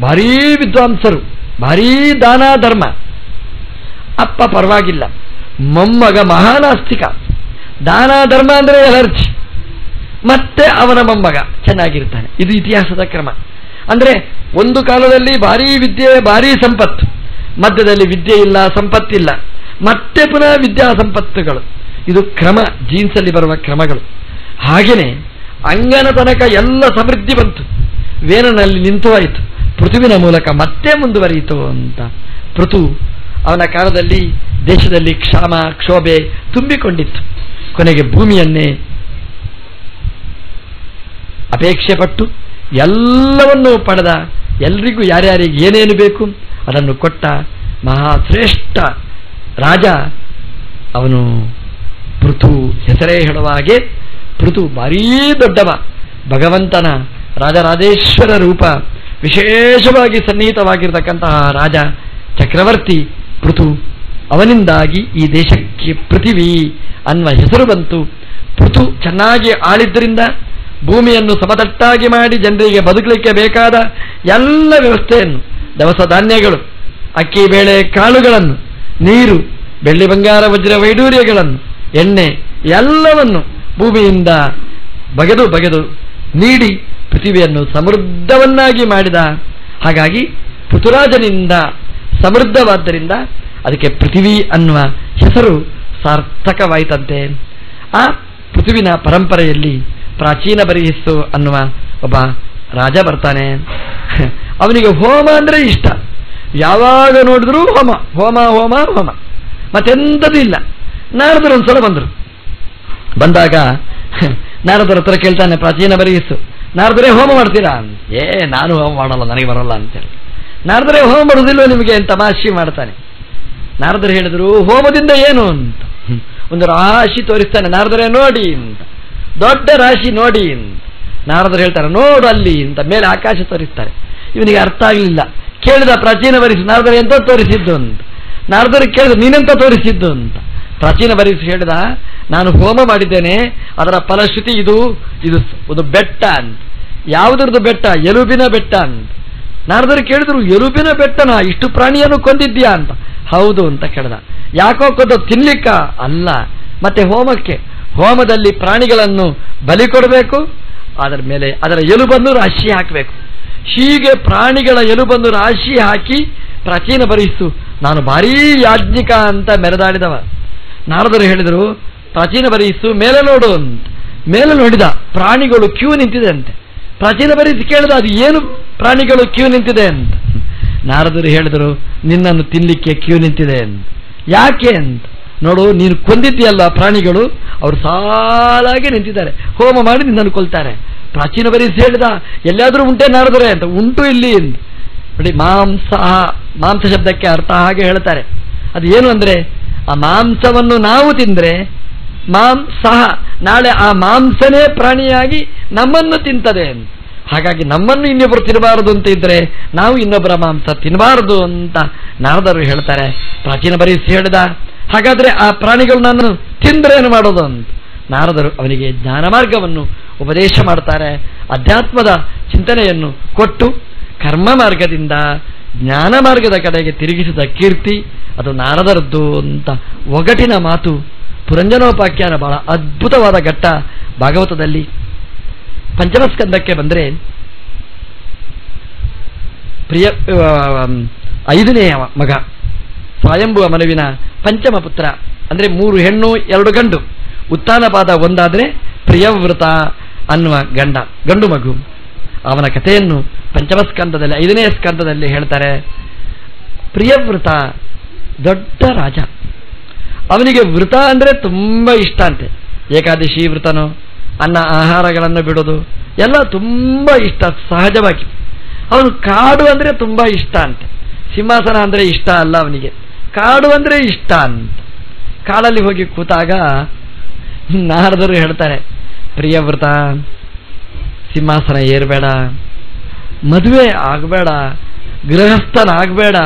ಭಾರೀ ವಿದ್ವಾಂಸರು, ಭಾರೀ ದಾನ ಧರ್ಮ. ಅಪ್ಪ ಪರವಾಗಿಲ್ಲ, ಮೊಮ್ಮಗ ಮಹಾನಾಸ್ತಿಕ, ದಾನ ಧರ್ಮ ಅಂದರೆ ಎಲರ್ಜಿ. ಮತ್ತೆ ಅವನ ಮೊಮ್ಮಗ ಚೆನ್ನಾಗಿರ್ತಾನೆ. ಇದು ಇತಿಹಾಸದ ಕ್ರಮ. ಅಂದರೆ ಒಂದು ಕಾಲದಲ್ಲಿ ಭಾರೀ ವಿದ್ಯೆ, ಭಾರೀ ಸಂಪತ್ತು, ಮಧ್ಯದಲ್ಲಿ ವಿದ್ಯೆ ಇಲ್ಲ, ಸಂಪತ್ತಿಲ್ಲ, ಮತ್ತೆ ಪುನಃ ವಿದ್ಯಾ ಸಂಪತ್ತುಗಳು. ಇದು ಕ್ರಮ, ಜೀನ್ಸಲ್ಲಿ ಬರುವ ಕ್ರಮಗಳು. ಹಾಗೆಯೇ ಅಂಗನ ತನಕ ಎಲ್ಲ ಸಮೃದ್ಧಿ ಬಂತು, ವೇನನಲ್ಲಿ ನಿಂತು ಆಯಿತು, ಪೃಥುವಿನ ಮೂಲಕ ಮತ್ತೆ ಮುಂದುವರಿಯಿತು ಅಂತ. ಪೃಥು ಅವನ ಕಾಲದಲ್ಲಿ ದೇಶದಲ್ಲಿ ಕ್ಷಾಮ ಕ್ಷೋಭೆ ತುಂಬಿಕೊಂಡಿತ್ತು. ಕೊನೆಗೆ ಭೂಮಿಯನ್ನೇ ಅಪೇಕ್ಷೆ ಪಟ್ಟು ಎಲ್ಲವನ್ನೂ ಪಡೆದ, ಎಲ್ರಿಗೂ ಯಾರ್ಯಾರಿಗೆ ಏನೇನು ಬೇಕು ಅದನ್ನು ಕೊಟ್ಟ ಮಹಾಶ್ರೇಷ್ಠ ರಾಜ ಅವನು ಪೃಥು. ಹೆಸರೇ ಹೇಳುವ ಹಾಗೆ ಪೃಥು ಭಾರೀ ದೊಡ್ಡವ, ಭಗವಂತನ ರಾಜರಾಜೇಶ್ವರ ರೂಪ, ವಿಶೇಷವಾಗಿ ಸನ್ನಿಹಿತವಾಗಿರತಕ್ಕಂತಹ ರಾಜ ಚಕ್ರವರ್ತಿ ಪೃಥು. ಅವನಿಂದಾಗಿ ಈ ದೇಶಕ್ಕೆ ಪೃಥಿವಿ ಅನ್ನುವ ಹೆಸರು ಬಂತು. ಪೃಥು ಚೆನ್ನಾಗಿ ಆಳಿದ್ದರಿಂದ ಭೂಮಿಯನ್ನು ಸಮತಟ್ಟಾಗಿ ಮಾಡಿ ಜನರಿಗೆ ಬದುಕಲಿಕ್ಕೆ ಬೇಕಾದ ಎಲ್ಲ ವ್ಯವಸ್ಥೆಯನ್ನು, ದವಸ ಧಾನ್ಯಗಳು, ಅಕ್ಕಿ ಬೇಳೆ ಕಾಳುಗಳನ್ನು, ನೀರು, ಬೆಳ್ಳಿ ಬಂಗಾರ ವಜ್ರ ವೈಡೂರ್ಯಗಳನ್ನು, ಎಣ್ಣೆ ಎಲ್ಲವನ್ನು ಭೂಮಿಯಿಂದ ಬಗೆದು ಬಗೆದು ನೀಡಿ ಪೃಥಿವಿಯನ್ನು ಸಮೃದ್ಧವನ್ನಾಗಿ ಮಾಡಿದ. ಹಾಗಾಗಿ ಪೃಥುರಾಜನಿಂದ ಸಮೃದ್ಧವಾದ್ದರಿಂದ ಅದಕ್ಕೆ ಪೃಥಿವಿ ಅನ್ನುವ ಹೆಸರು ಸಾರ್ಥಕವಾಯಿತಂತೆ. ಆ ಪೃಥುವಿನ ಪರಂಪರೆಯಲ್ಲಿ ಪ್ರಾಚೀನ ಬರಿಹಿಸ್ಸು ಅನ್ನುವ ಒಬ್ಬ ರಾಜ ಬರ್ತಾನೆ. ಅವನಿಗೆ ಹೋಮ ಅಂದರೆ ಇಷ್ಟ. ಯಾವಾಗ ನೋಡಿದ್ರೂ ಹೋಮ ಹೋಮ ಹೋಮ ಹೋಮ, ಮತ್ತೆಂಥದ್ದು ಇಲ್ಲ. ನಾರದರು ಒಂದ್ಸಲ ಬಂದರು. ಬಂದಾಗ ನಾರದರ ಹತ್ರ ಕೇಳ್ತಾನೆ, ಪ್ರಾಚೀನ ಬರಿಹಿಸ್ಸು, ನಾರದರೇ ಹೋಮ ಮಾಡ್ತೀರಾ? ನಾನು ಹೋಮ ಮಾಡಲ್ಲ, ನನಗೆ ಬರಲ್ಲ ಅಂತೇಳಿ. ನಾರದರೇ ಹೋಮ ಮಾಡೋದಿಲ್ವ ನಿಮಗೆ ಅಂತ ತಮಾಷೆ ಮಾಡ್ತಾನೆ. ನಾರದರು ಹೇಳಿದ್ರು, ಹೋಮದಿಂದ ಏನು ಅಂತ ಒಂದು ರಾಶಿ ತೋರಿಸ್ತಾನೆ. ನಾರದರೇ ನೋಡಿ ಅಂತ, ದೊಡ್ಡ ರಾಶಿ ನೋಡಿ ಅಂತ. ನಾರದರು ಹೇಳ್ತಾರೆ, ನೋಡು ಅಲ್ಲಿ ಅಂತ ಮೇಲೆ ಆಕಾಶ ತೋರಿಸ್ತಾರೆ. ಇವನಿಗೆ ಅರ್ಥ ಆಗಲಿಲ್ಲ. ಕೇಳಿದ, ಪ್ರಾಚೀನ ಬರಿಸು, ನಾರದರು ಎಂತ ತೋರಿಸಿದ್ದು ಅಂತ. ನಾರದರು ಕೇಳಿದ, ನೀನೆಂತ ತೋರಿಸಿದ್ದು ಅಂತ. ಪ್ರಾಚೀನ ಬರಿಸು ಹೇಳಿದ, ನಾನು ಹೋಮ ಮಾಡಿದ್ದೇನೆ, ಅದರ ಫಲಶ್ರುತಿ ಇದು ಒಂದು ಬೆಟ್ಟ ಅಂತ. ಯಾವುದ್ರದ್ದು ಬೆಟ್ಟ? ಎಲುಬಿನ ಬೆಟ್ಟ ಅಂತ. ನಾರದರು ಕೇಳಿದ್ರು, ಎಲುಬಿನ ಬೆಟ್ಟನ? ಇಷ್ಟು ಪ್ರಾಣಿಯನ್ನು ಕೊಂದಿದ್ಯಾ ಅಂತ. ಹೌದು ಅಂತ ಕೇಳಿದ. ಯಾಕೋ ಕೊಂದ? ತಿನ್ಲಿಕ್ಕ ಅಲ್ಲ, ಮತ್ತೆ ಹೋಮಕ್ಕೆ. ಹೋಮದಲ್ಲಿ ಪ್ರಾಣಿಗಳನ್ನು ಬಲಿ ಕೊಡಬೇಕು, ಅದರ ಮೇಲೆ ಅದರ ಎಲುಬನ್ನು ರಾಶಿ ಹಾಕಬೇಕು. ಹೀಗೆ ಪ್ರಾಣಿಗಳ ಎಲುಬನ್ನು ರಾಶಿ ಹಾಕಿ ಪ್ರಾಚೀನ ಬರಿಸು, ನಾನು ಭಾರೀ ಯಾಜ್ಞಿಕ ಅಂತ ಮೆರೆದಾಡಿದವ. ನಾರದರು ಹೇಳಿದರು, ಪ್ರಾಚೀನ ಬರಿಸು ಮೇಲೆ ನೋಡು ಅಂತ. ಮೇಲೆ ನೋಡಿದ, ಪ್ರಾಣಿಗಳು ಕ್ಯೂ ನಿಂತಿದೆ ಅಂತೆ. ಪ್ರಾಚೀನ ಬರಿಸು ಕೇಳಿದ, ಅದು ಏನು ಪ್ರಾಣಿಗಳು ಕ್ಯೂ ನಿಂತಿದೆ ಅಂತ. ನಾರದರು ಹೇಳಿದರು, ನಿನ್ನನ್ನು ತಿನ್ಲಿಕ್ಕೆ ಕ್ಯೂ ನಿಂತಿದೆ ಅಂತ. ಯಾಕೆ ಅಂತ. ನೋಡು, ನೀನು ಕೊಂದಿದ್ದೀಯಲ್ಲ ಪ್ರಾಣಿಗಳು, ಅವರು ಸಾಲಾಗಿ ನಿಂತಿದ್ದಾರೆ, ಹೋಮ ಮಾಡಿ ನಿನ್ನನ್ನು ಕೊಲ್ತಾರೆ. ಪ್ರಾಚೀನ ಬರಿಸು ಹೇಳಿದ, ಎಲ್ಲಾದರೂ ಉಂಟೆ ನಾರದರೆ ಅಂತ. ಉಂಟು ಇಲ್ಲಿ ಅಂತ. ನೋಡಿ, ಮಾಂಸ ಶಬ್ದಕ್ಕೆ ಅರ್ಥ ಹಾಗೆ ಹೇಳ್ತಾರೆ. ಅದು ಏನು ಅಂದರೆ, ಆ ಮಾಂಸವನ್ನು ನಾವು ತಿಂದರೆ ಮಾಂಸ, ನಾಳೆ ಆ ಮಾಂಸನೇ ಪ್ರಾಣಿಯಾಗಿ ನಮ್ಮನ್ನು ತಿಂತದೆ ಅಂತ. ಹಾಗಾಗಿ ನಮ್ಮನ್ನು ಇನ್ನೊಬ್ಬರು ತಿನ್ನಬಾರದು ಅಂತ ಇದ್ರೆ ನಾವು ಇನ್ನೊಬ್ಬರ ಮಾಂಸ ತಿನ್ನಬಾರದು ಅಂತ ನಾರದರು ಹೇಳ್ತಾರೆ. ಪ್ರಾಚೀನ ಬರಿಸಿ ಹೇಳಿದ, ಹಾಗಾದ್ರೆ ಆ ಪ್ರಾಣಿಗಳು ನಾನು ತಿಂದ್ರೆ ಏನು ಮಾಡೋದು ಅಂತ. ನಾರದರು ಅವನಿಗೆ ಜ್ಞಾನ ಮಾರ್ಗವನ್ನು ಉಪದೇಶ ಮಾಡ್ತಾರೆ. ಅಧ್ಯಾತ್ಮದ ಚಿಂತನೆಯನ್ನು ಕೊಟ್ಟು ಕರ್ಮ ಮಾರ್ಗದಿಂದ ಜ್ಞಾನ ಮಾರ್ಗದ ಕಡೆಗೆ ತಿರುಗಿಸಿದ ಕೀರ್ತಿ ಅದು ನಾರದರದ್ದು ಅಂತ ಒಗಟಿನ ಮಾತು. ಪುರಂಜನೋಪಾಖ್ಯಾನ ಬಹಳ ಅದ್ಭುತವಾದ ಘಟ್ಟ ಭಾಗವತದಲ್ಲಿ. ಪಂಚಮಸ್ಕಂದಕ್ಕೆ ಬಂದರೆ ಐದನೆಯ ಮಗ ಸ್ವಯಂಭುವ ಮನುವಿನ ಪಂಚಮ ಪುತ್ರ, ಅಂದರೆ 3 ಹೆಣ್ಣು 2 ಗಂಡು. ಉತ್ಥಾನಪಾದ ಒಂದಾದರೆ ಪ್ರಿಯವೃತ ಅನ್ನುವ ಗಂಡು ಮಗು. ಅವನ ಕಥೆಯನ್ನು ಪಂಚಮಸ್ಕಂದದಲ್ಲಿ 5ನೇ ಸ್ಕಂದದಲ್ಲಿ ಹೇಳ್ತಾರೆ. ಪ್ರಿಯವೃತ ದೊಡ್ಡ ರಾಜ. ಅವನಿಗೆ ವೃತ ಅಂದರೆ ತುಂಬ ಇಷ್ಟ ಅಂತೆ. ಏಕಾದಶಿ ವೃತನೋ, ಅನ್ನ ಆಹಾರಗಳನ್ನು ಬಿಡೋದು ಎಲ್ಲ ತುಂಬ ಇಷ್ಟ ಸಹಜವಾಗಿ. ಅವನು ಕಾಡು ಅಂದರೆ ತುಂಬ ಇಷ್ಟ ಅಂತೆ. ಸಿಂಹಾಸನ ಅಂದರೆ ಇಷ್ಟ ಅಲ್ಲ ಅವನಿಗೆ, ಕಾಡು ಅಂದರೆ ಇಷ್ಟ ಅಂತ. ಕಾಡಲ್ಲಿ ಹೋಗಿ ಕೂತಾಗ ನಾರದರು ಹೇಳ್ತಾರೆ, ಪ್ರಿಯವೃತ, ಸಿಂಹಾಸನ ಏರಬೇಡ, ಮದುವೆ ಆಗಬೇಡ, ಗೃಹಸ್ಥನಾಗಬೇಡ,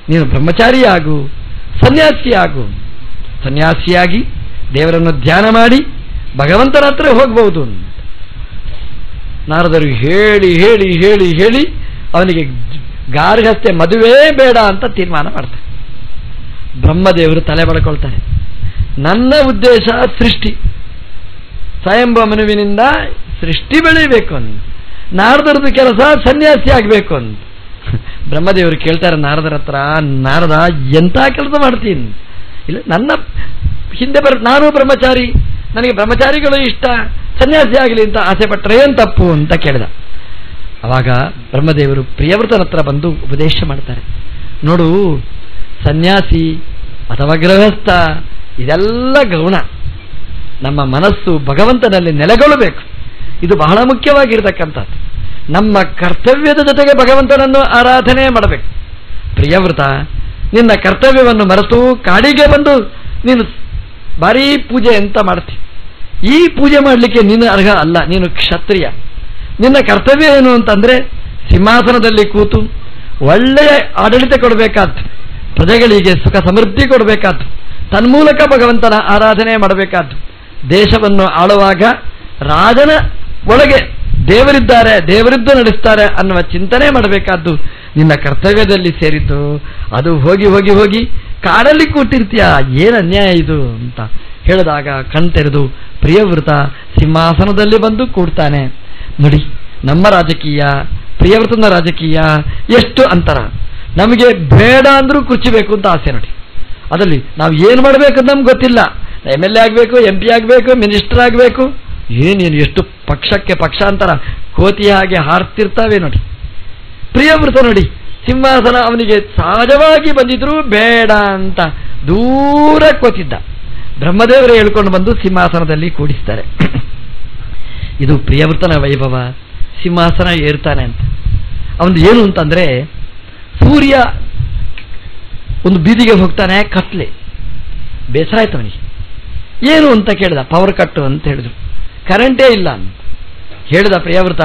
ನೀನು ಬ್ರಹ್ಮಚಾರಿ ಆಗು, ಸನ್ಯಾಸಿ ಆಗು. ಸನ್ಯಾಸಿಯಾಗಿ ದೇವರನ್ನು ಧ್ಯಾನ ಮಾಡಿ ಭಗವಂತನ ಹತ್ರ ಹೋಗ್ಬಹುದು. ನಾರದರು ಹೇಳಿ ಹೇಳಿ ಹೇಳಿ ಹೇಳಿ ಅವನಿಗೆ ಗಾರ್ಹಸ್ಥ್ಯ ಮದುವೆ ಬೇಡ ಅಂತ ತೀರ್ಮಾನ ಮಾಡ್ತಾರೆ. ಬ್ರಹ್ಮದೇವರು ತಲೆ ಬಡ್ಕೊಳ್ತಾರೆ. ನನ್ನ ಉದ್ದೇಶ ಸೃಷ್ಟಿ, ಸ್ವಯಂಭವ ಮನುವಿನಿಂದ ಸೃಷ್ಟಿ ಬೆಳೀಬೇಕು ಅಂತ. ನಾರದರದ್ದು ಕೆಲಸ ಸನ್ಯಾಸಿ ಆಗಬೇಕು ಅಂತ. ಬ್ರಹ್ಮದೇವರು ಕೇಳ್ತಾರೆ ನಾರದರ ಹತ್ರ, ನಾರದ ಎಂಥ ಕೆಲಸ ಮಾಡ್ತೀನಿ? ಇಲ್ಲ, ನನ್ನ ಹಿಂದೆ ನಾನು ಬ್ರಹ್ಮಚಾರಿ, ನನಗೆ ಬ್ರಹ್ಮಚಾರಿಗಳು ಇಷ್ಟ, ಸನ್ಯಾಸಿ ಆಗಲಿ ಅಂತ ಆಸೆ ಪಟ್ಟರೆ ಏನು ತಪ್ಪು ಅಂತ ಕೇಳಿದ. ಅವಾಗ ಬ್ರಹ್ಮದೇವರು ಪ್ರಿಯವೃತನ ಹತ್ರ ಬಂದು ಉಪದೇಶ ಮಾಡ್ತಾರೆ. ನೋಡು, ಸನ್ಯಾಸಿ ಅಥವಾ ಗೃಹಸ್ಥ ಇದೆಲ್ಲ ಗೌಣ. ನಮ್ಮ ಮನಸ್ಸು ಭಗವಂತನಲ್ಲಿ ನೆಲೆಗೊಳ್ಳಬೇಕು. ಇದು ಬಹಳ ಮುಖ್ಯವಾಗಿರ್ತಕ್ಕಂಥದ್ದು. ನಮ್ಮ ಕರ್ತವ್ಯದ ಜೊತೆಗೆ ಭಗವಂತನನ್ನು ಆರಾಧನೆ ಮಾಡಬೇಕು. ಪ್ರಿಯವೃತ, ನಿನ್ನ ಕರ್ತವ್ಯವನ್ನು ಮರೆತು ಕಾಡಿಗೆ ಬಂದು ನೀನು ಭಾರೀ ಪೂಜೆ ಅಂತ ಮಾಡ್ತಿ. ಈ ಪೂಜೆ ಮಾಡಲಿಕ್ಕೆ ನೀನು ಅರ್ಹ ಅಲ್ಲ, ನೀನು ಕ್ಷತ್ರಿಯ. ನಿನ್ನ ಕರ್ತವ್ಯ ಏನು ಅಂತಂದ್ರೆ ಸಿಂಹಾಸನದಲ್ಲಿ ಕೂತು ಒಳ್ಳೆಯ ಆಡಳಿತ ಕೊಡಬೇಕಾದ್ದು, ಪ್ರಜೆಗಳಿಗೆ ಸುಖ ಸಮೃದ್ಧಿ ಕೊಡಬೇಕಾದ್ದು, ತನ್ಮೂಲಕ ಭಗವಂತನ ಆರಾಧನೆ ಮಾಡಬೇಕಾದ್ದು. ದೇಶವನ್ನು ಆಳುವಾಗ ರಾಜನ ಒಳಗೆ ದೇವರಿದ್ದಾರೆ, ದೇವರಿದ್ದು ನಡೆಸ್ತಾರೆ ಅನ್ನುವ ಚಿಂತನೆ ಮಾಡಬೇಕಾದ್ದು ನಿನ್ನ ಕರ್ತವ್ಯದಲ್ಲಿ ಸೇರಿದ್ದು. ಅದು ಹೋಗಿ ಹೋಗಿ ಹೋಗಿ ಕಾಡಲ್ಲಿ ಕೂತಿರ್ತೀಯ, ಏನು ಅನ್ಯಾಯ ಇದು ಅಂತ ಹೇಳಿದಾಗ ಕಣ್ತೆರೆದು ಪ್ರಿಯವೃತ ಸಿಂಹಾಸನದಲ್ಲಿ ಬಂದು ಕೂಡ್ತಾನೆ. ನೋಡಿ, ನಮ್ಮ ರಾಜಕೀಯ, ಪ್ರಿಯವೃತನ ರಾಜಕೀಯ ಎಷ್ಟು ಅಂತರ. ನಮಗೆ ಬೇಡ ಅಂದ್ರೂ ಕುರ್ಚಿಬೇಕು ಅಂತ ಆಸೆ. ನೋಡಿ, ಅದರಲ್ಲಿ ನಾವು ಏನು ಮಾಡಬೇಕು ನಮ್ಗೆ ಗೊತ್ತಿಲ್ಲ. MLA ಆಗಬೇಕು, MP ಆಗಬೇಕು, ಮಿನಿಸ್ಟರ್ ಆಗಬೇಕು, ಏನೇನು ಎಷ್ಟು ಪಕ್ಷಕ್ಕೆ ಪಕ್ಷಾಂತರ ಕೋತಿಯ ಹಾಗೆ ಹಾರ್ತಿರ್ತಾವೆ. ನೋಡಿ, ಪ್ರಿಯವೃತ ನೋಡಿ, ಸಿಂಹಾಸನ ಅವನಿಗೆ ಸಹಜವಾಗಿ ಬಂದಿದ್ರು ಬೇಡ ಅಂತ ದೂರ ಕೂತಿದ್ದ. ಬ್ರಹ್ಮದೇವರೇ ಹೇಳ್ಕೊಂಡು ಬಂದು ಸಿಂಹಾಸನದಲ್ಲಿ ಕೂಡಿಸ್ತಾರೆ. ಇದು ಪ್ರಿಯವೃತನ ವೈಭವ. ಸಿಂಹಾಸನ ಏರ್ತಾನೆ ಅಂತ ಅವನು ಏನು ಅಂತಂದ್ರೆ, ಸೂರ್ಯ ಒಂದು ಬೀದಿಗೆ ಹೋಗ್ತಾನೆ, ಕತ್ಲೆ, ಬೇಸರ ಆಯ್ತು ಅವನಿಗೆ. ಏನು ಅಂತ ಕೇಳಿದ. ಪವರ್ ಕಟ್ಟು ಅಂತ ಹೇಳಿದ್ರು. ಕರೆಂಟೇ ಇಲ್ಲ ಅಂತ ಹೇಳಿದ ಪ್ರಿಯವೃತ.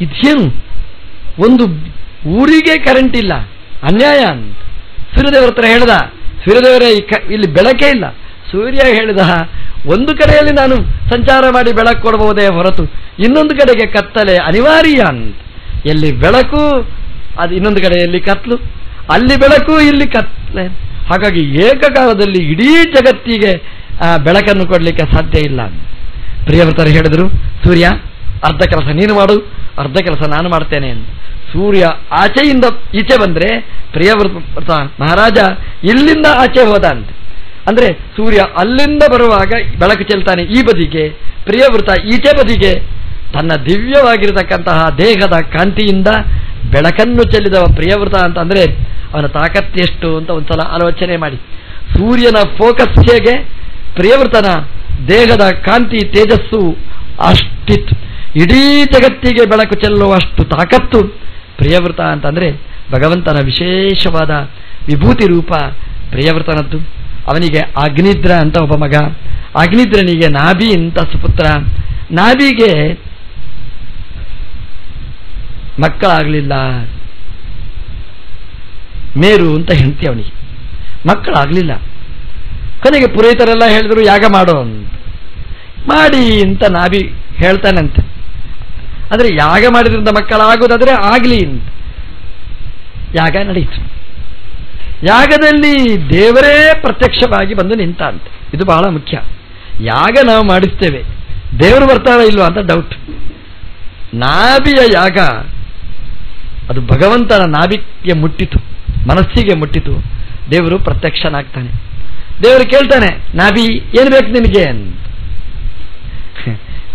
ಇದೇನು, ಒಂದು ಊರಿಗೆ ಕರೆಂಟ್ ಇಲ್ಲ, ಅನ್ಯಾಯ ಅಂತ ಸೂರ್ಯದೇವರ ಹತ್ರ ಹೇಳ್ದ. ಸೂರ್ಯದೇವರೇ, ಇಲ್ಲಿ ಬೆಳಕೇ ಇಲ್ಲ. ಸೂರ್ಯ ಹೇಳಿದ, ಒಂದು ಕಡೆಯಲ್ಲಿ ನಾನು ಸಂಚಾರ ಮಾಡಿ ಬೆಳಕು ಕೊಡಬಹುದೇ ಹೊರತು ಇನ್ನೊಂದು ಕಡೆಗೆ ಕತ್ತಲೆ ಅನಿವಾರ್ಯ ಅಂತ. ಎಲ್ಲಿ ಬೆಳಕು ಅದು ಇನ್ನೊಂದು ಕಡೆಯಲ್ಲಿ ಕತ್ಲು, ಅಲ್ಲಿ ಬೆಳಕು ಇಲ್ಲಿ ಕತ್ಲೆ. ಹಾಗಾಗಿ ಏಕಕಾಲದಲ್ಲಿ ಇಡೀ ಜಗತ್ತಿಗೆ ಬೆಳಕನ್ನು ಕೊಡಲಿಕ್ಕೆ ಸಾಧ್ಯ ಇಲ್ಲ. ಪ್ರಿಯವೃತರು ಹೇಳಿದರು, ಸೂರ್ಯ ಅರ್ಧ ಕೆಲಸ ನೀನು ಮಾಡು, ಅರ್ಧ ಕೆಲಸ ನಾನು ಮಾಡ್ತೇನೆ ಅಂತ. ಸೂರ್ಯ ಆಚೆಯಿಂದ ಈಚೆ ಬಂದ್ರೆ ಪ್ರಿಯವೃತ ಮಹಾರಾಜ ಇಲ್ಲಿಂದ ಆಚೆ ಹೋದ ಅಂತ. ಅಂದ್ರೆ ಸೂರ್ಯ ಅಲ್ಲಿಂದ ಬರುವಾಗ ಬೆಳಕು ಚೆಲ್ತಾನೆ ಈ ಬದಿಗೆ, ಪ್ರಿಯವೃತ ಈಚೆ ಬದಿಗೆ. ತನ್ನ ದಿವ್ಯವಾಗಿರತಕ್ಕಂತಹ ದೇಹದ ಕಾಂತಿಯಿಂದ ಬೆಳಕನ್ನು ಚೆಲ್ಲಿದವ ಪ್ರಿಯವೃತ ಅಂತ ಅಂದ್ರೆ ಅವನ ತಾಕತ್ತೆಷ್ಟು ಅಂತ ಒಂದ್ಸಲ ಆಲೋಚನೆ ಮಾಡಿ. ಸೂರ್ಯನ ಫೋಕಸ್ ಹೇಗೆ, ಪ್ರಿಯವೃತನ ದೇಹದ ಕಾಂತಿ ತೇಜಸ್ಸು ಅಷ್ಟಿತ್ತು. ಇಡೀ ಜಗತ್ತಿಗೆ ಬೆಳಕು ಚೆಲ್ಲುವಷ್ಟು ತಾಕತ್ತು ಪ್ರಿಯವೃತ ಅಂತಂದ್ರೆ ಭಗವಂತನ ವಿಶೇಷವಾದ ವಿಭೂತಿ ರೂಪ ಪ್ರಿಯವೃತನದ್ದು. ಅವನಿಗೆ ಅಗ್ನಿದ್ರ ಅಂತ ಒಬ್ಬ ಮಗ, ಅಗ್ನಿದ್ರನಿಗೆ ನಾಭಿ ಅಂತ ಸುಪುತ್ರ. ನಾಭಿಗೆ ಮಕ್ಕಳಾಗಲಿಲ್ಲ. ಮೇರು ಅಂತ ಹೆಂಡತಿ, ಅವನಿಗೆ ಮಕ್ಕಳಾಗಲಿಲ್ಲ. ಕೊನೆಗೆ ಪುರೋಹಿತರೆಲ್ಲ ಹೇಳಿದ್ರು ಯಾಗ ಮಾಡೋ ಮಾಡಿ ಅಂತ ನಾಭಿ ಹೇಳ್ತಾನಂತೆ. ಆದರೆ ಯಾಗ ಮಾಡಿದ್ರಿಂದ ಮಕ್ಕಳಾಗೋದಾದ್ರೆ ಆಗಲಿ ಅಂತ ಯಾಗ ನಡೀತು. ಯಾಗದಲ್ಲಿ ದೇವರೇ ಪ್ರತ್ಯಕ್ಷವಾಗಿ ಬಂದು ನಿಂತ ಅಂತ. ಇದು ಬಹಳ ಮುಖ್ಯ. ಯಾಗ ನಾವು ಮಾಡಿಸ್ತೇವೆ, ದೇವರು ಬರ್ತಾರ ಇಲ್ವಾ ಅಂತ ಡೌಟ್. ನಾಭಿಯ ಯಾಗ ಅದು ಭಗವಂತನ ನಾಭಿಗೆ ಮುಟ್ಟಿತು, ಮನಸ್ಸಿಗೆ ಮುಟ್ಟಿತು. ದೇವರು ಪ್ರತ್ಯಕ್ಷನಾಗ್ತಾನೆ. ದೇವರು ಕೇಳ್ತಾನೆ, ನಾಭಿ ಏನು ಬೇಕು ನಿನಗೆ ಅಂತ.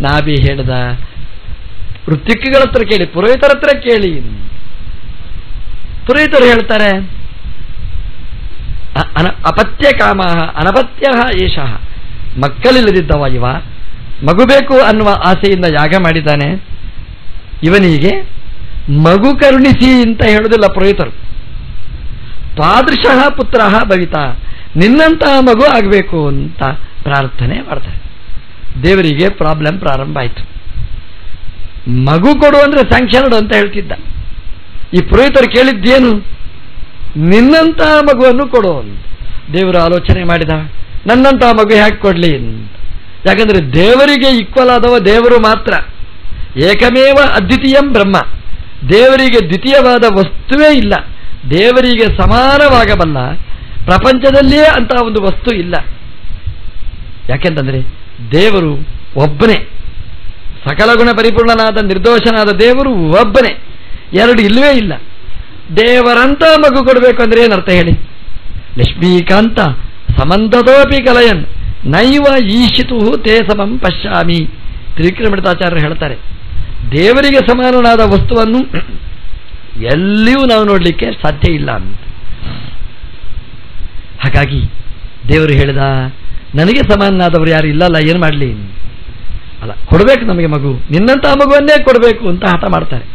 ನಾಭಿ ಹೇಳ್ದ, ಋತ್ವಿಕ್ಗಳ ಹತ್ರ ಕೇಳಿ, ಪುರೋಹಿತರ ಹತ್ರ ಕೇಳಿ. ಪುರೋಹಿತರು ಹೇಳ್ತಾರೆ, ಅಪತ್ಯ ಕಾಮ ಅನಪತ್ಯ ಏಷಃ, ಮಕ್ಕಳಿಲ್ಲದಿದ್ದವ ಇವ, ಮಗು ಬೇಕು ಅನ್ನುವ ಆಸೆಯಿಂದ ಯಾಗ ಮಾಡಿದ್ದಾನೆ, ಇವನಿಗೆ ಮಗು ಕರುಣಿಸಿ ಅಂತ ಹೇಳುವುದಿಲ್ಲ ಪುರೋಹಿತರು. ತಾದೃಶಃ ಪುತ್ರ ಭವಿತಾ, ನಿನ್ನಂತಹ ಮಗು ಆಗಬೇಕು ಅಂತ ಪ್ರಾರ್ಥನೆ ಮಾಡ್ತಾರೆ. ದೇವರಿಗೆ ಪ್ರಾಬ್ಲಮ್ ಪ್ರಾರಂಭ ಆಯಿತು. ಮಗು ಕೊಡು ಅಂದ್ರೆ ಸ್ಯಾಂಕ್ಷನ್ ಅಂತ ಹೇಳ್ತಿದ್ದ. ಈ ಪುರೋಹಿತರು ಕೇಳಿದ್ದೇನು, ನಿನ್ನಂತಹ ಮಗುವನ್ನು ಕೊಡು. ದೇವರು ಆಲೋಚನೆ ಮಾಡಿದ, ನನ್ನಂತಹ ಮಗು ಯಾಕೆ ಕೊಡ್ಲಿ? ಯಾಕಂದ್ರೆ ದೇವರಿಗೆ ಈಕ್ವಲ್ ಆದವ ದೇವರು ಮಾತ್ರ. ಏಕಮೇವ ಅದ್ವಿತೀಯಂ ಬ್ರಹ್ಮ, ದೇವರಿಗೆ ದ್ವಿತೀಯವಾದ ವಸ್ತುವೇ ಇಲ್ಲ. ದೇವರಿಗೆ ಸಮಾನವಾಗಬಲ್ಲ ಪ್ರಪಂಚದಲ್ಲಿಯೇ ಅಂತಹ ಒಂದು ವಸ್ತು ಇಲ್ಲ. ಯಾಕೆಂತಂದರೆ ದೇವರು ಒಬ್ಬನೇ, ಸಕಲ ಗುಣ ಪರಿಪೂರ್ಣನಾದ ನಿರ್ದೋಷನಾದ ದೇವರು ಒಬ್ಬನೇ, ಎರಡು ಇಲ್ಲವೇ ಇಲ್ಲ. ದೇವರಂತ ಮಗು ಕೊಡಬೇಕು ಅಂದರೆ ಏನರ್ಥ ಹೇಳಿ? ಲಕ್ಷ್ಮೀಕಾಂತ ಸಮಂತದೋಪಿ ಕಲಯನ್ ನೈವ ಈಶಿತು ತೇ ಸಮಂ ಪಶ್ಯಾಮಿ. ತ್ರಿವಿಕ್ರಮಣಿತಾಚಾರ್ಯರು ಹೇಳ್ತಾರೆ, ದೇವರಿಗೆ ಸಮಾನನಾದ ವಸ್ತುವನ್ನು ಎಲ್ಲಿಯೂ ನಾವು ನೋಡಲಿಕ್ಕೆ ಸಾಧ್ಯ ಇಲ್ಲ ಅಂತ. ಹಾಗಾಗಿ ದೇವರು ಹೇಳಿದ, ನನಗೆ ಸಮಾನನಾದವರು ಯಾರು ಇಲ್ಲಲ್ಲ, ಏನು ಮಾಡಲಿ ಅಲ್ಲ, ಕೊಡಬೇಕು ನಮಗೆ ಮಗು, ನಿನ್ನಂತಹ ಮಗುವನ್ನೇ ಕೊಡಬೇಕು ಅಂತ ಹಠ ಮಾಡ್ತಾರೆ.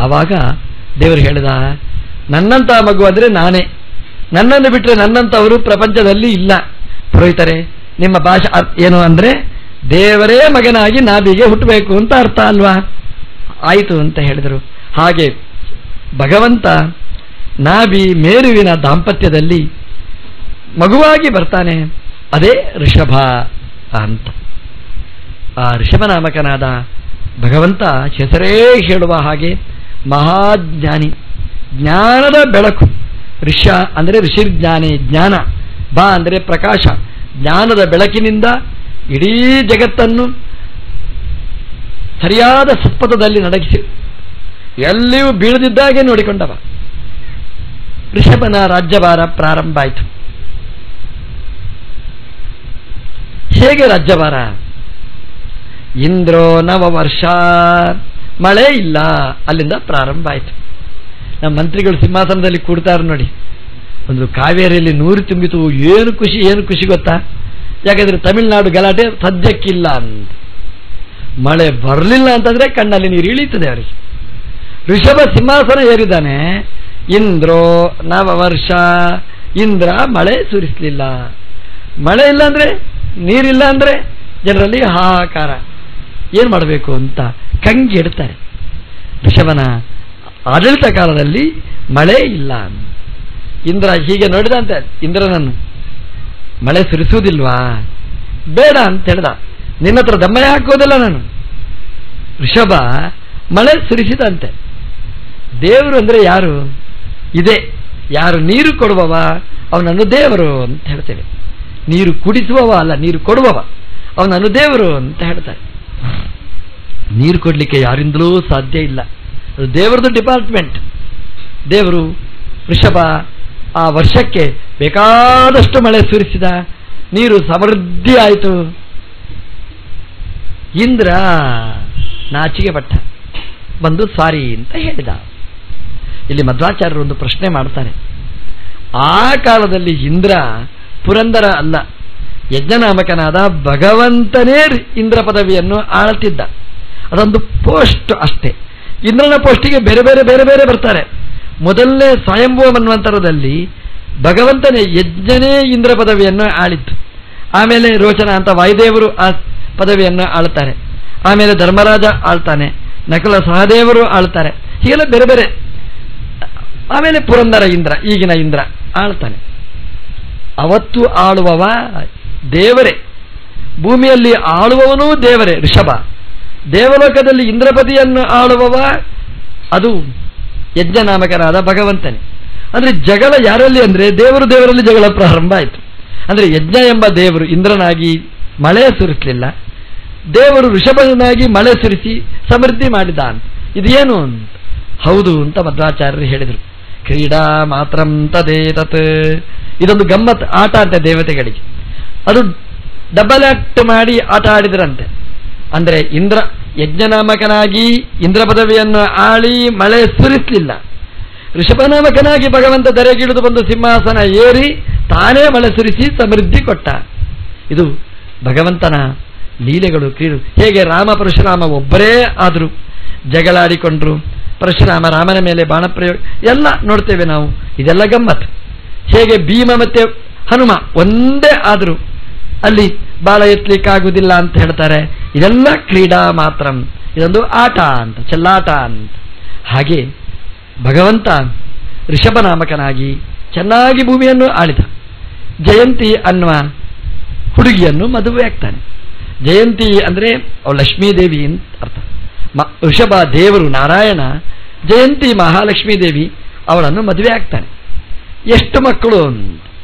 ಆವಾಗ ದೇವರು ಹೇಳಿದ, ನನ್ನಂತಹ ಮಗು ಅಂದರೆ ನಾನೇ, ನನ್ನನ್ನು ಬಿಟ್ಟರೆ ನನ್ನಂಥವರು ಪ್ರಪಂಚದಲ್ಲಿ ಇಲ್ಲ. ಪುರೋಹಿತರೆ, ನಿಮ್ಮ ಭಾಷೆ ಏನು ಅಂದರೆ ದೇವರೇ ಮಗನಾಗಿ ನಾಭಿಗೆ ಹುಟ್ಟಬೇಕು ಅಂತ ಅರ್ಥ ಅಲ್ವಾ? ಆಯಿತು ಅಂತ ಹೇಳಿದರು. ಹಾಗೆ ಭಗವಂತ ನಾಭಿ ಮೇರುವಿನ ದಾಂಪತ್ಯದಲ್ಲಿ ಮಗುವಾಗಿ ಬರ್ತಾನೆ, ಅದೇ ಋಷಭ ಅಂತ. ಆ ಋಷಭನಾಮಕನಾದ ಭಗವಂತ ಹೆಸರೇ ಹೇಳುವ ಹಾಗೆ ಮಹಾಜ್ಞಾನಿ, ಜ್ಞಾನದ ಬೆಳಕು. ಋಷ ಅಂದರೆ ಋಷಿರ್ಜ್ಞಾನಿ, ಜ್ಞಾನ. ಬಾ ಅಂದರೆ ಪ್ರಕಾಶ, ಜ್ಞಾನದ ಬೆಳಕಿನಿಂದ ಇಡೀ ಜಗತ್ತನ್ನು ಸರಿಯಾದ ಸತ್ಪಥದಲ್ಲಿ ನಡಗಿಸಿ ಎಲ್ಲಿಯೂ ಬೀಳದಿದ್ದಾಗೆ ನೋಡಿಕೊಂಡವ. ಋಷಭನ ರಾಜ್ಯಭಾರ ಪ್ರಾರಂಭ ಆಯಿತು. ಹೇಗೆ ರಾಜ್ಯಭಾರ? ಇಂದ್ರೋ ನವವರ್ಷ, ಮಳೆ ಇಲ್ಲ, ಅಲ್ಲಿಂದ ಪ್ರಾರಂಭ ಆಯಿತು. ನಮ್ಮ ಮಂತ್ರಿಗಳು ಸಿಂಹಾಸನದಲ್ಲಿ ಕೂಡ್ತಾರೆ ನೋಡಿ, ಒಂದು ಕಾವೇರಿಯಲ್ಲಿ ನೀರು ತುಂಬಿತು, ಏನು ಖುಷಿ ಗೊತ್ತಾ? ಯಾಕಂದ್ರೆ ತಮಿಳುನಾಡು ಗಲಾಟೆ ಸದ್ಯಕ್ಕಿಲ್ಲ ಅಂತ. ಮಳೆ ಬರಲಿಲ್ಲ ಅಂತಂದ್ರೆ ಕಣ್ಣಲ್ಲಿ ನೀರು ಇಳೀತದೆ ಅವರಿಗೆ. ಋಷಭ ಸಿಂಹಾಸನ ಏರಿದ್ದಾನೆ, ಇಂದ್ರೋ ನವವರ್ಷ, ಇಂದ್ರ ಮಳೆ ಸುರಿಸಲಿಲ್ಲ. ಮಳೆ ಇಲ್ಲ ಅಂದ್ರೆ, ನೀರಿಲ್ಲ ಅಂದ್ರೆ ಜನರಲ್ಲಿ ಹಾಹಾಕಾರ, ಏನು ಮಾಡಬೇಕು ಅಂತ ಕಂಗೆಡ್ತಾರೆ. ಋಷಭನ ಆಡಳಿತ ಕಾಲದಲ್ಲಿ ಮಳೆ ಇಲ್ಲ. ಇಂದ್ರ ಹೀಗೆ ನೋಡಿದಂತೆ ಇಂದ್ರನನ್ನು, ಮಳೆ ಸುರಿಸುವುದಿಲ್ವಾ? ಬೇಡ ಅಂತ ಹೇಳ್ದ, ನಿನ್ನ ಹತ್ರ ದಮ್ಮಯ ಹಾಕೋದಿಲ್ಲ ನಾನು. ಋಷಭ ಮಳೆ ಸುರಿಸಿದಂತೆ. ದೇವರು ಅಂದ್ರೆ ಯಾರು? ಇದೆ, ಯಾರು ನೀರು ಕೊಡುವವ ಅವನನ್ನು ದೇವರು ಅಂತ ಹೇಳ್ತೇವೆ. ನೀರು ಕುಡಿಸುವವ ಅಲ್ಲ, ನೀರು ಕೊಡುವವ ಅವನನ್ನು ದೇವರು ಅಂತ ಹೇಳ್ತಾರೆ. ನೀರು ಕೊಡಲಿಕ್ಕೆ ಯಾರಿಂದಲೂ ಸಾಧ್ಯ ಇಲ್ಲ, ಅದು ದೇವರದು ಡಿಪಾರ್ಟ್ಮೆಂಟ್. ದೇವರು ಋಷಭ ಆ ವರ್ಷಕ್ಕೆ ಬೇಕಾದಷ್ಟು ಮಳೆ ಸುರಿಸಿದ, ನೀರು ಸಮೃದ್ಧಿ ಆಯಿತು. ಇಂದ್ರ ನಾಚಿಕೆ ಪಟ್ಟ, ಬಂದು ಸಾರಿ ಅಂತ ಹೇಳಿದ. ಇಲ್ಲಿ ಮಧ್ವಾಚಾರ್ಯರು ಒಂದು ಪ್ರಶ್ನೆ ಮಾಡ್ತಾರೆ. ಆ ಕಾಲದಲ್ಲಿ ಇಂದ್ರ ಪುರಂದರ ಅಲ್ಲ, ಯಜ್ಞನಾಮಕನಾದ ಭಗವಂತನೇ ಇಂದ್ರ ಪದವಿಯನ್ನು ಆಳ್ತಿದ್ದ. ಅದೊಂದು ಪೋಸ್ಟ್ ಅಷ್ಟೇ. ಇಂದ್ರನ ಪೋಸ್ಟಿಗೆ ಬೇರೆ ಬೇರೆ ಬರ್ತಾರೆ. ಮೊದಲನೇ ಸ್ವಯಂಭುವ ಮನ್ವಂತರದಲ್ಲಿ ಭಗವಂತನೇ ಯಜ್ಞನೇ ಇಂದ್ರ ಪದವಿಯನ್ನು ಆಳಿತ್ತು. ಆಮೇಲೆ ರೋಚನ ಅಂತ ವಾಯುದೇವರು ಆ ಪದವಿಯನ್ನು ಆಳ್ತಾರೆ. ಆಮೇಲೆ ಧರ್ಮರಾಜ ಆಳ್ತಾನೆ, ನಕಲ ಸಹದೇವರು ಆಳ್ತಾರೆ. ಹೀಗೆಲ್ಲ ಬೇರೆ. ಆಮೇಲೆ ಪುರಂದರ ಇಂದ್ರ, ಈಗಿನ ಇಂದ್ರ ಆಳ್ತಾನೆ. ಅವತ್ತು ಆಳುವವ ದೇವರೇ, ಭೂಮಿಯಲ್ಲಿ ಆಳುವವನೂ ದೇವರೇ ಋಷಭ. ದೇವಲೋಕದಲ್ಲಿ ಇಂದ್ರಪತಿಯನ್ನು ಆಳುವವ ಅದು ಯಜ್ಞನಾಮಕನಾದ ಭಗವಂತನೇ. ಅಂದ್ರೆ ಜಗಳ ಯಾರಲ್ಲಿ ಅಂದ್ರೆ ದೇವರಲ್ಲಿ ಜಗಳ ಪ್ರಾರಂಭ ಆಯಿತು. ಅಂದ್ರೆ ಯಜ್ಞ ಎಂಬ ದೇವರು ಇಂದ್ರನಾಗಿ ಮಳೆ ಸುರಿಸಲಿಲ್ಲ, ದೇವರು ಋಷಭನಾಗಿ ಮಳೆ ಸುರಿಸಿ ಸಮೃದ್ಧಿ ಮಾಡಿದ ಅಂತ. ಇದೇನು ಅಂತ ಹೌದು ಅಂತ ಮಧ್ವಾಚಾರ್ಯರು ಹೇಳಿದರು. ಕ್ರೀಡಾ ಮಾತ್ರಂ ತದೇತತ್, ಇದೊಂದು ಗಮ್ಮತ್ ಆಟ ಅಂತೆ ದೇವತೆಗಳಿಗೆ. ಅದು ಡಬಲ್ ಆಕ್ಟ್ ಮಾಡಿ ಆಟ ಆಡಿದ್ರಂತೆ. ಅಂದ್ರೆ ಇಂದ್ರ ಯಜ್ಞನಾಮಕನಾಗಿ ಇಂದ್ರ ಪದವಿಯನ್ನು ಆಳಿ ಮಳೆ ಸುರಿಸಲಿಲ್ಲ, ಋಷಭನಾಮಕನಾಗಿ ಭಗವಂತ ಧರೆಗಿಳಿದು ಬಂದು ಸಿಂಹಾಸನ ಏರಿ ತಾನೇ ಮಳೆ ಸುರಿಸಿ ಸಮೃದ್ಧಿ ಕೊಟ್ಟ. ಇದು ಭಗವಂತನ ಲೀಲೆಗಳು, ಕ್ರೀಡು. ಹೇಗೆ ರಾಮ ಪರಶುರಾಮ ಒಬ್ಬರೇ ಆದರು, ಜಗಳಾಡಿಕೊಂಡ್ರು, ಪರಶುರಾಮ ರಾಮನ ಮೇಲೆ ಬಾಣಪ್ರಯೋಗ ಎಲ್ಲ ನೋಡ್ತೇವೆ ನಾವು. ಇದೆಲ್ಲ ಗಮ್ಮತ್. ಹೇಗೆ ಭೀಮ ಮತ್ತೆ ಹನುಮ ಒಂದೇ ಆದರು, ಅಲ್ಲಿ ಬಾಳ ಎತ್ತಲಿಕ್ಕಾಗುವುದಿಲ್ಲ ಅಂತ ಹೇಳ್ತಾರೆ. ಇದೆಲ್ಲ ಕ್ರೀಡಾ ಮಾತ್ರ, ಇದೊಂದು ಆಟ ಅಂತ, ಚೆಲ್ಲಾಟ ಅಂತ. ಹಾಗೆ ಭಗವಂತ ಋಷಭನಾಮಕನಾಗಿ ಚೆನ್ನಾಗಿ ಭೂಮಿಯನ್ನು ಆಳಿದ. ಜಯಂತಿ ಅನ್ನುವ ಹುಡುಗಿಯನ್ನು ಮದುವೆ ಆಗ್ತಾನೆ. ಜಯಂತಿ ಅಂದರೆ ಅವಳು ಲಕ್ಷ್ಮೀದೇವಿ ಅಂತ ಅರ್ಥ. ಋಷಭ ದೇವರು ನಾರಾಯಣ, ಜಯಂತಿ ಮಹಾಲಕ್ಷ್ಮೀ ದೇವಿ, ಅವಳನ್ನು ಮದುವೆ ಆಗ್ತಾನೆ. ಎಷ್ಟು ಮಕ್ಕಳು?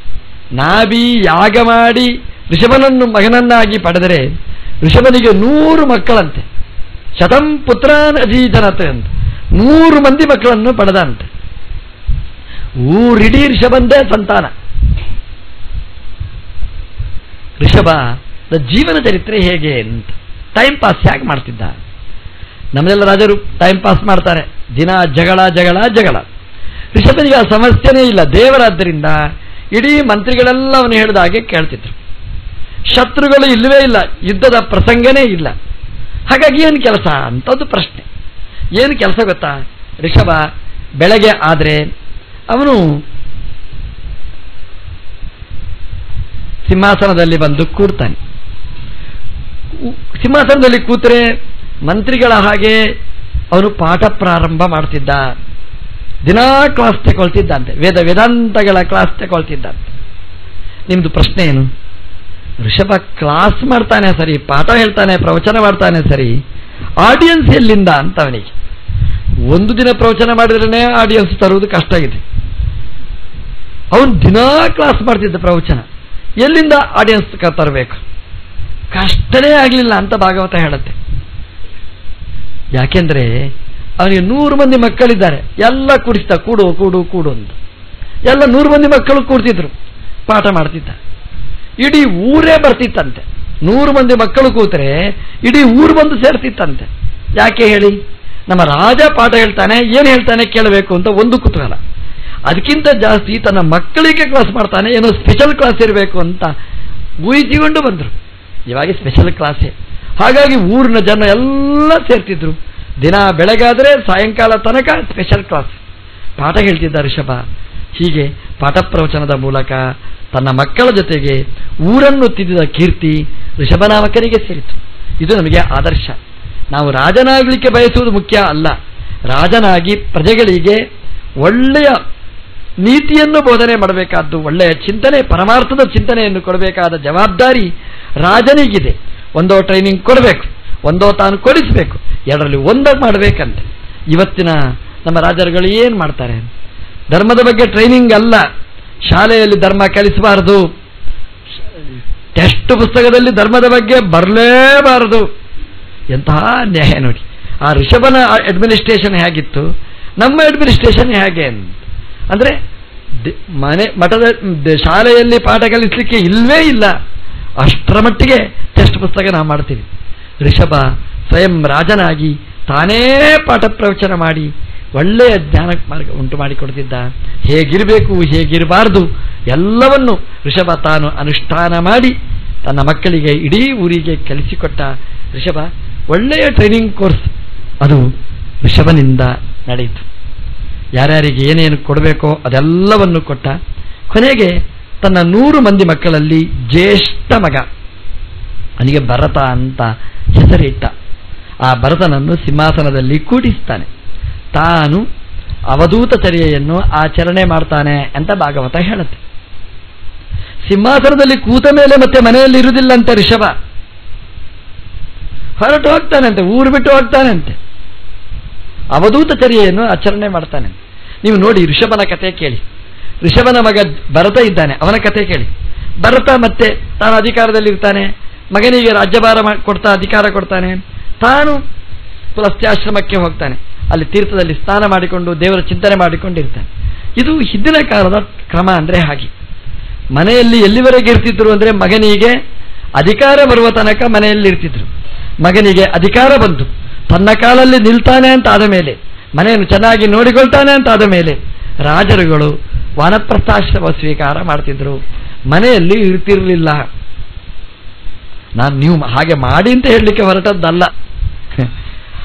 ನಾಭಿ ಯಾಗ ಮಾಡಿ ಋಷಭನನ್ನು ಮಗನನ್ನಾಗಿ ಪಡೆದರೆ ಋಷಭನಿಗೆ 100 ಮಕ್ಕಳಂತೆ. ಶತಂ ಪುತ್ರಾನ್ ಅಜೀಜನತೆ ಅಂತ 100 ಮಂದಿ ಮಕ್ಕಳನ್ನು ಪಡೆದಂತೆ. ಊರಿಡೀ ಋಷಭಂದೇ ಸಂತಾನ. ಋಷಭ ಜೀವನ ಚರಿತ್ರೆ ಹೇಗೆ ಅಂತ ಟೈಮ್ ಪಾಸ್ ಹೇಗೆ ಮಾಡ್ತಿದ್ದ? ನಮ್ಮೆಲ್ಲ ರಾಜರು ಟೈಮ್ ಪಾಸ್ ಮಾಡ್ತಾರೆ, ದಿನ ಜಗಳ ಜಗಳ ಜಗಳ. ಋಷಭನಿಗೆ ಆ ಸಮಸ್ಯೆನೇ ಇಲ್ಲ. ದೇವರಾದ್ದರಿಂದ ಇಡೀ ಮಂತ್ರಿಗಳೆಲ್ಲ ಅವನು ಹೇಳಿದ ಹಾಗೆ ಕೇಳ್ತಿದ್ರು. ಶತ್ರುಗಳು ಇಲ್ಲವೇ ಇಲ್ಲ, ಯುದ್ಧದ ಪ್ರಸಂಗನೇ ಇಲ್ಲ. ಹಾಗಾಗಿ ಏನು ಕೆಲಸ ಅಂತದ್ದು ಪ್ರಶ್ನೆ. ಏನು ಕೆಲಸ ಗೊತ್ತಾ? ಋಷಭ ಬೆಳಗ್ಗೆ ಆದರೆ ಅವನು ಸಿಂಹಾಸನದಲ್ಲಿ ಬಂದು ಕೂರ್ತಾನೆ. ಸಿಂಹಾಸನದಲ್ಲಿ ಕೂತರೆ ಮಂತ್ರಿಗಳ ಹಾಗೆ ಅವನು ಪಾಠ ಪ್ರಾರಂಭ ಮಾಡ್ತಿದ್ದ. ದಿನಾ ಕ್ಲಾಸ್ ತಗೊಳ್ತಿದ್ದಂತೆ, ವೇದಾಂತಗಳ ಕ್ಲಾಸ್ ತಗೊಳ್ತಿದ್ದಂತೆ. ನಿಮ್ದು ಪ್ರಶ್ನೆ ಏನು? ಋಷಭ ಕ್ಲಾಸ್ ಮಾಡ್ತಾನೆ ಸರಿ, ಪಾಠ ಹೇಳ್ತಾನೆ, ಪ್ರವಚನ ಮಾಡ್ತಾನೆ ಸರಿ, ಆಡಿಯನ್ಸ್ ಎಲ್ಲಿಂದ ಅಂತ ಅವನಿಗೆ. ಒಂದು ದಿನ ಪ್ರವಚನ ಮಾಡಿದ್ರೇ ಆಡಿಯನ್ಸ್ ತರುವುದು ಕಷ್ಟ ಇದೆ. ಅವನು ದಿನಾ ಕ್ಲಾಸ್ ಮಾಡ್ತಿದ್ದ ಪ್ರವಚನ, ಎಲ್ಲಿಂದ ಆಡಿಯನ್ಸ್ ತರಬೇಕು? ಕಷ್ಟನೇ ಆಗಲಿಲ್ಲ ಅಂತ ಭಾಗವತ ಹೇಳುತ್ತೆ. ಯಾಕೆಂದ್ರೆ ಅವನಿಗೆ 100 ಮಂದಿ ಮಕ್ಕಳಿದ್ದಾರೆ, ಎಲ್ಲ ಕೂಡಿಸ್ತಾ ಕೂಡು ಕೂಡು ಕೂಡು ಅಂತ. ಎಲ್ಲ 100 ಮಂದಿ ಮಕ್ಕಳು ಕೂಡ್ತಿದ್ರು, ಪಾಠ ಮಾಡ್ತಿದ್ದ. ಇಡೀ ಊರೇ ಬರ್ತಿತ್ತಂತೆ. 100 ಮಂದಿ ಮಕ್ಕಳು ಕೂತ್ರೆ ಇಡೀ ಊರು ಬಂದು ಸೇರ್ತಿತ್ತಂತೆ. ಯಾಕೆ ಹೇಳಿ? ನಮ್ಮ ರಾಜ ಪಾಠ ಹೇಳ್ತಾನೆ, ಏನು ಹೇಳ್ತಾನೆ ಕೇಳಬೇಕು ಅಂತ ಒಂದು ಕುತೂಹಲ. ಅದಕ್ಕಿಂತ ಜಾಸ್ತಿ ತನ್ನ ಮಕ್ಕಳಿಗೆ ಕ್ಲಾಸ್ ಮಾಡ್ತಾನೆ, ಏನೋ ಸ್ಪೆಷಲ್ ಕ್ಲಾಸ್ ಇರಬೇಕು ಅಂತ ಊಹಿಸಿಕೊಂಡು ಬಂದರು. ಇವಾಗ ಸ್ಪೆಷಲ್ ಕ್ಲಾಸೇ. ಹಾಗಾಗಿ ಊರಿನ ಜನ ಎಲ್ಲ ಸೇರ್ತಿದ್ರು. ದಿನ ಬೆಳಗಾದರೆ ಸಾಯಂಕಾಲ ತನಕ ಸ್ಪೆಷಲ್ ಕ್ಲಾಸ್ ಪಾಠ ಹೇಳ್ತಿದ್ದ ಋಷಭ. ಹೀಗೆ ಪಾಠ ಪ್ರವಚನದ ಮೂಲಕ ತನ್ನ ಮಕ್ಕಳ ಜೊತೆಗೆ ಊರನ್ನು ತಿದ್ದಿದ ಕೀರ್ತಿ ಋಷಭನಾಮಕನಿಗೆ ಸೇರಿತು. ಇದು ನಮಗೆ ಆದರ್ಶ. ನಾವು ರಾಜನಾಗಲಿಕ್ಕೆ ಬಯಸುವುದು ಮುಖ್ಯ ಅಲ್ಲ, ರಾಜನಾಗಿ ಪ್ರಜೆಗಳಿಗೆ ಒಳ್ಳೆಯ ನೀತಿಯನ್ನು ಬೋಧನೆ ಮಾಡಬೇಕಾದ್ದು, ಒಳ್ಳೆಯ ಚಿಂತನೆ, ಪರಮಾರ್ಥದ ಚಿಂತನೆಯನ್ನು ಕೊಡಬೇಕಾದ ಜವಾಬ್ದಾರಿ ರಾಜನಿಗಿದೆ. ಒಂದೋ ಟ್ರೈನಿಂಗ್ ಕೊಡಬೇಕು, ಒಂದೋ ತಾನು ಕೊಡಿಸಬೇಕು, ಎರಡರಲ್ಲಿ ಒಂದಾಗಿ ಮಾಡಬೇಕಂತೆ. ಇವತ್ತಿನ ನಮ್ಮ ರಾಜರುಗಳು ಏನು ಮಾಡ್ತಾರೆ? ಧರ್ಮದ ಬಗ್ಗೆ ಟ್ರೈನಿಂಗ್ ಅಲ್ಲ, ಶಾಲೆಯಲ್ಲಿ ಧರ್ಮ ಕಲಿಸಬಾರದು, ಟೆಸ್ಟ್ ಪುಸ್ತಕದಲ್ಲಿ ಧರ್ಮದ ಬಗ್ಗೆ ಬರಲೇಬಾರದು. ಎಂತಹ ನ್ಯಾಯ ನೋಡಿ. ಆ ಋಷಭನ ಅಡ್ಮಿನಿಸ್ಟ್ರೇಷನ್ ಹೇಗಿತ್ತು, ನಮ್ಮ ಅಡ್ಮಿನಿಸ್ಟ್ರೇಷನ್ ಹೇಗೆ ಅಂದರೆ ಮಠದ ಶಾಲೆಯಲ್ಲಿ ಪಾಠ ಕಲಿಸಲಿಕ್ಕೆ ಇಲ್ಲವೇ ಇಲ್ಲ, ಅಷ್ಟರ ಮಟ್ಟಿಗೆ ಟೆಸ್ಟ್ ಪುಸ್ತಕ ನಾವು ಮಾಡ್ತೀವಿ. ಋಷಭ ಸ್ವಯಂ ರಾಜನಾಗಿ ತಾನೇ ಪಾಠ ಪ್ರವಚನ ಮಾಡಿ ಒಳ್ಳೆಯ ಜ್ಞಾನ ಮಾರ್ಗ ಉಂಟು ಮಾಡಿಕೊಡ್ತಿದ್ದ. ಹೇಗಿರಬೇಕು, ಹೇಗಿರಬಾರ್ದು ಎಲ್ಲವನ್ನು ಋಷಭ ತಾನು ಅನುಷ್ಠಾನ ಮಾಡಿ ತನ್ನ ಮಕ್ಕಳಿಗೆ, ಇಡೀ ಊರಿಗೆ ಕಲಿಸಿಕೊಟ್ಟ ಋಷಭ. ಒಳ್ಳೆಯ ಟ್ರೈನಿಂಗ್ ಕೋರ್ಸ್ ಅದು ಋಷಭನಿಂದ ನಡೆಯಿತು. ಯಾರ್ಯಾರಿಗೆ ಏನೇನು ಕೊಡಬೇಕೋ ಅದೆಲ್ಲವನ್ನು ಕೊಟ್ಟ. ಕೊನೆಗೆ ತನ್ನ 100 ಮಂದಿ ಮಕ್ಕಳಲ್ಲಿ ಜ್ಯೇಷ್ಠ ಮಗ ಅವನಿಗೆ ಭರತ ಅಂತ ಹೆಸರಿಟ್ಟ. ಆ ಭರತನನ್ನು ಸಿಂಹಾಸನದಲ್ಲಿ ಕೂಡಿಸ್ತಾನೆ. ತಾನು ಅವಧೂತ ಚರ್ಯೆಯನ್ನು ಆಚರಣೆ ಮಾಡ್ತಾನೆ ಅಂತ ಭಾಗವತ ಹೇಳುತ್ತೆ. ಸಿಂಹಾಸನದಲ್ಲಿ ಕೂತ ಮೇಲೆ ಮತ್ತೆ ಮನೆಯಲ್ಲಿ ಇರುವುದಿಲ್ಲಂತೆ ಋಷಭ, ಹೊರಟು ಹೋಗ್ತಾನಂತೆ, ಊರು ಬಿಟ್ಟು ಹೋಗ್ತಾನಂತೆ. ಅವಧೂತ ಚರ್ಯೆಯನ್ನು ಆಚರಣೆ ಮಾಡ್ತಾನೆ. ನೀವು ನೋಡಿ ಋಷಭನ ಕಥೆ ಕೇಳಿ. ಋಷಭನ ಮಗ ಭರತ ಇದ್ದಾನೆ, ಅವನ ಕಥೆ ಕೇಳಿ. ಭರತ ಮತ್ತೆ ತಾನು ಅಧಿಕಾರದಲ್ಲಿರ್ತಾನೆ, ಮಗನಿಗೆ ರಾಜ್ಯಭಾರ ಕೊಡ್ತಾ ಅಧಿಕಾರ ಕೊಡ್ತಾನೆ. ತಾನು ಪುಲಸ್ತ್ಯಾಶ್ರಮಕ್ಕೆ ಹೋಗ್ತಾನೆ, ಅಲ್ಲಿ ತೀರ್ಥದಲ್ಲಿ ಸ್ನಾನ ಮಾಡಿಕೊಂಡು ದೇವರ ಚಿಂತನೆ ಮಾಡಿಕೊಂಡಿರ್ತಾನೆ. ಇದು ಹಿಂದಿನ ಕಾಲದ ಕ್ರಮ. ಅಂದರೆ ಹಾಗೆ ಮನೆಯಲ್ಲಿ ಎಲ್ಲಿವರೆಗೆ ಇರ್ತಿದ್ರು ಅಂದರೆ ಮಗನಿಗೆ ಅಧಿಕಾರ ಬರುವ ತನಕ ಮನೆಯಲ್ಲಿ ಇರ್ತಿದ್ರು. ಮಗನಿಗೆ ಅಧಿಕಾರ ಬಂತು, ತನ್ನ ಕಾಲಲ್ಲಿ ನಿಲ್ತಾನೆ ಅಂತ ಆದ ಮೇಲೆ, ಮನೆಯನ್ನು ಚೆನ್ನಾಗಿ ನೋಡಿಕೊಳ್ತಾನೆ ಅಂತ ಆದ ಮೇಲೆ ರಾಜರುಗಳು ವಾನಪ್ರಸ್ಥಾಶ್ರಮ ಸ್ವೀಕಾರ ಮಾಡ್ತಿದ್ರು, ಮನೆಯಲ್ಲಿ ಇರ್ತಿರ್ಲಿಲ್ಲ. ನೀವು ಹಾಗೆ ಮಾಡಿ ಅಂತ ಹೇಳಲಿಕ್ಕೆ ಹೊರಟದ್ದಲ್ಲ.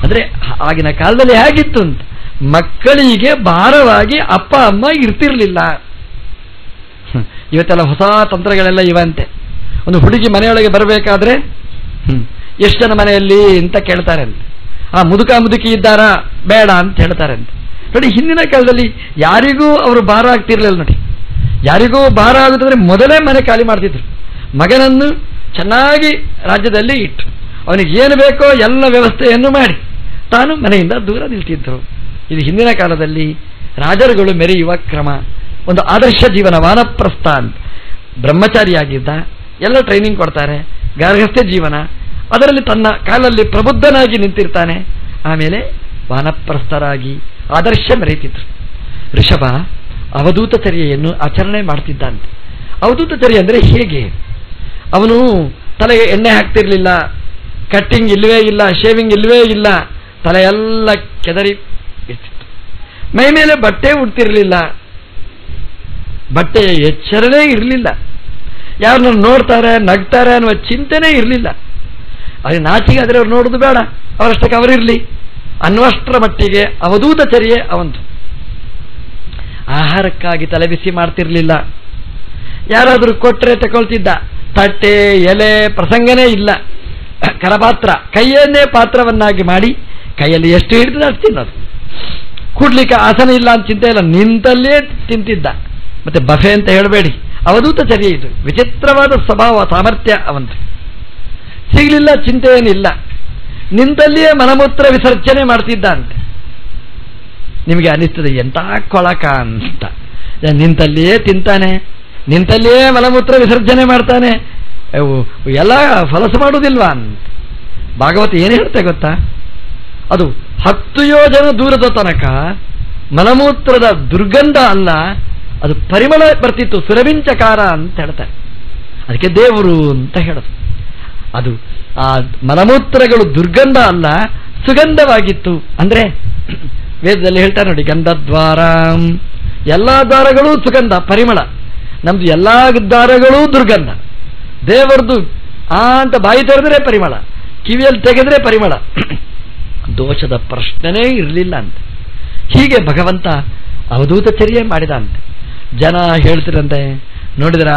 ಅಂದ್ರೆ ಆಗಿನ ಕಾಲದಲ್ಲಿ ಹೇಗಿತ್ತು ಅಂತ, ಮಕ್ಕಳಿಗೆ ಭಾರವಾಗಿ ಅಪ್ಪ ಅಮ್ಮ ಇರ್ತಿರ್ಲಿಲ್ಲ. ಇವತ್ತೆಲ್ಲ ಹೊಸ ತಂತ್ರಗಳೆಲ್ಲ ಇವಂತೆ. ಒಂದು ಹುಡುಗಿ ಮನೆಯೊಳಗೆ ಬರಬೇಕಾದ್ರೆ ಎಷ್ಟು ಜನ ಮನೆಯಲ್ಲಿ ಅಂತ ಕೇಳ್ತಾರೆ ಅಂತ. ಆ ಮುದುಕ ಮುದುಕಿ ಇದ್ದಾರಾ ಬೇಡ ಅಂತ ಹೇಳ್ತಾರೆ ಅಂತ. ನೋಡಿ, ಹಿಂದಿನ ಕಾಲದಲ್ಲಿ ಯಾರಿಗೂ ಅವರು ಭಾರ ಆಗ್ತಿರ್ಲಿಲ್ಲ. ನೋಡಿ, ಯಾರಿಗೂ ಭಾರ ಆಗುತ್ತಂದ್ರೆ ಮೊದಲೇ ಮನೆ ಖಾಲಿ ಮಾಡ್ತಿದ್ರು. ಮಗನನ್ನು ಚೆನ್ನಾಗಿ ರಾಜ್ಯದಲ್ಲಿ ಇಟ್ಟು ಅವನಿಗೆ ಏನು ಬೇಕೋ ಎಲ್ಲ ವ್ಯವಸ್ಥೆಯನ್ನು ಮಾಡಿ ತಾನು ಮನೆಯಿಂದ ದೂರ ನಿಲ್ತಿದ್ರು. ಇದು ಹಿಂದಿನ ಕಾಲದಲ್ಲಿ ರಾಜರುಗಳು ಮೆರೆಯುವ ಕ್ರಮ. ಒಂದು ಆದರ್ಶ ಜೀವನ, ವಾನಪ್ರಸ್ಥ ಅಂತ. ಬ್ರಹ್ಮಚಾರಿಯಾಗಿದ್ದ, ಎಲ್ಲ ಟ್ರೈನಿಂಗ್ ಕೊಡ್ತಾರೆ. ಗಾರ್ಹಸ್ಥ್ಯ ಜೀವನ, ಅದರಲ್ಲಿ ತನ್ನ ಕಾಲಲ್ಲಿ ಪ್ರಬುದ್ಧನಾಗಿ ನಿಂತಿರ್ತಾನೆ. ಆಮೇಲೆ ವಾನಪ್ರಸ್ಥರಾಗಿ ಆದರ್ಶ ಮೆರೆಯುತ್ತಿದ್ರು. ಋಷಭ ಅವಧೂತಚರ್ಯೆಯನ್ನು ಆಚರಣೆ ಮಾಡ್ತಿದ್ದಂತೆ. ಅವಧೂತಚರ್ಯ ಅಂದರೆ ಹೇಗೆ? ಅವನು ತಲೆಗೆ ಎಣ್ಣೆ ಹಾಕ್ತಿರ್ಲಿಲ್ಲ, ಕಟ್ಟಿಂಗ್ ಇಲ್ಲವೇ ಇಲ್ಲ, ಶೇವಿಂಗ್ ಇಲ್ಲವೇ ಇಲ್ಲ, ತಲೆಯೆಲ್ಲ ಕೆದರಿ ಇರ್ತಿತ್ತು. ಮೈ ಮೇಲೆ ಬಟ್ಟೆ ಉಡ್ತಿರ್ಲಿಲ್ಲ, ಬಟ್ಟೆಯ ಎಚ್ಚರನೇ ಇರಲಿಲ್ಲ, ಯಾರನ್ನ ನೋಡ್ತಾರೆ ನಗ್ತಾರೆ ಅನ್ನುವ ಚಿಂತೆನೇ ಇರಲಿಲ್ಲ. ಅದೇ ನಾಚಿಗೆ ಆದರೆ ಅವ್ರು ನೋಡೋದು ಬೇಡ, ಅವರಷ್ಟಕ್ಕೆ ಅವರಿರಲಿ ಅನ್ನುವಷ್ಟರ ಮಟ್ಟಿಗೆ ಅವಧೂತಚರ್ಯೆ ಅವಂತು. ಆಹಾರಕ್ಕಾಗಿ ತಲೆ ಬಿಸಿ ಮಾಡ್ತಿರ್ಲಿಲ್ಲ, ಯಾರಾದರೂ ಕೊಟ್ಟರೆ ತಗೊಳ್ತಿದ್ದ. ತಟ್ಟೆ ಎಲೆ ಪ್ರಸಂಗನೇ ಇಲ್ಲ. ಕರಪಾತ್ರ, ಕೈಯನ್ನೇ ಪಾತ್ರವನ್ನಾಗಿ ಮಾಡಿ ಕೈಯಲ್ಲಿ ಎಷ್ಟು ಹಿಡಿದ ಅಷ್ಟು ತಿನ್ನೋದು. ಕೂಡ್ಲಿಕ್ಕೆ ಆಸನ ಇಲ್ಲ ಅಂತ ಚಿಂತೆ ಇಲ್ಲ, ನಿಂತಲ್ಲೇ ತಿಂತಿದ್ದ. ಮತ್ತೆ ಬಫೆ ಅಂತ ಹೇಳಬೇಡಿ, ಅವಧೂತಚರ್ಯೆ ಇದು. ವಿಚಿತ್ರವಾದ ಸ್ವಭಾವ ಸಾಮರ್ಥ್ಯ ಅವಂತು. ಸಿಗಲಿಲ್ಲ ಚಿಂತೆ ಏನಿಲ್ಲ, ನಿಂತಲ್ಲಿಯೇ ಮಲಮೂತ್ರ ವಿಸರ್ಜನೆ ಮಾಡ್ತಿದ್ದ ಅಂತೆ. ನಿಮಗೆ ಅನಿಸ್ತದೆ ಎಂಥ ಕೊಳಕ ಅಂತ. ನಿಂತಲ್ಲಿಯೇ ತಿಂತಾನೆ, ನಿಂತಲ್ಲಿಯೇ ಮಲಮೂತ್ರ ವಿಸರ್ಜನೆ ಮಾಡ್ತಾನೆ, ಎಲ್ಲ ಫಲಸ ಮಾಡುವುದಿಲ್ವಾ ಅಂತ. ಭಾಗವತ ಏನು ಹೇಳ್ತೆ ಗೊತ್ತಾ? ಅದು 10 ಯೋಜನ ದೂರದ ತನಕ ಮಲಮೂತ್ರದ ದುರ್ಗಂಧ ಅಲ್ಲ, ಅದು ಪರಿಮಳ ಬರ್ತಿತ್ತು, ಸುರವಿಂಚಕಾರ ಅಂತ ಹೇಳ್ತಾರೆ. ಅದಕ್ಕೆ ದೇವರು ಅಂತ ಹೇಳೋದು. ಅದು ಆ ಮಲಮೂತ್ರಗಳು ದುರ್ಗಂಧ ಅಲ್ಲ, ಸುಗಂಧವಾಗಿತ್ತು. ಅಂದ್ರೆ ವೇದದಲ್ಲಿ ಹೇಳ್ತಾರೆ ನೋಡಿ, ಗಂಧದ್ವಾರ, ಎಲ್ಲ ದ್ವಾರಗಳೂ ಸುಗಂಧ ಪರಿಮಳ. ನಮ್ದು ಎಲ್ಲ ದ್ವಾರಗಳೂ ದುರ್ಗಂಧ. ದೇವರದು ಅಂತ ಬಾಯಿ ತೆರೆದ್ರೆ ಪರಿಮಳ, ಕಿವಿಯಲ್ಲಿ ತೆಗೆದ್ರೆ ಪರಿಮಳ, ದೋಷದ ಪ್ರಶ್ನೆನೇ ಇರಲಿಲ್ಲ ಅಂತ. ಹೀಗೆ ಭಗವಂತ ಅವಧೂತಚರ್ಯೆ ಮಾಡಿದ ಅಂತೆ. ಜನ ಹೇಳ್ತಿರಂತೆ, ನೋಡಿದ್ರ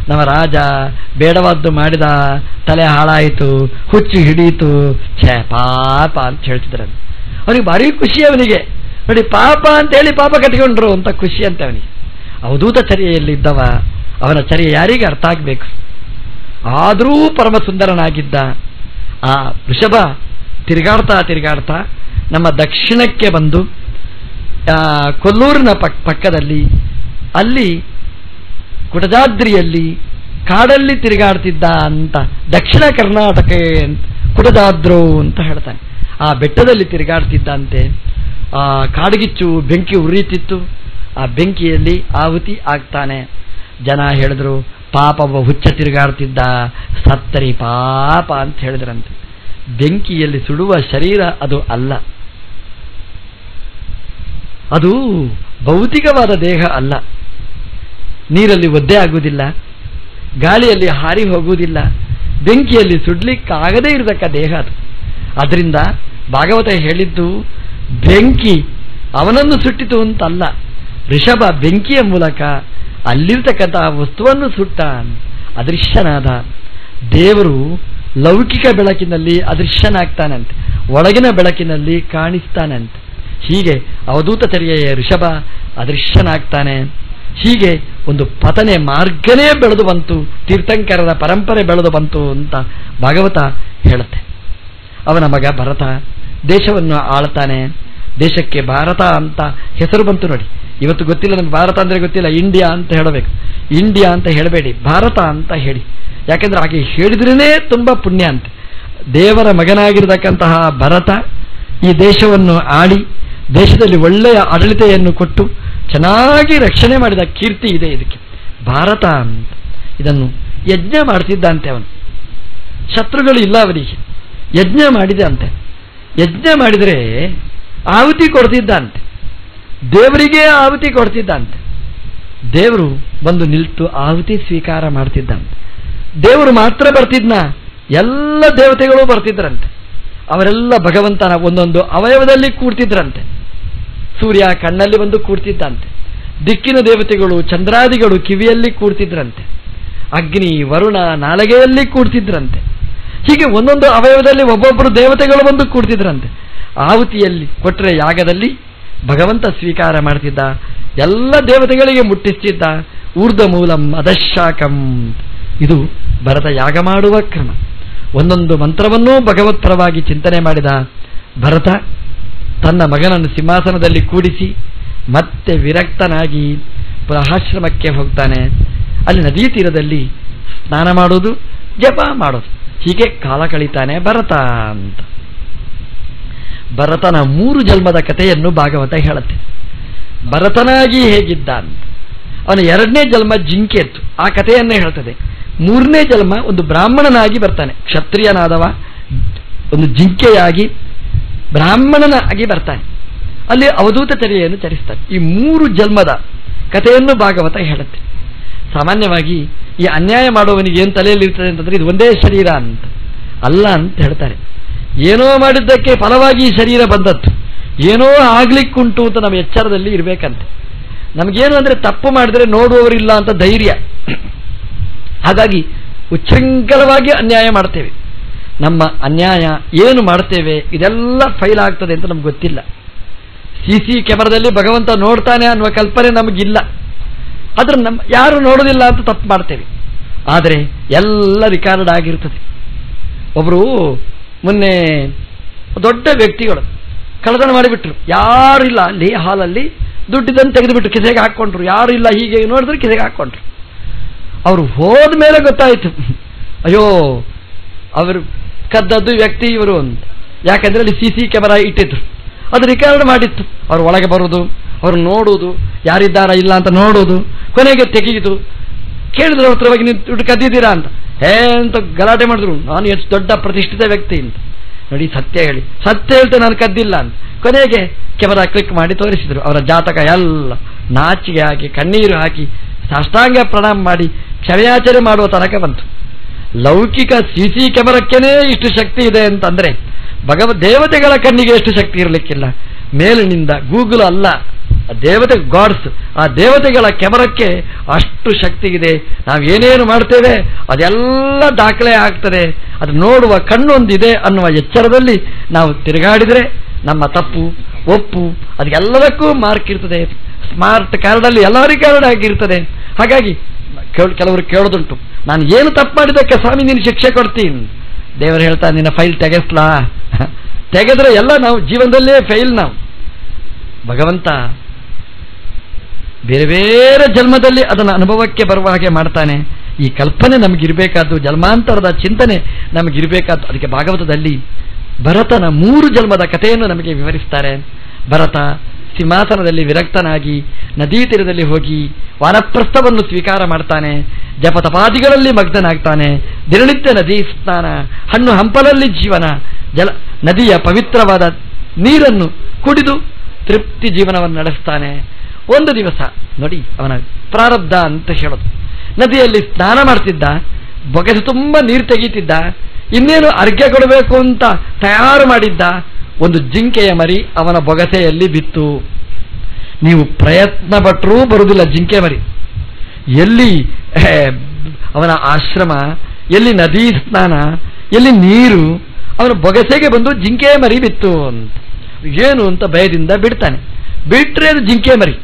ನಮ್ಮ ರಾಜ ಬೇಡವಾದ್ದು ಮಾಡಿದ, ತಲೆ ಹಾಳಾಯಿತು, ಹುಚ್ಚು ಹಿಡಿಯಿತು, ಛೇ ಪಾಪ ಅಂತ ಹೇಳ್ತಿದ್ರಂತೆ. ಅವನಿಗೆ ಭಾರಿ ಖುಷಿ. ಅವನಿಗೆ ನೋಡಿ, ಪಾಪ ಅಂತ ಹೇಳಿ ಪಾಪ ಕಟ್ಕೊಂಡ್ರು ಅಂತ ಖುಷಿ ಅಂತ ಅವನಿಗೆ. ಅವಧೂತಚರ್ಯೆಯಲ್ಲಿದ್ದವ, ಅವನ ಚರ್ಯೆ ಯಾರಿಗೆ ಅರ್ಥ ಆಗಬೇಕು? ಆದರೂ ಪರಮ ಸುಂದರನಾಗಿದ್ದ ಆ ವೃಷಭ ತಿರುಗಾಡ್ತಾ ತಿರುಗಾಡ್ತಾ ನಮ್ಮ ದಕ್ಷಿಣಕ್ಕೆ ಬಂದು ಕೊಲ್ಲೂರಿನ ಪಕ್ಕದಲ್ಲಿ, ಅಲ್ಲಿ ಕುಟಜಾದ್ರಿಯಲ್ಲಿ ಕಾಡಲ್ಲಿ ತಿರುಗಾಡ್ತಿದ್ದ ಅಂತ. ದಕ್ಷಿಣ ಕರ್ನಾಟಕ ಕುಟಜಾದ್ರೋ ಅಂತ ಹೇಳ್ತಾನೆ. ಆ ಬೆಟ್ಟದಲ್ಲಿ ತಿರುಗಾಡ್ತಿದ್ದಂತೆ. ಆ ಕಾಡ್ಗಿಚ್ಚು ಬೆಂಕಿ ಉರಿಯುತ್ತಿತ್ತು, ಆ ಬೆಂಕಿಯಲ್ಲಿ ಆಹುತಿ ಆಗ್ತಾನೆ. ಜನ ಹೇಳಿದ್ರು, ಪಾಪ ಹುಚ್ಚ ತಿರುಗಾಡ್ತಿದ್ದ, ಸತ್ತರಿ ಪಾಪ ಅಂತ ಹೇಳಿದ್ರಂತೆ. ಬೆಂಕಿಯಲ್ಲಿ ಸುಡುವ ಶರೀರ ಅದು ಅಲ್ಲ, ಅದು ಭೌತಿಕವಾದ ದೇಹ ಅಲ್ಲ. ನೀರಲ್ಲಿ ಒದ್ದೆ ಆಗುವುದಿಲ್ಲ, ಗಾಳಿಯಲ್ಲಿ ಹಾರಿ ಹೋಗುವುದಿಲ್ಲ, ಬೆಂಕಿಯಲ್ಲಿ ಸುಡ್ಲಿಕ್ಕಾಗದೇ ಇರತಕ್ಕ ದೇಹ ಅದು. ಅದರಿಂದ ಭಾಗವತ ಹೇಳಿದ್ದು ಬೆಂಕಿ ಅವನನ್ನು ಸುಟ್ಟಿತು ಅಂತಲ್ಲ, ಋಷಭ ಬೆಂಕಿಯ ಮೂಲಕ ಅಲ್ಲಿರ್ತಕ್ಕಂತಹ ವಸ್ತುವನ್ನು ಸುಟ್ಟ, ಅದೃಶ್ಯನಾದ. ದೇವರು ಲೌಕಿಕ ಬೆಳಕಿನಲ್ಲಿ ಅದೃಶ್ಯನಾಗ್ತಾನಂತೆ, ಒಳಗಿನ ಬೆಳಕಿನಲ್ಲಿ ಕಾಣಿಸ್ತಾನಂತೆ. ಹೀಗೆ ಅವಧೂತಚರ್ಯೆಯ ಋಷಭ ಅದೃಶ್ಯನಾಗ್ತಾನೆ. ಹೀಗೆ ಒಂದು ಪತನೆ ಮಾರ್ಗನೇ ಬೆಳೆದು ಬಂತು, ತೀರ್ಥಂಕರರ ಪರಂಪರೆ ಬೆಳೆದು ಬಂತು ಅಂತ ಭಾಗವತ ಹೇಳುತ್ತೆ. ಅವನ ಮಗ ಭರತ ದೇಶವನ್ನು ಆಳ್ತಾನೆ. ದೇಶಕ್ಕೆ ಭಾರತ ಅಂತ ಹೆಸರು ಬಂತು ನೋಡಿ. ಇವತ್ತು ಗೊತ್ತಿಲ್ಲ ನಮ್ಗೆ, ಭಾರತ ಅಂದರೆ ಗೊತ್ತಿಲ್ಲ, ಇಂಡಿಯಾ ಅಂತ ಹೇಳಬೇಕು. ಇಂಡಿಯಾ ಅಂತ ಹೇಳಬೇಡಿ, ಭಾರತ ಅಂತ ಹೇಳಿ. ಯಾಕೆಂದ್ರೆ ಹಾಗೆ ಹೇಳಿದ್ರೇ ತುಂಬ ಪುಣ್ಯ ಅಂತೆ. ದೇವರ ಮಗನಾಗಿರತಕ್ಕಂತಹ ಭರತ ಈ ದೇಶವನ್ನು ಆಳಿ, ದೇಶದಲ್ಲಿ ಒಳ್ಳೆಯ ಆಡಳಿತೆಯನ್ನು ಕೊಟ್ಟು ಚೆನ್ನಾಗಿ ರಕ್ಷಣೆ ಮಾಡಿದ ಕೀರ್ತಿ ಇದೆ ಇದಕ್ಕೆ, ಭಾರತ ಅಂತ. ಇದನ್ನು ಯಜ್ಞ ಮಾಡ್ತಿದ್ದಂತೆ ಅವನು. ಶತ್ರುಗಳು ಇಲ್ಲ ಅವರಿಗೆ, ಯಜ್ಞ ಮಾಡಿದೆ ಅಂತೆ. ಯಜ್ಞ ಮಾಡಿದರೆ ಆಹುತಿ ಕೊಡ್ತಿದ್ದಂತೆ, ದೇವರಿಗೆ ಆಹುತಿ ಕೊಡ್ತಿದ್ದಂತೆ. ದೇವರು ಬಂದು ನಿಲ್ತು ಆಹುತಿ ಸ್ವೀಕಾರ ಮಾಡ್ತಿದ್ದಂತೆ. ದೇವರು ಮಾತ್ರ ಬರ್ತಿದ್ನ, ಎಲ್ಲ ದೇವತೆಗಳು ಬರ್ತಿದ್ರಂತೆ. ಅವರೆಲ್ಲ ಭಗವಂತನ ಒಂದೊಂದು ಅವಯವದಲ್ಲಿ ಕೂಡ್ತಿದ್ರಂತೆ. ಸೂರ್ಯ ಕಣ್ಣಲ್ಲಿ ಬಂದು ಕೂಡ್ತಿದ್ದಂತೆ, ದಿಕ್ಕಿನ ದೇವತೆಗಳು ಚಂದ್ರಾದಿಗಳು ಕಿವಿಯಲ್ಲಿ ಕೂಡ್ತಿದ್ರಂತೆ, ಅಗ್ನಿ ವರುಣ ನಾಲಗೆಯಲ್ಲಿ ಕೂಡ್ತಿದ್ರಂತೆ. ಹೀಗೆ ಒಂದೊಂದು ಅವಯವದಲ್ಲಿ ಒಬ್ಬೊಬ್ಬರು ದೇವತೆಗಳು ಬಂದು ಕೂಡ್ತಿದ್ರಂತೆ. ಆಹುತಿಯಲ್ಲಿ ಕೊಟ್ಟರೆ ಯಾಗದಲ್ಲಿ ಭಗವಂತ ಸ್ವೀಕಾರ ಮಾಡ್ತಿದ್ದ, ಎಲ್ಲ ದೇವತೆಗಳಿಗೆ ಮುಟ್ಟಿಸ್ತಿದ್ದ. ಊರ್ಧ್ವ ಮೂಲಂ ಅಧಶಾಕಂ, ಇದು ಭರತ ಯಾಗ ಮಾಡುವ ಕ್ರಮ. ಒಂದೊಂದು ಮಂತ್ರವನ್ನೂ ಭಗವತ್ಪರವಾಗಿ ಚಿಂತನೆ ಮಾಡಿದ ಭರತ ತನ್ನ ಮಗನನ್ನು ಸಿಂಹಾಸನದಲ್ಲಿ ಕೂಡಿಸಿ ಮತ್ತೆ ವಿರಕ್ತನಾಗಿ ಪುನಃಾಶ್ರಮಕ್ಕೆ ಹೋಗ್ತಾನೆ. ಅಲ್ಲಿ ನದೀ ತೀರದಲ್ಲಿ ಸ್ನಾನ ಮಾಡೋದು, ಜಪ ಮಾಡೋದು, ಹೀಗೆ ಕಾಲ ಕಳೀತಾನೆ ಭರತ ಅಂತ. ಭರತನ 3 ಜನ್ಮದ ಕಥೆಯನ್ನು ಭಾಗವತ ಹೇಳುತ್ತೆ. ಭರತನಾಗಿ ಹೇಗಿದ್ದ ಅಂತ. ಅವನ 2ನೇ ಜನ್ಮ ಜಿಂಕೆ ಇತ್ತು, ಆ ಕಥೆಯನ್ನೇ ಹೇಳ್ತದೆ. 3ನೇ ಜನ್ಮ ಒಂದು ಬ್ರಾಹ್ಮಣನಾಗಿ ಬರ್ತಾನೆ, ಕ್ಷತ್ರಿಯನಾದವ ಒಂದು ಜಿಂಕೆಯಾಗಿ ಬ್ರಾಹ್ಮಣನಾಗಿ ಬರ್ತಾನೆ. ಅಲ್ಲಿ ಅವಧೂತ ಚರ್ಯೆಯನ್ನು ಚರಿಸ್ತಾನೆ. ಈ 3 ಜನ್ಮದ ಕಥೆಯನ್ನು ಭಾಗವತ ಹೇಳುತ್ತೆ. ಸಾಮಾನ್ಯವಾಗಿ ಈ ಅನ್ಯಾಯ ಮಾಡುವವನಿಗೆ ಏನು ತಲೆಯಲ್ಲಿ ಇರ್ತದೆ ಅಂತಂದ್ರೆ ಇದು ಒಂದೇ ಶರೀರ ಅಂತ ಅಲ್ಲ ಅಂತ ಹೇಳ್ತಾರೆ. ಏನೋ ಮಾಡಿದ್ದಕ್ಕೆ ಫಲವಾಗಿ ಈ ಶರೀರ ಬಂದದ್ದು, ಏನೋ ಆಗ್ಲಿಕ್ಕುಂಟು ಅಂತ ನಮ್ಮ ಎಚ್ಚರದಲ್ಲಿ ಇರಬೇಕಂತೆ. ನಮಗೇನು ಅಂದ್ರೆ ತಪ್ಪು ಮಾಡಿದ್ರೆ ನೋಡುವವರಿಲ್ಲ ಅಂತ ಧೈರ್ಯ. ಹಾಗಾಗಿ ಉಚ್ಛೃಂಖಲವಾಗಿ ಅನ್ಯಾಯ ಮಾಡ್ತೇವೆ. ನಮ್ಮ ಅನ್ಯಾಯ ಏನು ಮಾಡ್ತೇವೆ ಇದೆಲ್ಲ ಫೈಲ್ ಆಗ್ತದೆ ಅಂತ ನಮ್ಗೆ ಗೊತ್ತಿಲ್ಲ. CC ಕ್ಯಾಮರಾದಲ್ಲಿ ಭಗವಂತ ನೋಡ್ತಾನೆ ಅನ್ನುವ ಕಲ್ಪನೆ ನಮಗಿಲ್ಲ. ಆದ್ರೆ ಯಾರು ನೋಡೋದಿಲ್ಲ ಅಂತ ತಪ್ಪು ಮಾಡ್ತೇವೆ. ಆದರೆ ಎಲ್ಲ ರಿಕಾರ್ಡ್ ಆಗಿರ್ತದೆ. ಒಬ್ಬರು ಮೊನ್ನೆ ದೊಡ್ಡ ವ್ಯಕ್ತಿಗಳು ಕಳ್ಳತನ ಮಾಡಿಬಿಟ್ರು. ಯಾರು ಇಲ್ಲ ಅಲ್ಲಿ ಹಾಲಲ್ಲಿ, ದುಡ್ಡಿದ್ದನ್ನು ತೆಗೆದುಬಿಟ್ರು, ಕಿಸೆಗೆ ಹಾಕ್ಕೊಂಡ್ರು. ಯಾರು ಇಲ್ಲ, ಹೀಗೆ ನೋಡಿದ್ರೆ ಕಿಸೆಗೆ ಹಾಕ್ಕೊಂಡ್ರು. ಅವರು ಹೋದ ಮೇಲೆ ಗೊತ್ತಾಯಿತು, ಅಯ್ಯೋ ಅವರು ಕದ್ದದ್ದು ವ್ಯಕ್ತಿ ಇವರು ಅಂತ. ಯಾಕಂದ್ರೆ ಅಲ್ಲಿ CC ಕ್ಯಾಮರಾ ಇಟ್ಟಿದ್ರು, ಅದು ರಿಕಾರ್ಡ್ ಮಾಡಿತ್ತು. ಅವ್ರು ಒಳಗೆ ಬರೋದು, ಅವ್ರು ನೋಡುವುದು, ಯಾರಿದ್ದಾರಾ ಇಲ್ಲ ಅಂತ ನೋಡೋದು, ಕೊನೆಗೆ ತೆಗೆಯುವುದು. ಕೇಳಿದ್ರು ಅವ್ರ ಹತ್ರವಾಗಿ ನೀವು ದುಡ್ಡು ಕದ್ದಿದ್ದೀರಾ ಅಂತ. ಅಂತ ಗಲಾಟೆ ಮಾಡಿದ್ರು, ನಾನು ಎಷ್ಟು ದೊಡ್ಡ ಪ್ರತಿಷ್ಠಿತ ವ್ಯಕ್ತಿ ಅಂತ. ನೋಡಿ ಸತ್ಯ ಹೇಳಿ, ಸತ್ಯ ಹೇಳ್ತೇನೆ ನಾನು ಕದ್ದಿಲ್ಲ ಅಂತ. ಕೊನೆಗೆ ಕ್ಯಾಮರಾ ಕ್ಲಿಕ್ ಮಾಡಿ ತೋರಿಸಿದ್ರು. ಅವರ ಜಾತಕ ಎಲ್ಲ ನಾಚಿಗೆ ಹಾಕಿ ಕಣ್ಣೀರು ಹಾಕಿ ಸಾಷ್ಟಾಂಗ ಪ್ರಣಾಮ ಮಾಡಿ ಕ್ಷಮೆಯಾಚರಣೆ ಮಾಡುವ ತನಕ ಬಂತು. ಲೌಕಿಕ CC ಕ್ಯಾಮರಕ್ಕೇನೆ ಇಷ್ಟು ಶಕ್ತಿ ಇದೆ ಅಂತಂದ್ರೆ ದೇವತೆಗಳ ಕಣ್ಣಿಗೆ ಎಷ್ಟು ಶಕ್ತಿ ಇರಲಿಕ್ಕಿಲ್ಲ. ಮೇಲಿನಿಂದ ಗೂಗಲ್ ಅಲ್ಲ, ದೇವತೆ ಗಾಡ್ಸ್, ಆ ದೇವತೆಗಳ ಕ್ಯಾಮರಕ್ಕೆ ಅಷ್ಟು ಶಕ್ತಿ ಇದೆ. ನಾವು ಏನೇನು ಮಾಡ್ತೇವೆ ಅದೆಲ್ಲ ದಾಖಲೆ ಆಗ್ತದೆ. ಅದು ನೋಡುವ ಕಣ್ಣೊಂದಿದೆ ಅನ್ನುವ ಎಚ್ಚರದಲ್ಲಿ ನಾವು ತಿರುಗಾಡಿದರೆ ನಮ್ಮ ತಪ್ಪು ಒಪ್ಪು ಅದಕ್ಕೆಲ್ಲದಕ್ಕೂ ಮಾರ್ಕ್ ಇರ್ತದೆ. ಸ್ಮಾರ್ಟ್ ಕಾರ್ಡಲ್ಲಿ ಎಲ್ಲ ರಿಕಾರ್ಡ್ ಆಗಿರ್ತದೆ. ಹಾಗಾಗಿ ಕೆಲವರು ಕೇಳೋದುಂಟು, ನಾನು ಏನು ತಪ್ಪು ಮಾಡಿದ್ದಕ್ಕೆ ಸ್ವಾಮಿ ನೀನು ಶಿಕ್ಷೆ ಕೊಡ್ತೀನಿ. ದೇವರು ಹೇಳ್ತಾ, ನಿನ್ನ ಫೈಲ್ ತೆಗೆಸ್ಲಾ? ತೆಗೆದ್ರೆ ಎಲ್ಲ ನಾವು ಜೀವನದಲ್ಲೇ ಫೈಲ್. ನಾವು ಭಗವಂತ ಬೇರೆ ಬೇರೆ ಜನ್ಮದಲ್ಲಿ ಅದನ್ನು ಅನುಭವಕ್ಕೆ ಬರುವ ಹಾಗೆ ಮಾಡ್ತಾನೆ. ಈ ಕಲ್ಪನೆ ನಮಗಿರಬೇಕಾದ್ದು, ಜನ್ಮಾಂತರದ ಚಿಂತನೆ ನಮಗಿರಬೇಕಾದ್ದು. ಅದಕ್ಕೆ ಭಾಗವತದಲ್ಲಿ ಭರತನ 3 ಜನ್ಮದ ಕಥೆಯನ್ನು ನಮಗೆ ವಿವರಿಸ್ತಾರೆ. ಭರತ ಸಿಂಹಾಸನದಲ್ಲಿ ವಿರಕ್ತನಾಗಿ ನದೀ ತೀರದಲ್ಲಿ ಹೋಗಿ ವಾನಪ್ರಸ್ಥವನ್ನು ಸ್ವೀಕಾರ ಮಾಡ್ತಾನೆ. ಜಪತಪಾದಿಗಳಲ್ಲಿ ಮಗ್ನನಾಗ್ತಾನೆ. ದಿನನಿತ್ಯ ನದಿ ಸ್ನಾನ, ಹಣ್ಣು ಹಂಪಲಲ್ಲಿ ಜೀವನ, ನದಿಯ ಪವಿತ್ರವಾದ ನೀರನ್ನು ಕುಡಿದು ತೃಪ್ತಿ ಜೀವನವನ್ನು ನಡೆಸ್ತಾನೆ. ಒಂದು ದಿವಸ ನೋಡಿ ಅವನ ಪ್ರಾರಬ್ಧ ಅಂತ ಹೇಳೋದು. ನದಿಯಲ್ಲಿ ಸ್ನಾನ ಮಾಡ್ತಿದ್ದ, ಬೊಗಸೆ ತುಂಬ ನೀರು ತೆಗೀತಿದ್ದ. ಇನ್ನೇನು ಅರ್ಘ್ಯ ಕೊಡಬೇಕು ಅಂತ ತಯಾರು ಮಾಡಿದ್ದ. ಒಂದು ಜಿಂಕೆಯ ಮರಿ ಅವನ ಬೊಗಸೆಯಲ್ಲಿ ಬಿತ್ತು. ನೀವು ಪ್ರಯತ್ನ ಪಟ್ಟರೂ ಬರುವುದಿಲ್ಲ ಜಿಂಕೆ ಮರಿ. ಎಲ್ಲಿ ಅವನ ಆಶ್ರಮ, ಎಲ್ಲಿ ನದಿ ಸ್ನಾನ, ಎಲ್ಲಿ ನೀರು, ಅವನ ಬೊಗಸೆಗೆ ಬಂದು ಜಿಂಕೆ ಮರಿ ಬಿತ್ತು ಅಂತ. ಏನು ಅಂತ ಭಯದಿಂದ ಬಿಡ್ತಾನೆ. ಬಿಟ್ರೆ ಅದು ಜಿಂಕೆ ಮರಿ.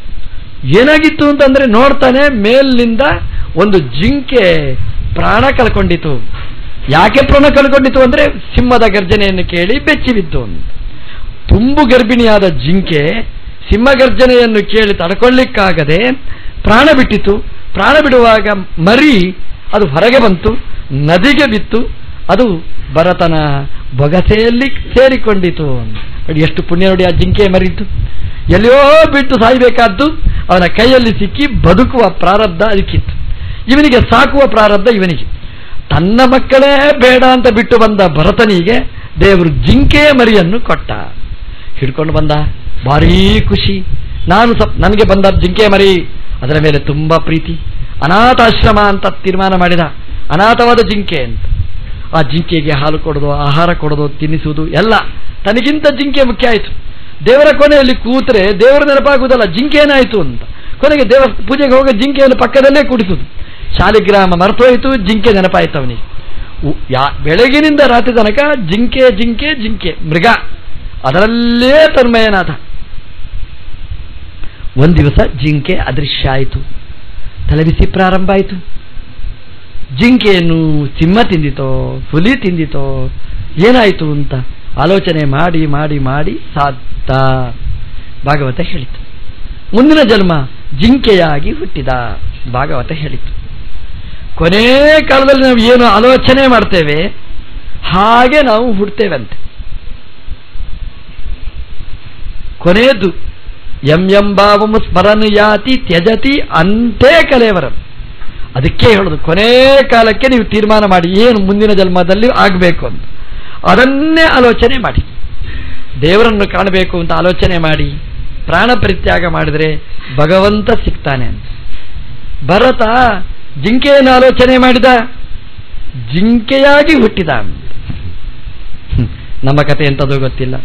ಏನಾಗಿತ್ತು ಅಂತಂದ್ರೆ ನೋಡ್ತಾನೆ, ಮೇಲಿನಿಂದ ಒಂದು ಜಿಂಕೆ ಪ್ರಾಣ ಕಳ್ಕೊಂಡಿತು. ಯಾಕೆ ಪ್ರಾಣ ಕಳ್ಕೊಂಡಿತು ಅಂದ್ರೆ ಸಿಂಹದ ಗರ್ಜನೆಯನ್ನು ಕೇಳಿ ಬೆಚ್ಚಿ ಬಿತ್ತು ಅಂತ. ತುಂಬು ಗರ್ಭಿಣಿಯಾದ ಜಿಂಕೆ ಸಿಂಹ ಗರ್ಜನೆಯನ್ನು ಕೇಳಿ ತಡ್ಕೊಳ್ಳಿಕ್ಕಾಗದೆ ಪ್ರಾಣ ಬಿಟ್ಟಿತು. ಪ್ರಾಣ ಬಿಡುವಾಗ ಮರಿ ಅದು ಹೊರಗೆ ಬಂತು, ನದಿಗೆ ಬಿತ್ತು. ಅದು ಭರತನ ಬೊಗಸೆಯಲ್ಲಿ ಸೇರಿಕೊಂಡಿತು. ಎಷ್ಟು ಪುಣ್ಯ ನೋಡಿ, ಆ ಜಿಂಕೆ ಮರಿತು. ಎಲ್ಲಿಯೋ ಬಿಟ್ಟು ಸಾಯಬೇಕಾದ್ದು ಅವನ ಕೈಯಲ್ಲಿ ಸಿಕ್ಕಿ ಬದುಕುವ ಪ್ರಾರಬ್ಧ ಅದಕ್ಕಿತ್ತು. ಇವನಿಗೆ ಸಾಕುವ ಪ್ರಾರಬ್ಧ ಇವನಿಗೆ. ತನ್ನ ಮಕ್ಕಳೇ ಬೇಡ ಅಂತ ಬಿಟ್ಟು ಬಂದ ಭರತನಿಗೆ ದೇವರು ಜಿಂಕೆಯ ಮರಿಯನ್ನು ಕೊಟ್ಟ. ಹಿಡ್ಕೊಂಡು ಬಂದ, ಭಾರೀ ಖುಷಿ. ನನಗೆ ಬಂದ ಜಿಂಕೆ ಮರಿ, ಅದರ ಮೇಲೆ ತುಂಬಾ ಪ್ರೀತಿ. ಅನಾಥಾಶ್ರಮ ಅಂತ ತೀರ್ಮಾನ ಮಾಡಿದ, ಅನಾಥವಾದ ಜಿಂಕೆ ಅಂತ. ಆ ಜಿಂಕೆಗೆ ಹಾಲು ಕೊಡೋದು, ಆಹಾರ ಕೊಡೋದು, ತಿನ್ನಿಸುವುದು ಎಲ್ಲ ತನಗಿಂತ ಜಿಂಕೆ ಮುಖ್ಯ ಆಯಿತು. ದೇವರ ಕೊನೆಯಲ್ಲಿ ಕೂತ್ರೆ ದೇವರ ನೆನಪಾಗುವುದಲ್ಲ, ಜಿಂಕೆ ಏನಾಯಿತು ಅಂತ. ಕೊನೆಗೆ ದೇವರ ಪೂಜೆಗೆ ಹೋಗಿ ಜಿಂಕೆಯನ್ನು ಪಕ್ಕದಲ್ಲೇ ಕೂಡಿಸುವುದು. ಶಾಲಿಗ್ರಾಮ ಮರ್ತೋಯ್ತು, ಜಿಂಕೆ ನೆನಪಾಯಿತು ಅವನಿಗೆ. ಬೆಳಗಿನಿಂದ ರಾತ್ರಿ ತನಕ ಜಿಂಕೆ ಜಿಂಕೆ ಜಿಂಕೆ, ಮೃಗ, ಅದರಲ್ಲೇ ತನ್ಮಯನಾದ. ಒಂದು ದಿವಸ ಜಿಂಕೆ ಅದೃಶ್ಯ ಆಯಿತು. ತಲೆಬಿಸಿ ಪ್ರಾರಂಭ ಆಯಿತು. ಜಿಂಕೆಯನ್ನು ಸಿಂಹ ತಿಂದಿತೋ, ಹುಲಿ ತಿಂದಿತೋ, ಏನಾಯಿತು ಅಂತ ಆಲೋಚನೆ ಮಾಡಿ ಮಾಡಿ ಮಾಡಿ ಸಾತ್ತ ಭಾಗವತ ಹೇಳಿತು. ಮುಂದಿನ ಜನ್ಮ ಜಿಂಕೆಯಾಗಿ ಹುಟ್ಟಿದ ಭಾಗವತ ಹೇಳಿತು. ಕೊನೆ ಕಾಲದಲ್ಲಿ ನಾವು ಏನು ಆಲೋಚನೆ ಮಾಡ್ತೇವೆ ಹಾಗೆ ನಾವು ಹುಡ್ತೇವಂತೆ. ಕೊನೆಯದು ಎಂ ಭಾವము ಸ್ಮರನು ಯಾತಿ ತ್ಯಜತಿ ಅಂತೇ ಕಲೇವರಂ. ಅದಕ್ಕೆ ಹೇಳೋದು, ಕೊನೆ ಕಾಲಕ್ಕೆ ನೀವು ತೀರ್ಮಾನ ಮಾಡಿ ಏನು ಮುಂದಿನ ಜನ್ಮದಲ್ಲಿ ಆಗಬೇಕು ಅಂತ. ಅದನ್ನೇ ಆಲೋಚನೆ ಮಾಡಿ. ದೇವರನ್ನು ಕಾಣಬೇಕು ಅಂತ ಆಲೋಚನೆ ಮಾಡಿ ಪ್ರಾಣ ಪರಿತ್ಯಾಗ ಮಾಡಿದರೆ ಭಗವಂತ ಸಿಗ್ತಾನೆ ಅಂತ. ಭರತ ಜಿಂಕೆಯನ್ನು ಆಲೋಚನೆ ಮಾಡಿದ, ಜಿಂಕೆಯಾಗಿ ಹುಟ್ಟಿದ. ನಮ್ಮ ಕಥೆ ಎಂಥದ್ದು ಗೊತ್ತಿಲ್ಲ.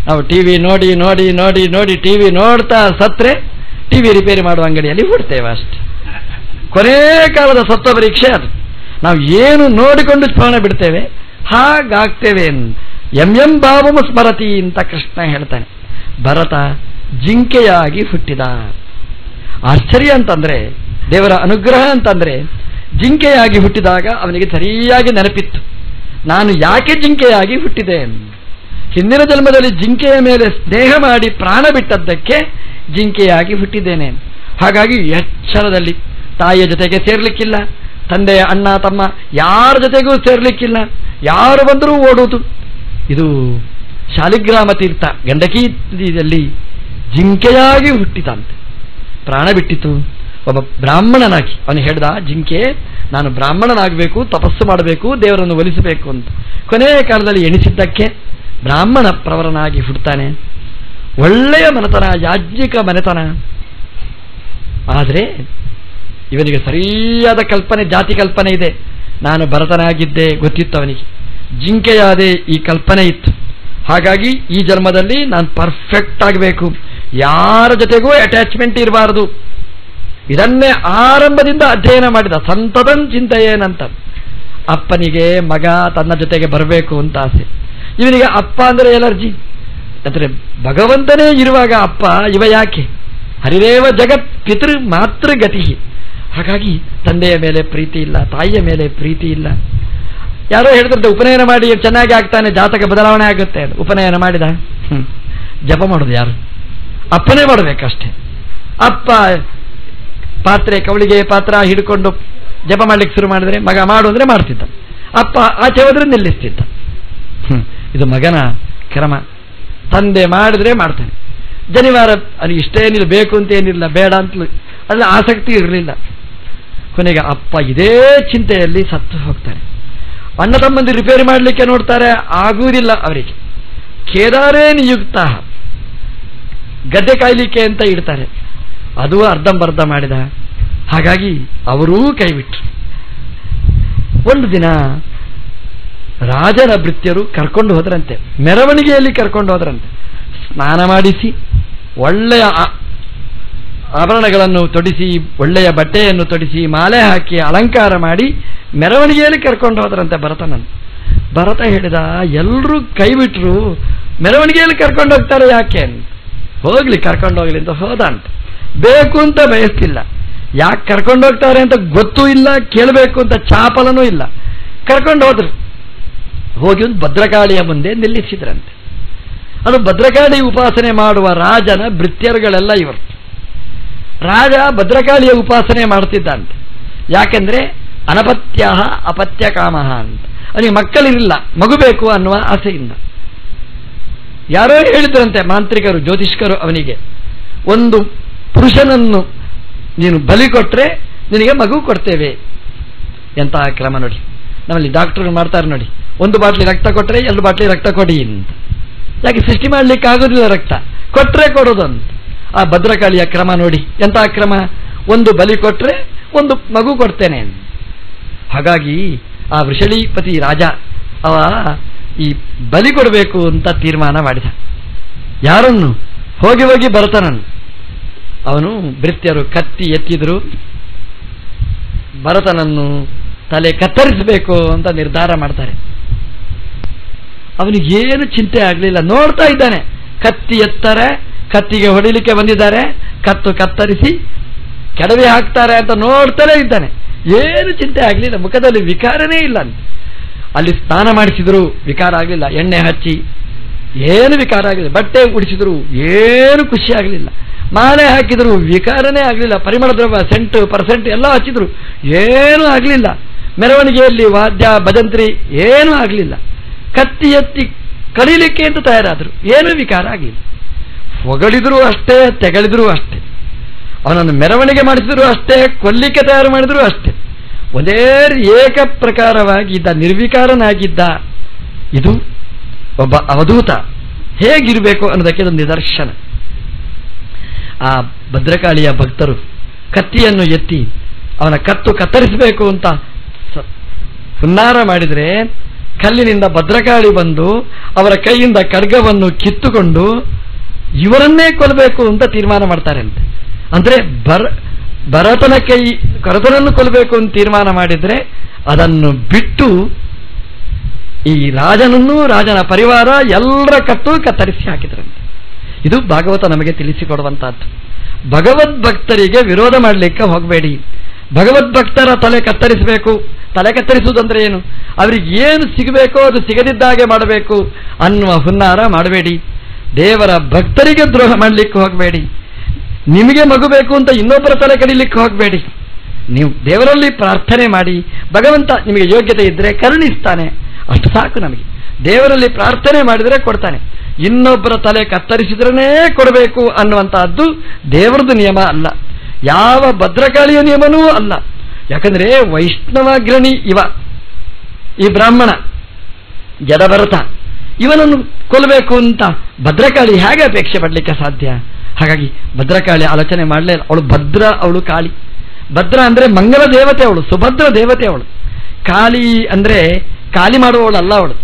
ನಾವು ಟಿವಿ ನೋಡಿ ನೋಡಿ ನೋಡಿ ನೋಡಿ ಟಿವಿ ನೋಡ್ತಾ ಸತ್ರೆ ಟಿವಿ ರಿಪೇರಿ ಮಾಡುವ ಅಂಗಡಿಯಲ್ಲಿ ಹುಡ್ತೇವೆ ಅಷ್ಟೆ. ಕೊನೆ ಕಾಲದ ಸತ್ವ ಪರೀಕ್ಷೆ ಅದು. ನಾವು ಏನು ನೋಡಿಕೊಂಡು ಪ್ರಾಣ ಬಿಡ್ತೇವೆ ಹಾಗಾಗ್ತೇವೆ. ಎಂ ಭಾವము ಸ್ಮರತಿ ಅಂತ ಕೃಷ್ಣ ಹೇಳ್ತಾನೆ. ಭರತ ಜಿಂಕೆಯಾಗಿ ಹುಟ್ಟಿದ. ಆಶ್ಚರ್ಯ ಅಂತಂದ್ರೆ, ದೇವರ ಅನುಗ್ರಹ ಅಂತಂದ್ರೆ, ಜಿಂಕೆಯಾಗಿ ಹುಟ್ಟಿದಾಗ ಅವನಿಗೆ ಸರಿಯಾಗಿ ನೆನಪಿತ್ತು, ನಾನು ಯಾಕೆ ಜಿಂಕೆಯಾಗಿ ಹುಟ್ಟಿದೆ. ಹಿಂದಿನ ಜನ್ಮದಲ್ಲಿ ಜಿಂಕೆಯ ಮೇಲೆ ಸ್ನೇಹ ಮಾಡಿ ಪ್ರಾಣ ಬಿಟ್ಟದ್ದಕ್ಕೆ ಜಿಂಕೆಯಾಗಿ ಹುಟ್ಟಿದ್ದೇನೆ. ಹಾಗಾಗಿ ಎಚ್ಚರದಲ್ಲಿ ತಾಯಿಯ ಜೊತೆಗೆ ಸೇರ್ಲಿಕ್ಕಿಲ್ಲ, ತಂದೆಯ ಅಣ್ಣ ತಮ್ಮ ಯಾರ ಜೊತೆಗೂ ಸೇರ್ಲಿಕ್ಕಿಲ್ಲ, ಯಾರು ಬಂದರೂ ಓಡುವುದು. ಇದು ಶಾಲಿಗ್ರಾಮ ತೀರ್ಥ ಗಂಡಕಿ ನದಿಯಲ್ಲಿ ಜಿಂಕೆಯಾಗಿ ಹುಟ್ಟಿದಂತೆ. ಪ್ರಾಣ ಬಿಟ್ಟಿತು. ಒಬ್ಬ ಬ್ರಾಹ್ಮಣನಾಗಿ ಅವನು ಹೇಳ್ದ, ಜಿಂಕೆ ನಾನು ಬ್ರಾಹ್ಮಣನಾಗಬೇಕು, ತಪಸ್ಸು ಮಾಡಬೇಕು, ದೇವರನ್ನು ಒಲಿಸಬೇಕು ಅಂತ. ಕೊನೆಯ ಕಾಲದಲ್ಲಿ ಎಣಿಸಿದ್ದಕ್ಕೆ ಬ್ರಾಹ್ಮಣ ಪ್ರವರನಾಗಿ ಹುಡ್ತಾನೆ. ಒಳ್ಳೆಯ ಮನೆತನ, ಯಾಜ್ಞಿಕ ಮನೆತನ. ಆದರೆ ಇವನಿಗೆ ಸರಿಯಾದ ಕಲ್ಪನೆ, ಜಾತಿ ಕಲ್ಪನೆ ಇದೆ. ನಾನು ಭರತನಾಗಿದ್ದೆ ಗೊತ್ತಿತ್ತು ಅವನಿಗೆ, ಜಿಂಕೆಯಾದೆ ಈ ಕಲ್ಪನೆ ಇತ್ತು. ಹಾಗಾಗಿ ಈ ಜನ್ಮದಲ್ಲಿ ನಾನು ಪರ್ಫೆಕ್ಟ್ ಆಗಬೇಕು, ಯಾರ ಜೊತೆಗೂ ಅಟ್ಯಾಚ್ಮೆಂಟ್ ಇರಬಾರದು. ಇದನ್ನೇ ಆರಂಭದಿಂದ ಅಧ್ಯಯನ ಮಾಡಿದ. ಸಂತತಂ ಚಿಂತೆಯೇನಂತ. ಅಪ್ಪನಿಗೆ ಮಗ ತನ್ನ ಜೊತೆಗೆ ಬರಬೇಕು ಅಂತ ಆಸೆ. ಇವನಿಗೆ ಅಪ್ಪ ಅಂದರೆ ಎಲರ್ಜಿ. ಅಂದರೆ ಭಗವಂತನೇ ಇರುವಾಗ ಅಪ್ಪ ಇವ ಯಾಕೆ? ಹರಿರೇವ ಜಗತ್ ಪಿತೃ ಮಾತೃಗತಿ. ಹಾಗಾಗಿ ತಂದೆಯ ಮೇಲೆ ಪ್ರೀತಿ ಇಲ್ಲ, ತಾಯಿಯ ಮೇಲೆ ಪ್ರೀತಿ ಇಲ್ಲ. ಯಾರೋ ಹೇಳ್ತಾರೆ ಉಪನಯನ ಮಾಡಿ ಚೆನ್ನಾಗಿ ಆಗ್ತಾನೆ, ಜಾತಕ ಬದಲಾವಣೆ ಆಗುತ್ತೆ. ಉಪನಯನ ಮಾಡಿದ, ಜಪ ಮಾಡೋದು ಯಾರು? ಅಪ್ಪನೇ ಮಾಡಬೇಕಷ್ಟೇ. ಅಪ್ಪ ಪಾತ್ರೆ, ಕವಳಿಗೆ ಪಾತ್ರ ಹಿಡ್ಕೊಂಡು ಜಪ ಮಾಡ್ಲಿಕ್ಕೆ ಶುರು ಮಾಡಿದ್ರೆ ಮಗ ಮಾಡು ಅಂದ್ರೆ ಮಾಡ್ತಿದ್ದ. ಅಪ್ಪ ಆಚೆ ಹೋದ್ರೆ ನಿಲ್ಲಿಸ್ತಿದ್ದ. ಇದು ಮಗನ ಕ್ರಮ. ತಂದೆ ಮಾಡಿದ್ರೆ ಮಾಡ್ತಾನೆ. ಜನಿವಾರ ಅದು ಇಷ್ಟೇನಿಲ್ಲ, ಬೇಕು ಅಂತ ಏನಿಲ್ಲ, ಬೇಡ ಅಂತಲೂ ಅದ್ರಲ್ಲಿ ಆಸಕ್ತಿ ಇರಲಿಲ್ಲ. ಕೊನೆಗೆ ಅಪ್ಪ ಇದೇ ಚಿಂತೆಯಲ್ಲಿ ಸತ್ತು ಹೋಗ್ತಾನೆ. ಅಣ್ಣ ತಮ್ಮಂದಿ ರಿಪೇರಿ ಮಾಡಲಿಕ್ಕೆ ನೋಡ್ತಾರೆ, ಆಗುವುದಿಲ್ಲ ಅವರಿಗೆ. ಕೇದಾರೇ ನಿಯುಕ್ತ, ಗದ್ದೆ ಕಾಯ್ಲಿಕ್ಕೆ ಅಂತ ಇಡ್ತಾರೆ, ಅದು ಅರ್ಧಂಬರ್ಧ ಮಾಡಿದ. ಹಾಗಾಗಿ ಅವರೂ ಕೈಬಿಟ್ರು. ಒಂದು ದಿನ ರಾಜನ ಭೃತ್ಯರು ಕರ್ಕೊಂಡು ಹೋದ್ರಂತೆ, ಮೆರವಣಿಗೆಯಲ್ಲಿ ಕರ್ಕೊಂಡು ಹೋದ್ರಂತೆ. ಸ್ನಾನ ಮಾಡಿಸಿ, ಒಳ್ಳೆಯ ಆಭರಣಗಳನ್ನು ತೊಡಿಸಿ, ಒಳ್ಳೆಯ ಬಟ್ಟೆಯನ್ನು ತೊಡಿಸಿ, ಮಾಲೆ ಹಾಕಿ ಅಲಂಕಾರ ಮಾಡಿ ಮೆರವಣಿಗೆಯಲ್ಲಿ ಕರ್ಕೊಂಡು ಹೋದ್ರಂತೆ ಭರತನನ್ನು. ಭರತ ಹೇಳಿದ, ಎಲ್ಲರೂ ಕೈ ಬಿಟ್ರು, ಮೆರವಣಿಗೆಯಲ್ಲಿ ಕರ್ಕೊಂಡು ಹೋಗ್ತಾರೆ ಯಾಕೆ ಅಂತ. ಹೋಗ್ಲಿ, ಕರ್ಕೊಂಡು ಹೋಗ್ಲಿ ಅಂತ ಹೋದ ಅಂತ. ಬೇಕು ಅಂತ ಬಯಸ್ತಿಲ್ಲ. ಯಾಕೆ ಕರ್ಕೊಂಡು ಹೋಗ್ತಾರೆ ಅಂತ ಗೊತ್ತೂ ಇಲ್ಲ, ಕೇಳಬೇಕು ಅಂತ ಚಾಪಲನೂ ಇಲ್ಲ. ಕರ್ಕೊಂಡು ಹೋದ್ರು. ಹೋಗಿ ಒಂದು ಭದ್ರಕಾಳಿಯ ಮುಂದೆ ನಿಲ್ಲಿಸಿದ್ರಂತೆ. ಅದು ಭದ್ರಕಾಳಿ ಉಪಾಸನೆ ಮಾಡುವ ರಾಜನ ಭೃತ್ಯರುಗಳೆಲ್ಲ ಇವರು. ರಾಜ ಭದ್ರಕಾಳಿಯ ಉಪಾಸನೆ ಮಾಡ್ತಿದ್ದಂತೆ. ಯಾಕೆಂದ್ರೆ ಅನಪತ್ಯ ಅಪತ್ಯ ಕಾಮ ಅಂತ. ಅವನಿಗೆ ಮಕ್ಕಳಿರಲಿಲ್ಲ, ಮಗು ಬೇಕು ಅನ್ನುವ ಆಸೆಯಿಂದ. ಯಾರೋ ಹೇಳಿದ್ರಂತೆ ಮಾಂತ್ರಿಕರು, ಜ್ಯೋತಿಷ್ಕರು ಅವನಿಗೆ, ಒಂದು ಪುರುಷನನ್ನು ನೀನು ಬಲಿ ಕೊಟ್ರೆ ನಿನಗೆ ಮಗು ಕೊಡ್ತೇವೆ. ಎಂತಹ ಕ್ರಮ ನೋಡಿ. ನಮ್ಮಲ್ಲಿ ಡಾಕ್ಟರ್ ಮಾಡ್ತಾರೆ ನೋಡಿ, ಒಂದು ಬಾಟ್ಲಿ ರಕ್ತ ಕೊಟ್ಟರೆ 2 ಬಾಟ್ಲಿ ರಕ್ತ ಕೊಡಿ ಅಂತ. ಯಾಕೆ ಸೃಷ್ಟಿ ಮಾಡ್ಲಿಕ್ಕೆ ಆಗೋದಿಲ್ಲ, ರಕ್ತ ಕೊಟ್ರೆ ಕೊಡೋದು ಅಂತ. ಆ ಭದ್ರಕಾಳಿಯ ಕ್ರಮ ನೋಡಿ, ಎಂತಹ ಕ್ರಮ. ಒಂದು ಬಲಿ ಕೊಟ್ರೆ ಒಂದು ಮಗು ಕೊಡ್ತೇನೆ. ಹಾಗಾಗಿ ಆ ವೃಷಳೀಪತಿ ರಾಜ ಅವ ಈ ಬಲಿ ಕೊಡಬೇಕು ಅಂತ ತೀರ್ಮಾನ ಮಾಡಿದ. ಯಾರನ್ನು? ಹೋಗಿ ಹೋಗಿ ಭರತನನ್ನು. ಅವನು ಭೃತ್ಯರು ಕತ್ತಿ ಎತ್ತಿದ್ರು, ಭರತನನ್ನು ತಲೆ ಕತ್ತರಿಸಬೇಕು ಅಂತ ನಿರ್ಧಾರ ಮಾಡ್ತಾರೆ. ಅವನಿಗೇನು ಚಿಂತೆ ಆಗಲಿಲ್ಲ, ನೋಡ್ತಾ ಇದ್ದಾನೆ. ಕತ್ತಿ ಎತ್ತಾರೆ, ಕತ್ತಿಗೆ ಹೊಡಿಲಿಕ್ಕೆ ಬಂದಿದ್ದಾರೆ, ಕತ್ತು ಕತ್ತರಿಸಿ ಕೆಡವಿ ಹಾಕ್ತಾರೆ ಅಂತ ನೋಡ್ತಾನೆ ಇದ್ದಾನೆ. ಏನು ಚಿಂತೆ ಆಗಲಿಲ್ಲ, ಮುಖದಲ್ಲಿ ವಿಕಾರನೇ ಇಲ್ಲ ಅಂತ. ಅಲ್ಲಿ ಸ್ನಾನ ಮಾಡಿಸಿದ್ರು, ವಿಕಾರ ಆಗಲಿಲ್ಲ. ಎಣ್ಣೆ ಹಚ್ಚಿ ಏನು ವಿಕಾರ ಆಗಲಿಲ್ಲ. ಬಟ್ಟೆ ಉಡಿಸಿದ್ರು, ಏನು ಖುಷಿ ಆಗಲಿಲ್ಲ. ಮಾಲೆ ಹಾಕಿದ್ರು ವಿಕಾರನೇ ಆಗಲಿಲ್ಲ. ಪರಿಮಳ ದ್ರವ್ಯ ಸೆಂಟು ಪರ್ಸೆಂಟ್ ಎಲ್ಲ ಹಚ್ಚಿದ್ರು, ಏನೂ ಆಗಲಿಲ್ಲ. ಮೆರವಣಿಗೆಯಲ್ಲಿ ವಾದ್ಯ ಭಜಂತ್ರಿ ಏನೂ ಆಗಲಿಲ್ಲ. ಕತ್ತಿ ಎತ್ತಿ ಕಡಿಲಿಕ್ಕೆ ಅಂತ ತಯಾರಾದರು, ಏನೂ ವಿಕಾರ ಆಗಲಿಲ್ಲ. ಹೊಗಳಿದ್ರು ಅಷ್ಟೇ, ತೆಗಳಿದ್ರು ಅಷ್ಟೇ. ಅವನನ್ನು ಮೆರವಣಿಗೆ ಮಾಡಿಸಿದ್ರು ಅಷ್ಟೇ, ಕೊಲ್ಲಿಕ್ಕೆ ತಯಾರು ಮಾಡಿದ್ರು ಅಷ್ಟೇ. ಒಂದೇ ಏಕ ಪ್ರಕಾರವಾಗಿದ್ದ, ನಿರ್ವಿಕಾರನಾಗಿದ್ದ. ಇದು ಒಬ್ಬ ಅವಧೂತ ಹೇಗಿರಬೇಕು ಅನ್ನೋದಕ್ಕೆ ಒಂದು ನಿದರ್ಶನ. ಆ ಭದ್ರಕಾಳಿಯ ಭಕ್ತರು ಕತ್ತಿಯನ್ನು ಎತ್ತಿ ಅವನ ಕತ್ತು ಕತ್ತರಿಸಬೇಕು ಅಂತ ಹುನ್ನಾರ ಮಾಡಿದರೆ ಕಲ್ಲಿನಿಂದ ಭದ್ರಕಾಳಿ ಬಂದು ಅವರ ಕೈಯಿಂದ ಖಡ್ಗವನ್ನು ಕಿತ್ತುಕೊಂಡು ಇವರನ್ನೇ ಕೊಲ್ಲಬೇಕು ಅಂತ ತೀರ್ಮಾನ ಮಾಡ್ತಾರೆ ಅಂತೆ. ಅಂದ್ರೆ ಭರತನನ್ನು ಕೊಲ್ಲಬೇಕು ಅಂತ ತೀರ್ಮಾನ ಮಾಡಿದ್ರೆ ಅದನ್ನು ಬಿಟ್ಟು ಈ ರಾಜನನ್ನು ರಾಜನ ಪರಿವಾರ ಎಲ್ಲರ ಕತ್ತು ಕತ್ತರಿಸಿ ಹಾಕಿದ್ರಂತೆ. ಇದು ಭಾಗವತ ನಮಗೆ ತಿಳಿಸಿಕೊಡುವಂತಹದ್ದು. ಭಗವದ್ಭಕ್ತರಿಗೆ ವಿರೋಧ ಮಾಡಲಿಕ್ಕೆ ಹೋಗಬೇಡಿ. ಭಗವದ್ಭಕ್ತರ ತಲೆ ಕತ್ತರಿಸಬೇಕು. ತಲೆ ಕತ್ತರಿಸುವುದಂದ್ರೆ ಏನು? ಅವರಿಗೆ ಏನು ಸಿಗಬೇಕೋ ಅದು ಸಿಗದಿದ್ದಾಗೆ ಮಾಡಬೇಕು ಅನ್ನುವ ಹುನ್ನಾರ ಮಾಡಬೇಡಿ. ದೇವರ ಭಕ್ತರಿಗೆ ದ್ರೋಹ ಮಾಡಲಿಕ್ಕೆ ಹೋಗಬೇಡಿ. ನಿಮಗೆ ಮಗು ಬೇಕು ಅಂತ ಇನ್ನೊಬ್ಬರ ತಲೆ ಕಡಿಲಿಕ್ಕೆ ಹೋಗಬೇಡಿ. ನೀವು ದೇವರಲ್ಲಿ ಪ್ರಾರ್ಥನೆ ಮಾಡಿ, ಭಗವಂತ ನಿಮಗೆ ಯೋಗ್ಯತೆ ಇದ್ದರೆ ಕರುಣಿಸ್ತಾನೆ, ಅಷ್ಟು ಸಾಕು ನಮಗೆ. ದೇವರಲ್ಲಿ ಪ್ರಾರ್ಥನೆ ಮಾಡಿದರೆ ಕೊಡ್ತಾನೆ. ಇನ್ನೊಬ್ಬರ ತಲೆ ಕತ್ತರಿಸಿದ್ರೇ ಕೊಡಬೇಕು ಅನ್ನುವಂತಹದ್ದು ದೇವರದ್ದು ನಿಯಮ ಅಲ್ಲ, ಯಾವ ಭದ್ರಕಾಳಿಯ ನಿಯಮನೂ ಅಲ್ಲ. ಯಾಕಂದ್ರೆ ವೈಷ್ಣವಾಗ್ರಣಿ ಈ ಬ್ರಾಹ್ಮಣ ಜಡಭರತ ಇವನನ್ನು ಕೊಲ್ಲಬೇಕು ಅಂತ ಭದ್ರಕಾಳಿ ಹೇಗೆ ಅಪೇಕ್ಷೆ ಪಡಲಿಕ್ಕೆ ಸಾಧ್ಯ? ಹಾಗಾಗಿ ಭದ್ರಕಾಳಿ ಆಲೋಚನೆ ಮಾಡಲೇ ಇಲ್ಲ. ಅವಳು ಭದ್ರ, ಅವಳು ಕಾಳಿ. ಭದ್ರ ಅಂದ್ರೆ ಮಂಗಲ ದೇವತೆ, ಅವಳು ಸುಭದ್ರ ದೇವತೆ. ಅವಳು ಕಾಳಿ ಅಂದ್ರೆ ಕಾಲಿ ಮಾಡುವವಳಲ್ಲ, ಅವಳು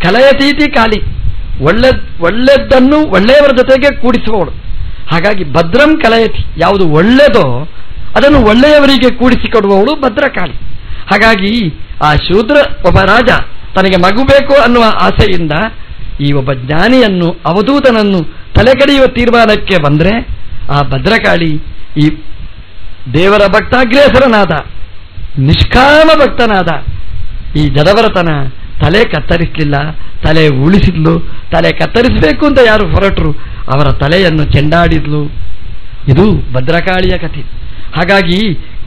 ಕಲಯತೀತಿ ಕಾಳಿ, ಒಳ್ಳೆದ್ದನ್ನು ಒಳ್ಳೆಯವರ ಜೊತೆಗೆ ಕೂಡಿಸುವವಳು. ಹಾಗಾಗಿ ಭದ್ರಂ ಕಲಯತಿ, ಯಾವುದು ಒಳ್ಳೆದೋ ಅದನ್ನು ಒಳ್ಳೆಯವರಿಗೆ ಕೂಡಿಸಿಕೊಡುವವಳು ಭದ್ರಕಾಳಿ. ಹಾಗಾಗಿ ಆ ಶೂದ್ರ ಒಬ್ಬ ರಾಜ ತನಗೆ ಮಗು ಬೇಕು ಅನ್ನುವ ಆಸೆಯಿಂದ ಈ ಒಬ್ಬ ಜ್ಞಾನಿಯನ್ನು ಅವಧೂತನನ್ನು ತಲೆಕಡಿಯುವ ತೀರ್ಮಾನಕ್ಕೆ ಬಂದರೆ ಆ ಭದ್ರಕಾಳಿ ಈ ದೇವರ ಭಕ್ತಾಗ್ರೇಸರನಾದ ನಿಷ್ಕಾಮ ಭಕ್ತನಾದ ಈ ಜಡಭರತನ ತಲೆ ಕತ್ತರಿಸಲಿಲ್ಲ, ತಲೆ ಉಳಿಸಿದ್ಲು. ತಲೆ ಕತ್ತರಿಸಬೇಕು ಅಂತ ಯಾರು ಹೊರಟರು ಅವರ ತಲೆಯನ್ನು ಚೆಂಡಾಡಿದ್ಲು. ಇದು ಭದ್ರಕಾಳಿಯ ಕಥೆ. ಹಾಗಾಗಿ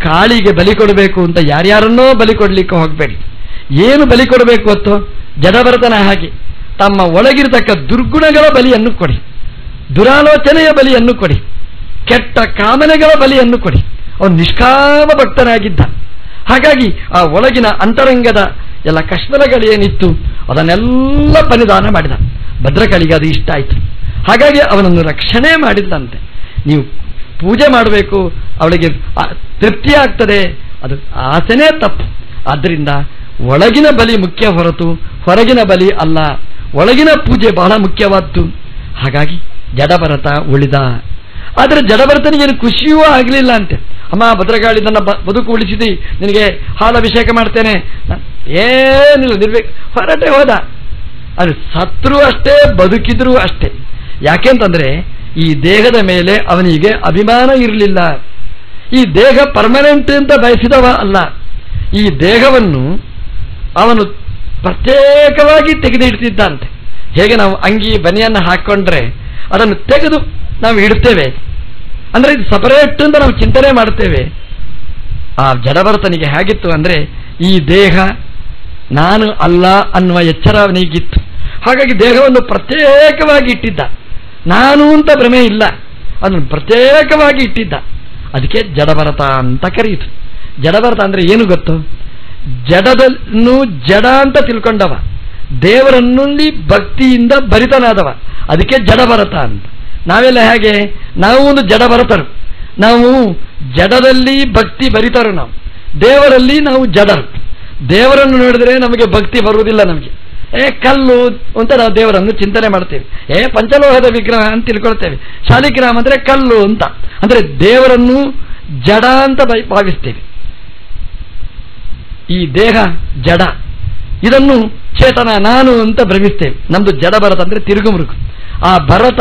ಕಾಳಿಗೆ ಬಲಿ ಕೊಡಬೇಕು ಅಂತ ಯಾರ್ಯಾರನ್ನೋ ಬಲಿ ಕೊಡಲಿಕ್ಕೆ ಹೋಗಬೇಡಿ. ಏನು ಬಲಿ ಕೊಡಬೇಕು ಗೊತ್ತೋ? ಜಡಭರತನ ಹಾಗೆ ತಮ್ಮ ಒಳಗಿರತಕ್ಕ ದುರ್ಗುಣಗಳ ಬಲಿಯನ್ನು ಕೊಡಿ, ದುರಾಲೋಚನೆಯ ಬಲಿಯನ್ನು ಕೊಡಿ, ಕೆಟ್ಟ ಕಾಮನೆಗಳ ಬಲಿಯನ್ನು ಕೊಡಿ. ಅವನು ನಿಷ್ಕಾಮ ಭಕ್ತನಾಗಿದ್ದ. ಹಾಗಾಗಿ ಆ ಒಳಗಿನ ಅಂತರಂಗದ ಎಲ್ಲ ಕಶ್ಮಲಗಳೇನಿತ್ತು ಅದನ್ನೆಲ್ಲ ಪರಿಧಾನ ಮಾಡಿದ. ಭದ್ರಕಾಳಿಗೆ ಅದು ಇಷ್ಟ ಆಯಿತು. ಹಾಗಾಗಿ ಅವನನ್ನು ರಕ್ಷಣೆ ಮಾಡಿದ್ದಂತೆ. ನೀವು ಪೂಜೆ ಮಾಡಬೇಕು, ಅವಳಿಗೆ ತೃಪ್ತಿ ಆಗ್ತದೆ, ಅದು ಆಸೆನೇ ತಪ್ಪು. ಆದ್ದರಿಂದ ಒಳಗಿನ ಬಲಿ ಮುಖ್ಯ ಹೊರತು ಹೊರಗಿನ ಬಲಿ ಅಲ್ಲ. ಒಳಗಿನ ಪೂಜೆ ಬಹಳ ಮುಖ್ಯವಾದ್ದು. ಹಾಗಾಗಿ ಜಡಭರತ ಉಳಿದ. ಆದರೆ ಜಡಭರತನಿಗೇನು ಖುಷಿಯೂ ಆಗಲಿಲ್ಲ ಅಂತೆ. ಅಮ್ಮ ಭದ್ರಕಾಳಿ ನನ್ನ ಬದುಕು ಉಳಿಸಿದಿ, ನಿನಗೆ ಹಾಲಭಿಷೇಕ ಮಾಡ್ತೇನೆ, ಏನಿಲ್ಲ ನಿರ್ಬೇಕು ಹೊರಟೆ ಹೋದ. ಅದು ಸತ್ರು ಅಷ್ಟೇ, ಬದುಕಿದ್ರೂ ಅಷ್ಟೇ. ಯಾಕೆಂತಂದ್ರೆ ಈ ದೇಹದ ಮೇಲೆ ಅವನಿಗೆ ಅಭಿಮಾನ ಇರಲಿಲ್ಲ. ಈ ದೇಹ ಪರ್ಮನೆಂಟ್ ಅಂತ ಬಯಸಿದವ ಅಲ್ಲ. ಈ ದೇಹವನ್ನು ಅವನು ಪ್ರತ್ಯೇಕವಾಗಿ ತೆಗೆದಿಡ್ತಿದ್ದಂತೆ. ಹೇಗೆ ನಾವು ಅಂಗಿ ಬನಿಯನ್ನು ಹಾಕೊಂಡ್ರೆ ಅದನ್ನು ತೆಗೆದು ನಾವು ಇಡ್ತೇವೆ, ಅಂದ್ರೆ ಇದು ಸಪರೇಟ್ ಅಂತ ನಾವು ಚಿಂತನೆ ಮಾಡ್ತೇವೆ. ಆ ಜಡಭರತನಿಗೆ ಹೇಗಿತ್ತು ಅಂದ್ರೆ ಈ ದೇಹ ನಾನು ಅಲ್ಲ ಅನ್ನುವ ಎಚ್ಚರ ಅವನಿಗಿತ್ತು. ಹಾಗಾಗಿ ದೇಹವನ್ನು ಪ್ರತ್ಯೇಕವಾಗಿ ಇಟ್ಟಿದ್ದ. ನಾನು ಅಂತ ಭ್ರಮೆ ಇಲ್ಲ, ಅದನ್ನು ಪ್ರತ್ಯೇಕವಾಗಿ ಇಟ್ಟಿದ್ದ. ಅದಕ್ಕೆ ಜಡಭರತ ಅಂತ ಕರೆಯಿತು. ಜಡಭರತ ಅಂದ್ರೆ ಏನು ಗೊತ್ತು? ಜಡದನ್ನು ಜಡ ಅಂತ ತಿಳ್ಕೊಂಡವ, ದೇವರನ್ನುಂಡಿ ಭಕ್ತಿಯಿಂದ ಭರಿತನಾದವ. ಅದಕ್ಕೆ ಜಡಭರತ ಅಂತ. ನಾವೆಲ್ಲ ಹೇಗೆ? ನಾವು ಒಂದು ಜಡಭರತರು. ನಾವು ಜಡದಲ್ಲಿ ಭಕ್ತಿ ಭರಿತರು. ನಾವು ದೇವರಲ್ಲಿ ನಾವು ಜಡರು. ದೇವರನ್ನು ನೋಡಿದ್ರೆ ನಮಗೆ ಭಕ್ತಿ ಬರುವುದಿಲ್ಲ. ನಮಗೆ ಕಲ್ಲು ಅಂತ ನಾವು ದೇವರನ್ನು ಚಿಂತನೆ ಮಾಡ್ತೇವೆ. ಪಂಚಲೋಹದ ವಿಗ್ರಹ ಅಂತ ತಿಳ್ಕೊಳ್ತೇವೆ. ಶಾಲಿಗ್ರಾಮ ಅಂದ್ರೆ ಕಲ್ಲು ಅಂತ. ಅಂದ್ರೆ ದೇವರನ್ನು ಜಡ ಅಂತ ಭಾವಿಸ್ತೇವೆ. ಈ ದೇಹ ಜಡ, ಇದನ್ನು ಚೇತನ ನಾನು ಅಂತ ಭ್ರಮಿಸ್ತೇವೆ. ನಮ್ದು ಜಡಭರತ ಅಂದ್ರೆ ತಿರುಗುಮುರುಗು. ಆ ಭರತ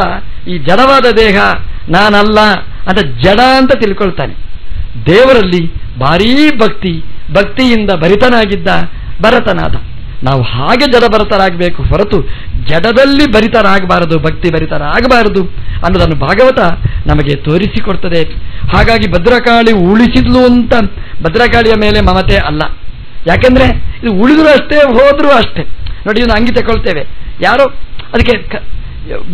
ಈ ಜಡವಾದ ದೇಹ ನಾನಲ್ಲ ಅಂತ ಜಡ ಅಂತ ತಿಳ್ಕೊಳ್ತಾನೆ. ದೇವರಲ್ಲಿ ಭಾರೀ ಭಕ್ತಿಯಿಂದ ಭರಿತನಾಗಿದ್ದ ಭರತನಾದ. ನಾವು ಹಾಗೆ ಜಡಭರತರಾಗಬೇಕು ಹೊರತು ಜಡದಲ್ಲಿ ಭರಿತರಾಗಬಾರದು, ಭಕ್ತಿ ಭರಿತರಾಗಬಾರದು ಅನ್ನೋದನ್ನು ಭಾಗವತ ನಮಗೆ ತೋರಿಸಿಕೊಡ್ತದೆ. ಹಾಗಾಗಿ ಭದ್ರಕಾಳಿ ಉಳಿಸಿದ್ಲು ಅಂತ ಭದ್ರಕಾಳಿಯ ಮೇಲೆ ಮಮತೆ ಅಲ್ಲ. ಯಾಕೆಂದ್ರೆ ಇದು ಉಳಿದ್ರು ಅಷ್ಟೇ, ಹೋದ್ರೂ ಅಷ್ಟೇ. ನೋಡಿ, ಇವನು ಅಂಗಿ ತಗೊಳ್ತೇವೆ, ಯಾರೋ ಅದಕ್ಕೆ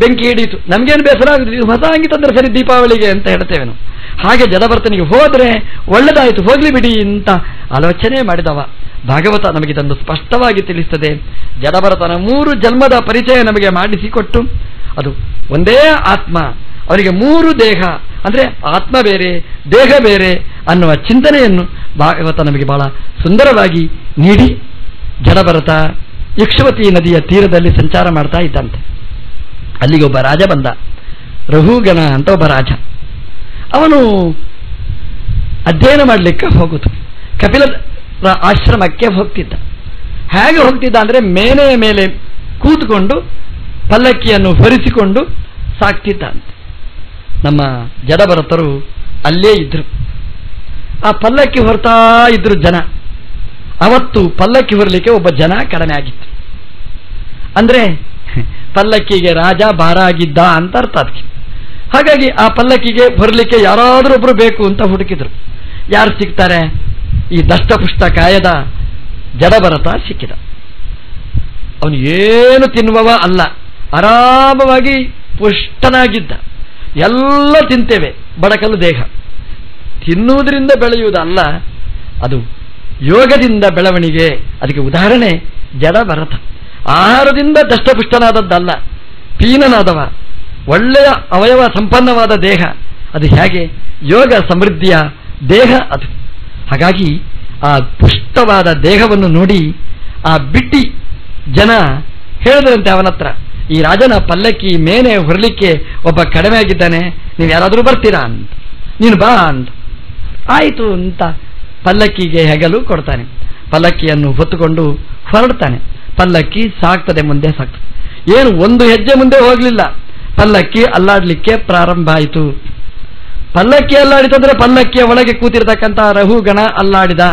ಬೆಂಕಿ ಹಿಡಿಯಿತು, ನಮ್ಗೇನು ಬೇಸರ ಆಗುತ್ತೆ, ಇದು ಹೊಸ ಅಂಗಿ ತಂದ್ರೆ ಸರಿ ದೀಪಾವಳಿಗೆ ಅಂತ ಹೇಳ್ತೇವೆ ನಾವು. ಹಾಗೆ ಜಡಭರತನಿಗೆ ಹೋದ್ರೆ ಒಳ್ಳೆದಾಯಿತು, ಹೋಗ್ಲಿ ಬಿಡಿ ಅಂತ ಆಲೋಚನೆ ಮಾಡಿದವ. ಭಾಗವತ ನಮಗಿದನ್ನು ಸ್ಪಷ್ಟವಾಗಿ ತಿಳಿಸ್ತದೆ. ಜಡಭರತನ 3 ಜನ್ಮದ ಪರಿಚಯ ನಮಗೆ ಮಾಡಿಸಿಕೊಟ್ಟು, ಅದು ಒಂದೇ ಆತ್ಮ, ಅವರಿಗೆ 3 ದೇಹ, ಅಂದ್ರೆ ಆತ್ಮ ಬೇರೆ ದೇಹ ಬೇರೆ ಅನ್ನುವ ಚಿಂತನೆಯನ್ನು ಭಾಗವತ ನಮಗೆ ಬಹಳ ಸುಂದರವಾಗಿ ನೀಡಿ, ಜಡಭರತ ಇಕ್ಷುವತಿ ನದಿಯ ತೀರದಲ್ಲಿ ಸಂಚಾರ ಮಾಡ್ತಾ ಇದ್ದಂತೆ. ಅಲ್ಲಿಗೆ ಒಬ್ಬ ರಾಜ ಬಂದ, ರಹುಗಣ ಅಂತ ಒಬ್ಬ ರಾಜ. ಅವನು ಅಧ್ಯಯನ ಮಾಡಲಿಕ್ಕೆ ಹೋಗುದು, ಕಪಿಲ ಆಶ್ರಮಕ್ಕೆ ಹೋಗ್ತಿದ್ದ. ಹೇಗೆ ಹೋಗ್ತಿದ್ದ ಅಂದ್ರೆ ಮೇನೆಯ ಮೇಲೆ ಕೂತ್ಕೊಂಡು ಪಲ್ಲಕ್ಕಿಯನ್ನು ಹೊರಿಸಿಕೊಂಡು ಸಾಕ್ತಿದ್ದ ಅಂತ. ನಮ್ಮ ಜಡಭರತರು ಅಲ್ಲೇ ಇದ್ರು, ಆ ಪಲ್ಲಕ್ಕಿ ಹೊರತಾ ಇದ್ರು ಜನ. ಅವತ್ತು ಪಲ್ಲಕ್ಕಿ ಹೊರಲಿಕ್ಕೆ ಒಬ್ಬ ಜನ ಕಡಿಮೆ ಆಗಿತ್ತು. ಅಂದ್ರೆ ಪಲ್ಲಕ್ಕಿಗೆ ರಾಜ ಭಾರ ಆಗಿದ್ದ ಅಂತ ಅರ್ಥ ಅದಕ್ಕೆ. ಹಾಗಾಗಿ ಆ ಪಲ್ಲಕ್ಕಿಗೆ ಹೊರಲಿಕ್ಕೆ ಯಾರಾದರೂ ಒಬ್ರು ಬೇಕು ಅಂತ ಹುಡುಕಿದ್ರು. ಯಾರು ಸಿಗ್ತಾರೆ? ಈ ದಷ್ಟಪುಷ್ಟ ಕಾಯದ ಜಡಭರತ ಸಿಕ್ಕಿದ. ಅವನು ಏನು ತಿನ್ನುವವ ಅಲ್ಲ, ಆರಾಮವಾಗಿ ಪುಷ್ಟನಾಗಿದ್ದ. ಎಲ್ಲ ತಿಂತೇವೆ, ಬಡಕಲು ದೇಹ. ತಿನ್ನುವುದರಿಂದ ಬೆಳೆಯುವುದಲ್ಲ, ಅದು ಯೋಗದಿಂದ ಬೆಳವಣಿಗೆ. ಅದಕ್ಕೆ ಉದಾಹರಣೆ ಜಡಭರತ. ಆಹಾರದಿಂದ ದಷ್ಟಪುಷ್ಟನಾದದ್ದಲ್ಲ, ಪೀನನಾದವ, ಒಳ್ಳೆಯ ಅವಯವ ಸಂಪನ್ನವಾದ ದೇಹ. ಅದು ಹೇಗೆ? ಯೋಗ ಸಮೃದ್ಧಿಯ ದೇಹ ಅದು. ಹಾಗಾಗಿ ಆ ಪುಷ್ಟವಾದ ದೇಹವನ್ನು ನೋಡಿ ಆ ಬಿಟ್ಟಿ ಜನ ಹೇಳಿದ್ರಂತೆ ಅವನತ್ರ, ಈ ರಾಜನ ಪಲ್ಲಕ್ಕಿ ಮೇನೆ ಹೊರಲಿಕ್ಕೆ ಒಬ್ಬ ಕಡಿಮೆ ಆಗಿದ್ದಾನೆ, ನೀವು ಯಾರಾದರೂ ಬರ್ತೀರಾ ಅಂತ. ನೀನು ಬಾ ಅಂತ. ಆಯಿತು ಅಂತ ಪಲ್ಲಕ್ಕಿಗೆ ಹೆಗಲು ಕೊಡ್ತಾನೆ. ಪಲ್ಲಕ್ಕಿಯನ್ನು ಹೊತ್ತುಕೊಂಡು ಹೊರಡ್ತಾನೆ. ಪಲ್ಲಕ್ಕಿ ಸಾಕ್ತದೆ, ಮುಂದೆ ಸಾಕ್ತದೆ. ಏನು 1 ಹೆಜ್ಜೆ ಮುಂದೆ ಹೋಗಲಿಲ್ಲ, ಪಲ್ಲಕ್ಕಿ ಅಲ್ಲಾಡ್ಲಿಕ್ಕೆ ಪ್ರಾರಂಭ ಆಯಿತು. ಪಲ್ಲಕ್ಕಿ ಅಲ್ಲಾಡಿತಂದ್ರೆ ಪಲ್ಲಕ್ಕಿಯ ಒಳಗೆ ಕೂತಿರ್ತಕ್ಕಂಥ ರಹುಗಣ ಅಲ್ಲಾಡಿದ.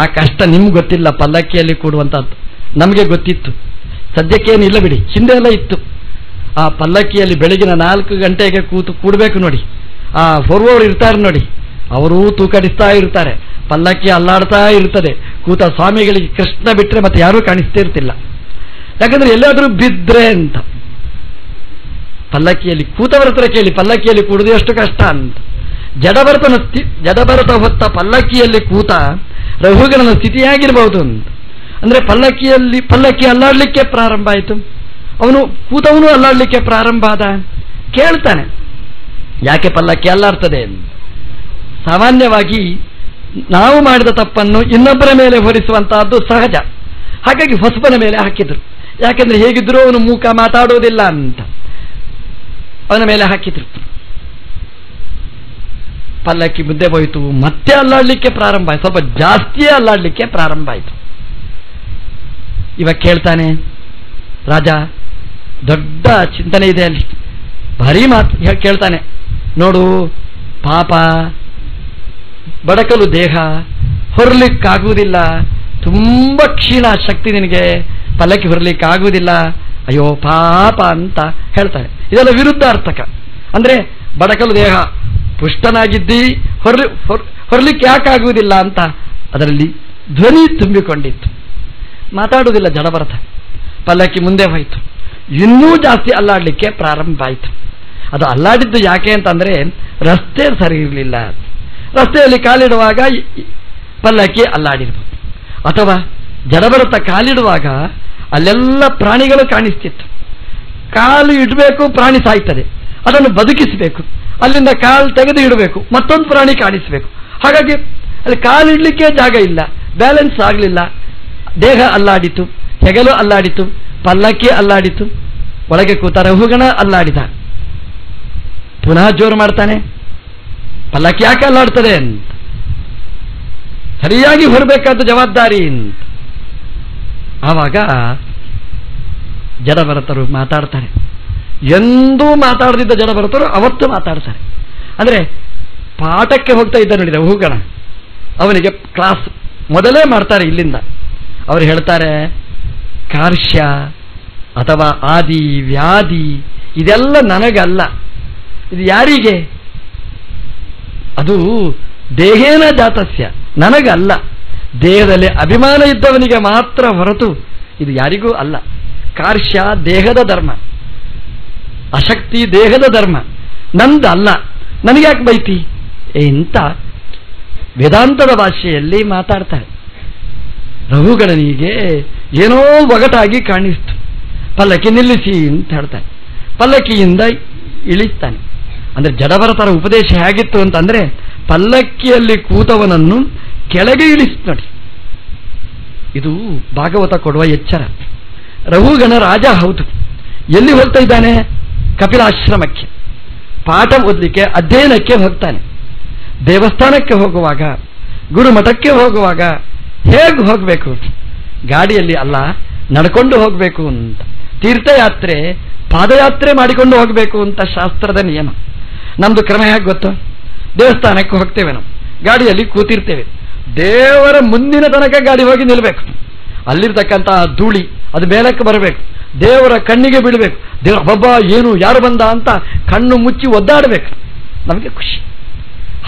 ಆ ಕಷ್ಟ ನಿಮ್ಗೆ ಗೊತ್ತಿಲ್ಲ, ಪಲ್ಲಕ್ಕಿಯಲ್ಲಿ ಕೂಡುವಂತಹದ್ದು ನಮಗೆ ಗೊತ್ತಿತ್ತು. ಸದ್ಯಕ್ಕೇನಿಲ್ಲ ಬಿಡಿ, ಹಿಂದೆ ಎಲ್ಲ ಇತ್ತು. ಆ ಪಲ್ಲಕ್ಕಿಯಲ್ಲಿ ಬೆಳಗಿನ 4 ಗಂಟೆಗೆ ಕೂಡಬೇಕು ನೋಡಿ. ಆ ಹೊರುವವರು ಇರ್ತಾರೆ ನೋಡಿ, ಅವರೂ ತೂಕಡಿಸ್ತಾ ಇರ್ತಾರೆ, ಪಲ್ಲಕ್ಕಿ ಅಲ್ಲಾಡ್ತಾ ಇರ್ತದೆ. ಕೂತ ಸ್ವಾಮಿಗಳಿಗೆ ಕೃಷ್ಣ ಬಿಟ್ಟರೆ ಮತ್ತೆ ಯಾರೂ ಕಾಣಿಸ್ತೇ ಇರ್ತಿಲ್ಲ. ಯಾಕಂದ್ರೆ ಎಲ್ಲಾದರೂ ಬಿದ್ರೆ ಅಂತ. ಪಲ್ಲಕ್ಕಿಯಲ್ಲಿ ಕೂತವರ ಹತ್ರ ಕೇಳಿ, ಪಲ್ಲಕ್ಕಿಯಲ್ಲಿ ಕೂಡುದು ಎಷ್ಟು ಕಷ್ಟ ಅಂತ. ಜಡಭರತ ಹೊತ್ತ ಪಲ್ಲಕ್ಕಿಯಲ್ಲಿ ಕೂತ ರಹುಗಣನ ಸ್ಥಿತಿಯಾಗಿರಬಹುದು ಅಂತ. ಅಂದ್ರೆ ಪಲ್ಲಕ್ಕಿ ಅಲ್ಲಾಡ್ಲಿಕ್ಕೆ ಪ್ರಾರಂಭ ಆಯಿತು. ಅವನು ಕೂತವನು ಅಲ್ಲಾಡ್ಲಿಕ್ಕೆ ಪ್ರಾರಂಭ ಆದ. ಕೇಳ್ತಾನೆ, ಯಾಕೆ ಪಲ್ಲಕ್ಕಿ ಅಲ್ಲಾಡ್ತದೆ ಅಂತ. ಸಾಮಾನ್ಯವಾಗಿ ನಾವು ಮಾಡಿದ ತಪ್ಪನ್ನು ಇನ್ನೊಬ್ಬರ ಮೇಲೆ ಹೊರಿಸುವಂತಹದ್ದು ಸಹಜ. ಹಾಗಾಗಿ ಹೊಸಬನ ಮೇಲೆ ಹಾಕಿದ್ರು. ಯಾಕೆಂದ್ರೆ ಹೇಗಿದ್ರು ಅವನು ಮೂಕ, ಮಾತಾಡೋದಿಲ್ಲ ಅಂತ ಅವನ ಮೇಲೆ ಹಾಕಿದ್ರು. ಪಲ್ಲಕ್ಕಿ ಮುಂದೆ ಹೋಯಿತು, ಮತ್ತೆ ಅಲ್ಲಾಡ್ಲಿಕ್ಕೆ ಪ್ರಾರಂಭ ಆಯ್ತು. ಸ್ವಲ್ಪ ಜಾಸ್ತಿಯೇ ಅಲ್ಲಾಡ್ಲಿಕ್ಕೆ ಪ್ರಾರಂಭ ಆಯಿತು. ಇವಾಗ ಕೇಳ್ತಾನೆ ರಾಜ, ದೊಡ್ಡ ಚಿಂತನೆ ಇದೆ ಅಲ್ಲಿ, ಭಾರಿ ಮಾತು ಕೇಳ್ತಾನೆ. ನೋಡು ಪಾಪ, ಬಡಕಲು ದೇಹ, ಹೊರಲಿಕ್ಕಾಗುವುದಿಲ್ಲ, ತುಂಬ ಕ್ಷೀಣ ಶಕ್ತಿ ನಿನಗೆ, ಪಲ್ಲಕ್ಕಿ ಹೊರಲಿಕ್ಕಾಗುವುದಿಲ್ಲ, ಅಯ್ಯೋ ಪಾಪ ಅಂತ ಹೇಳ್ತಾನೆ. ಇದೆಲ್ಲ ವಿರುದ್ಧಾರ್ಥಕ. ಅಂದ್ರೆ ಬಡಕಲು ದೇಹ, ಪುಷ್ಟನಾಗಿದ್ದಿ, ಹೊರಲಿಕ್ಕೆ ಯಾಕಾಗುವುದಿಲ್ಲ ಅಂತ ಅದರಲ್ಲಿ ಧ್ವನಿ ತುಂಬಿಕೊಂಡಿತ್ತು. ಮಾತಾಡುವುದಿಲ್ಲ ಜಡಭರತ. ಪಲ್ಲಕ್ಕಿ ಮುಂದೆ ಹೋಯಿತು, ಇನ್ನೂ ಜಾಸ್ತಿ ಅಲ್ಲಾಡಲಿಕ್ಕೆ ಪ್ರಾರಂಭ ಆಯಿತು. ಅದು ಅಲ್ಲಾಡಿದ್ದು ಯಾಕೆ ಅಂತಂದ್ರೆ ರಸ್ತೆ ಸರಿ ಇರಲಿಲ್ಲ. ರಸ್ತೆಯಲ್ಲಿ ಕಾಲಿಡುವಾಗ ಪಲ್ಲಕ್ಕಿ ಅಲ್ಲಾಡಿರ್ಬೋದು, ಅಥವಾ ಜಡಭರತ ಕಾಲಿಡುವಾಗ ಅಲ್ಲೆಲ್ಲ ಪ್ರಾಣಿಗಳು ಕಾಣಿಸ್ತಿತ್ತು. ಕಾಲು ಇಡಬೇಕು, ಪ್ರಾಣಿ ಸಾಯ್ತದೆ, ಅದನ್ನು ಬದುಕಿಸಬೇಕು, ಅಲ್ಲಿಂದ ಕಾಲು ತೆಗೆದು ಇಡಬೇಕು, ಮತ್ತೊಂದು ಪ್ರಾಣಿ ಕಾಣಿಸಬೇಕು. ಹಾಗಾಗಿ ಅಲ್ಲಿ ಕಾಲಿಡ್ಲಿಕ್ಕೆ ಜಾಗ ಇಲ್ಲ, ಬ್ಯಾಲೆನ್ಸ್ ಆಗಲಿಲ್ಲ. ದೇಹ ಅಲ್ಲಾಡಿತು, ಹೆಗಲು ಅಲ್ಲಾಡಿತು, ಪಲ್ಲಕ್ಕಿ ಅಲ್ಲಾಡಿತು, ಒಳಗೆ ಕೂತ ರಹುಗಣ ಅಲ್ಲಾಡಿದ. ಪುನಃ ಜೋರು ಮಾಡ್ತಾನೆ, ಪಲ್ಲಕ್ಕಿ ಯಾಕೆ ಅಲ್ಲಾಡ್ತದೆ ಅಂತ, ಸರಿಯಾಗಿ ಹೊರಬೇಕಾದ ಜವಾಬ್ದಾರಿ ಅಂತ. ಆವಾಗ ಜಡಭರತರು ಮಾತಾಡ್ತಾರೆ. ಎಂದೂ ಮಾತಾಡದಿದ್ದ ಜಡಭರತರು ಅವತ್ತು ಮಾತಾಡ್ತಾರೆ. ಅಂದ್ರೆ ಪಾಠಕ್ಕೆ ಹೋಗ್ತಾ ಇದ್ದ ನೋಡಿದ ರಹುಗಣ, ಅವನಿಗೆ ಕ್ಲಾಸ್ ಮೊದಲೇ ಮಾಡ್ತಾರೆ ಇಲ್ಲಿಂದ. ಅವರು ಹೇಳ್ತಾರೆ, ಕಾರ್ಶ್ಯ ಅಥವಾ ಆದಿ ವ್ಯಾಧಿ ಇದೆಲ್ಲ ನನಗಲ್ಲ. ಇದು ಯಾರಿಗೆ? ಅದು ದೇಹೇನ ಜಾತಸ್ಯ, ನನಗಲ್ಲ. ದೇಹದಲ್ಲಿ ಅಭಿಮಾನ ಇದ್ದವನಿಗೆ ಮಾತ್ರ ಹೊರತು ಇದು ಯಾರಿಗೂ ಅಲ್ಲ. ಕಾರ್ಶ್ಯ ದೇಹದ ಧರ್ಮ, ಅಶಕ್ತಿ ದೇಹದ ಧರ್ಮ, ನಂದಲ್ಲ, ನನಗ್ಯಾಕೆ ಬೈತಿ ಎಂತ ವೇದಾಂತದ ಭಾಷೆಯಲ್ಲಿ ಮಾತಾಡ್ತಾರೆ. ರಘುಗಣನಿಗೆ ಏನೋ ಒಗಟಾಗಿ ಕಾಣಿಸ್ತು. ಪಲ್ಲಕ್ಕಿ ನಿಲ್ಲಿಸಿ ಅಂತ ಹೇಳ್ತಾನೆ. ಪಲ್ಲಕ್ಕಿಯಿಂದ ಇಳಿಸ್ತಾನೆ. ಅಂದ್ರೆ ಜಡಭರತರ ಉಪದೇಶ ಹೇಗಿತ್ತು ಅಂತಂದ್ರೆ, ಪಲ್ಲಕ್ಕಿಯಲ್ಲಿ ಕೂತವನನ್ನು ಕೆಳಗೆ ಇಳಿಸ್ ನೋಡಿ. ಇದು ಭಾಗವತ ಕೊಡುವ ಎಚ್ಚರ. ರಘುಗಣ ರಾಜ ಹೌದು. ಎಲ್ಲಿ ಹೋಗ್ತಾ ಇದ್ದಾನೆ? ಕಪಿಲಾಶ್ರಮಕ್ಕೆ ಪಾಠ ಓದಲಿಕ್ಕೆ, ಅಧ್ಯಯನಕ್ಕೆ ಹೋಗ್ತಾನೆ. ದೇವಸ್ಥಾನಕ್ಕೆ ಹೋಗುವಾಗ, ಗುರುಮಠಕ್ಕೆ ಹೋಗುವಾಗ ಹೇಗೆ ಹೋಗಬೇಕು? ಗಾಡಿಯಲ್ಲಿ ಅಲ್ಲ, ನಡ್ಕೊಂಡು ಹೋಗಬೇಕು ಅಂತ. ತೀರ್ಥಯಾತ್ರೆ ಪಾದಯಾತ್ರೆ ಮಾಡಿಕೊಂಡು ಹೋಗಬೇಕು ಅಂತ ಶಾಸ್ತ್ರದ ನಿಯಮ. ನಮ್ದು ಕ್ರಮ ಹೇಗೆ ಗೊತ್ತು? ದೇವಸ್ಥಾನಕ್ಕೆ ಹೋಗ್ತೇವೆ, ನಾವು ಗಾಡಿಯಲ್ಲಿ ಕೂತಿರ್ತೇವೆ, ದೇವರ ಮುಂದಿನ ತನಕ ಗಾಡಿ ಹೋಗಿ ನಿಲ್ಲಬೇಕು. ಅಲ್ಲಿರ್ತಕ್ಕಂಥ ಧೂಳಿ ಅದು ಮೇಲಕ್ಕೆ ಬರಬೇಕು, ದೇವರ ಕಣ್ಣಿಗೆ ಬೀಳಬೇಕು. ದೇವರ ಹಬ್ಬ ಏನು ಯಾರು ಬಂದ ಅಂತ ಕಣ್ಣು ಮುಚ್ಚಿ ಒದ್ದಾಡಬೇಕು, ನಮಗೆ ಖುಷಿ.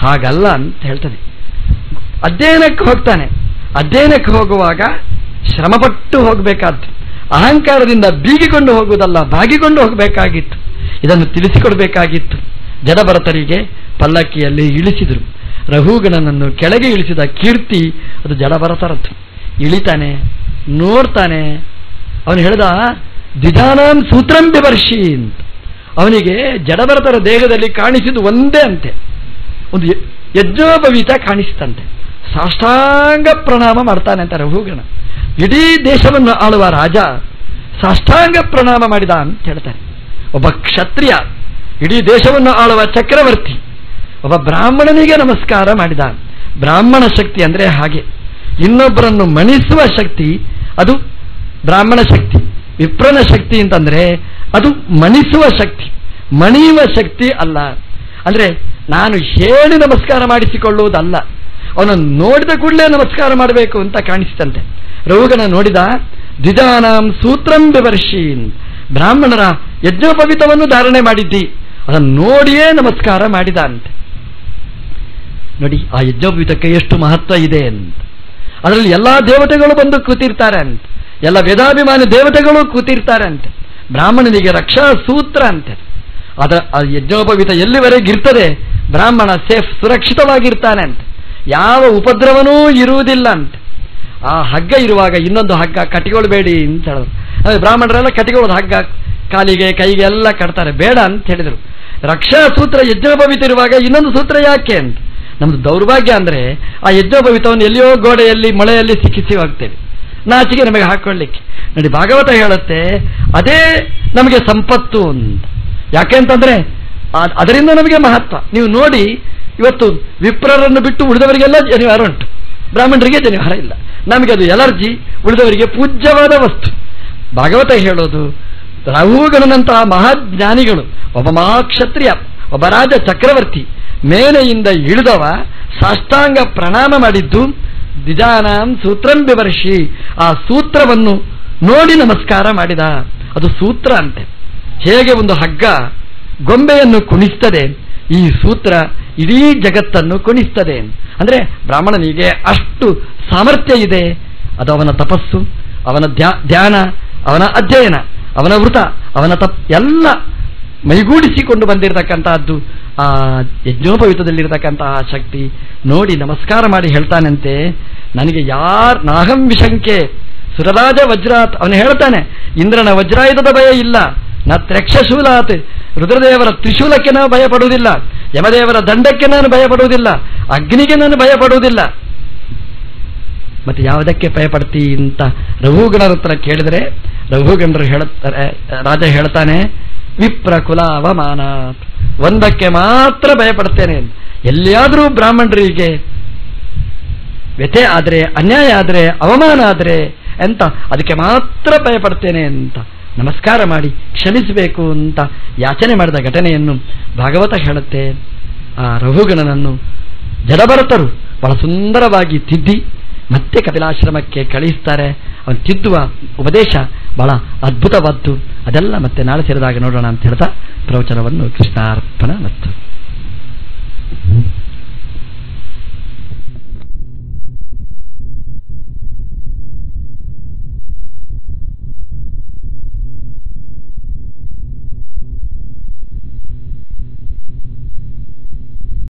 ಹಾಗಲ್ಲ ಅಂತ ಹೇಳ್ತದೆ. ಅಧ್ಯಯನಕ್ಕೆ ಹೋಗ್ತಾನೆ. ಅಧ್ಯಯನಕ್ಕೆ ಹೋಗುವಾಗ ಶ್ರಮಪಟ್ಟು ಹೋಗಬೇಕಾದ್ದು. ಅಹಂಕಾರದಿಂದ ಬೀಗಿಕೊಂಡು ಹೋಗುವುದಲ್ಲ, ಬಾಗಿಕೊಂಡು ಹೋಗಬೇಕಾಗಿತ್ತು. ಇದನ್ನು ತಿಳಿಸಿಕೊಡ್ಬೇಕಾಗಿತ್ತು. ಜಡಭರತರಿಗೆ ಪಲ್ಲಕ್ಕಿಯಲ್ಲಿ ಇಳಿಸಿದರು. ರಘುಗಣನನ್ನು ಕೆಳಗೆ ಇಳಿಸಿದ ಕೀರ್ತಿ ಅದು ಜಡಭರತರದ್ದು. ಇಳಿತಾನೆ, ನೋಡ್ತಾನೆ. ಅವನು ಹೇಳಿದ, ದ್ವಿಜಾನಾಂ ಸೂತ್ರಂ ಬಿವರ್ಷಿ ಅಂತ. ಅವನಿಗೆ ಜಡಭರತರ ದೇಹದಲ್ಲಿ ಕಾಣಿಸಿದ್ದು ಒಂದೇ ಅಂತೆ, ಒಂದು ಯಜ್ಞೋಪವೀತ ಕಾಣಿಸ್ತಂತೆ. ಸಾಷ್ಟಾಂಗ ಪ್ರಣಾಮ ಮಾಡ್ತಾನೆ ಅಂತ ರಘುಗಣ. ಇಡೀ ದೇಶವನ್ನು ಆಳುವ ರಾಜ ಸಾಷ್ಟಾಂಗ ಪ್ರಣಾಮ ಮಾಡಿದ ಅಂತ ಹೇಳ್ತಾರೆ. ಒಬ್ಬ ಕ್ಷತ್ರಿಯ ಇಡೀ ದೇಶವನ್ನು ಆಳುವ ಚಕ್ರವರ್ತಿ ಒಬ್ಬ ಬ್ರಾಹ್ಮಣನಿಗೆ ನಮಸ್ಕಾರ ಮಾಡಿದ. ಬ್ರಾಹ್ಮಣ ಶಕ್ತಿ ಅಂದ್ರೆ ಹಾಗೆ, ಇನ್ನೊಬ್ಬರನ್ನು ಮಣಿಸುವ ಶಕ್ತಿ ಅದು ಬ್ರಾಹ್ಮಣ ಶಕ್ತಿ. ವಿಪ್ರನ ಶಕ್ತಿ ಅಂತಂದ್ರೆ ಅದು ಮಣಿಸುವ ಶಕ್ತಿ, ಮಣಿಯುವ ಶಕ್ತಿ ಅಲ್ಲ. ಅಂದ್ರೆ ನಾನು ಹೇಳಿ ನಮಸ್ಕಾರ ಮಾಡಿಸಿಕೊಳ್ಳುವುದಲ್ಲ, ಅವನನ್ನು ನೋಡಿದ ಕೂಡಲೇ ನಮಸ್ಕಾರ ಮಾಡಬೇಕು ಅಂತ ಕಾಣಿಸ್ತಂತೆ. ರಘುಗಣ ನೋಡಿದ, ದ್ವಿಜಾನಾಂ ಸೂತ್ರಂ ಬಿವರ್ಷೀನ್, ಬ್ರಾಹ್ಮಣರ ಯಜ್ಞೋಪವೀತವನ್ನು ಧಾರಣೆ ಮಾಡಿದ್ದಿ, ಅದನ್ನು ನೋಡಿಯೇ ನಮಸ್ಕಾರ ಮಾಡಿದ ಅಂತೆ. ನೋಡಿ ಆ ಯಜ್ಞೋಪವೀತಕ್ಕೆ ಎಷ್ಟು ಮಹತ್ವ ಇದೆ ಅಂತ. ಅದರಲ್ಲಿ ಎಲ್ಲಾ ದೇವತೆಗಳು ಬಂದು ಕೂತಿರ್ತಾರೆ ಅಂತ, ಎಲ್ಲ ವೇದಾಭಿಮಾನಿ ದೇವತೆಗಳು ಕೂತಿರ್ತಾರೆ ಅಂತೆ. ಬ್ರಾಹ್ಮಣನಿಗೆ ರಕ್ಷಾ ಸೂತ್ರ ಅಂತೆ. ಅದರ ಆ ಯಜ್ಞೋಪವೀತ ಎಲ್ಲಿವರೆಗಿರ್ತದೆ ಬ್ರಾಹ್ಮಣ ಸೇಫ್, ಸುರಕ್ಷಿತವಾಗಿರ್ತಾನೆ ಅಂತ, ಯಾವ ಉಪದ್ರವನೂ ಇರುವುದಿಲ್ಲ ಅಂತ. ಆ ಹಗ್ಗ ಇರುವಾಗ ಇನ್ನೊಂದು ಹಗ್ಗ ಕಟ್ಟಿಕೊಳ್ಬೇಡಿ ಅಂತ ಹೇಳಿದ್ರು. ಅದೇ ಬ್ರಾಹ್ಮಣರೆಲ್ಲ ಕಟ್ಟಿಕೊಳ್ಳೋದು ಹಗ್ಗ ಕಾಲಿಗೆ ಕೈಗೆ ಎಲ್ಲ ಕಟ್ತಾರೆ, ಬೇಡ ಅಂತ ಹೇಳಿದರು. ರಕ್ಷಾ ಸೂತ್ರ ಯಜ್ಞೋಪವೀತ ಇರುವಾಗ ಇನ್ನೊಂದು ಸೂತ್ರ ಯಾಕೆ ಅಂತ. ನಮ್ದು ದೌರ್ಭಾಗ್ಯ ಅಂದ್ರೆ ಆ ಯಜ್ಞೋಪವೀತವನ್ನು ಎಲ್ಲಿಯೋ ಗೋಡೆಯಲ್ಲಿ ಮೊಳೆಯಲ್ಲಿ ಸಿಕ್ಕಿಸಿ ಹೋಗ್ತೇವೆ, ನಾಚಿಗೆ ನಮಗೆ ಹಾಕೊಳ್ಳಿಕ್ಕೆ. ನೋಡಿ ಭಾಗವತ ಹೇಳುತ್ತೆ ಅದೇ ನಮಗೆ ಸಂಪತ್ತು ಅಂತ. ಯಾಕೆಂತಂದ್ರೆ ಅದರಿಂದ ನಮಗೆ ಮಹತ್ವ. ನೀವು ನೋಡಿ ಇವತ್ತು ವಿಪ್ರರನ್ನು ಬಿಟ್ಟು ಉಳಿದವರಿಗೆಲ್ಲ ಜನಿವಾರ ಉಂಟು, ಬ್ರಾಹ್ಮಣರಿಗೆ ಜನಿವಾರ ಇಲ್ಲ. ನಮಗೆ ಅದು ಎಲರ್ಜಿ, ಉಳಿದವರಿಗೆ ಪೂಜ್ಯವಾದ ವಸ್ತು. ಭಾಗವತ ಹೇಳೋದು ರಘುಗಣನಂತಹ ಮಹಾಜ್ಞಾನಿಗಳು, ಒಬ್ಬ ಮಹಾಕ್ಷತ್ರಿಯ, ಒಬ್ಬ ರಾಜ ಚಕ್ರವರ್ತಿ ಮೇನೆಯಿಂದ ಇಳಿದವ ಸಾಷ್ಟಾಂಗ ಪ್ರಣಾಮ ಮಾಡಿದ್ದು ದ್ವಿಜಾನಾಂ ಸೂತ್ರಂ ಬಿವರ್ಷಿ, ಆ ಸೂತ್ರವನ್ನು ನೋಡಿ ನಮಸ್ಕಾರ ಮಾಡಿದ. ಅದು ಸೂತ್ರ ಅಂತೆ. ಹೇಗೆ ಒಂದು ಹಗ್ಗ ಗೊಂಬೆಯನ್ನು ಕುಣಿಸ್ತದೆ, ಈ ಸೂತ್ರ ಇಡೀ ಜಗತ್ತನ್ನು ಕುಣಿಸ್ತದೆ. ಅಂದ್ರೆ ಬ್ರಾಹ್ಮಣನಿಗೆ ಅಷ್ಟು ಸಾಮರ್ಥ್ಯ ಇದೆ. ಅದು ಅವನ ತಪಸ್ಸು, ಅವನ ಧ್ಯಾನ, ಅವನ ಅಧ್ಯಯನ, ಅವನ ವೃತ, ಅವನ ಎಲ್ಲ ಮೈಗೂಡಿಸಿಕೊಂಡು ಬಂದಿರತಕ್ಕಂತಹದ್ದು ಆ ಯಜ್ಞೋಪವೀತದಲ್ಲಿರತಕ್ಕಂತಹ ಶಕ್ತಿ. ನೋಡಿ ನಮಸ್ಕಾರ ಮಾಡಿ ಹೇಳ್ತಾನಂತೆ, ನನಗೆ ನಾಹಂ ವಿಶಂಕೆ ಸುರರಾಜ ವಜ್ರಾತ್. ಅವನು ಹೇಳ್ತಾನೆ, ಇಂದ್ರನ ವಜ್ರಾಯುಧದ ಭಯ ಇಲ್ಲ, ನ ತ್ರಕ್ಷಶೂಲಾತ್, ರುದ್ರದೇವರ ತ್ರಿಶೂಲಕ್ಕೆ ನಾನು ಭಯಪಡುವುದಿಲ್ಲ, ಯಮದೇವರ ದಂಡಕ್ಕೆ ನಾನು ಭಯಪಡುವುದಿಲ್ಲ, ಅಗ್ನಿಗೆ ನಾನು ಭಯಪಡುವುದಿಲ್ಲ. ಮತ್ತೆ ಯಾವುದಕ್ಕೆ ಭಯಪಡ್ತಿ ಅಂತ ರಘುಗಣರ ಹತ್ರ ಕೇಳಿದರೆ ರಘುಗಣರು ಹೇಳುತ್ತಾರೆ, ರಾಜ ಹೇಳ್ತಾನೆ, ವಿಪ್ರಕುಲ ಅವಮಾನಾತ್, ಒಂದಕ್ಕೆ ಮಾತ್ರ ಭಯಪಡ್ತೇನೆ. ಎಲ್ಲಿಯಾದರೂ ಬ್ರಾಹ್ಮಣರಿಗೆ ವ್ಯಥೆ ಆದ್ರೆ, ಅನ್ಯಾಯ ಆದ್ರೆ, ಅವಮಾನ ಆದ್ರೆ ಅಂತ ಅದಕ್ಕೆ ಮಾತ್ರ ಭಯಪಡ್ತೇನೆ ಅಂತ ನಮಸ್ಕಾರ ಮಾಡಿ ಕ್ಷಮಿಸಬೇಕು ಅಂತ ಯಾಚನೆ ಮಾಡಿದ ಘಟನೆಯನ್ನು ಭಾಗವತ ಹೇಳುತ್ತೆ. ಆ ರಘುಗಣನನ್ನು ಜಡಭರತರು ಬಹಳ ಸುಂದರವಾಗಿ ತಿದ್ದಿ ಮತ್ತೆ ಕಪಿಲಾಶ್ರಮಕ್ಕೆ ಕಳಿಸ್ತಾರೆ. ಅವನು ತಿದ್ದುವ ಉಪದೇಶ ಬಹಳ ಅದ್ಭುತವಾದ್ದು. ಅದೆಲ್ಲ ಮತ್ತೆ ನಾಳೆ ಸೇರಿದಾಗ ನೋಡೋಣ ಅಂತ ಹೇಳ್ತಾ ಪ್ರವಚನವನ್ನು ಕೃಷ್ಣಾರ್ಪಣ ಮತ್ತು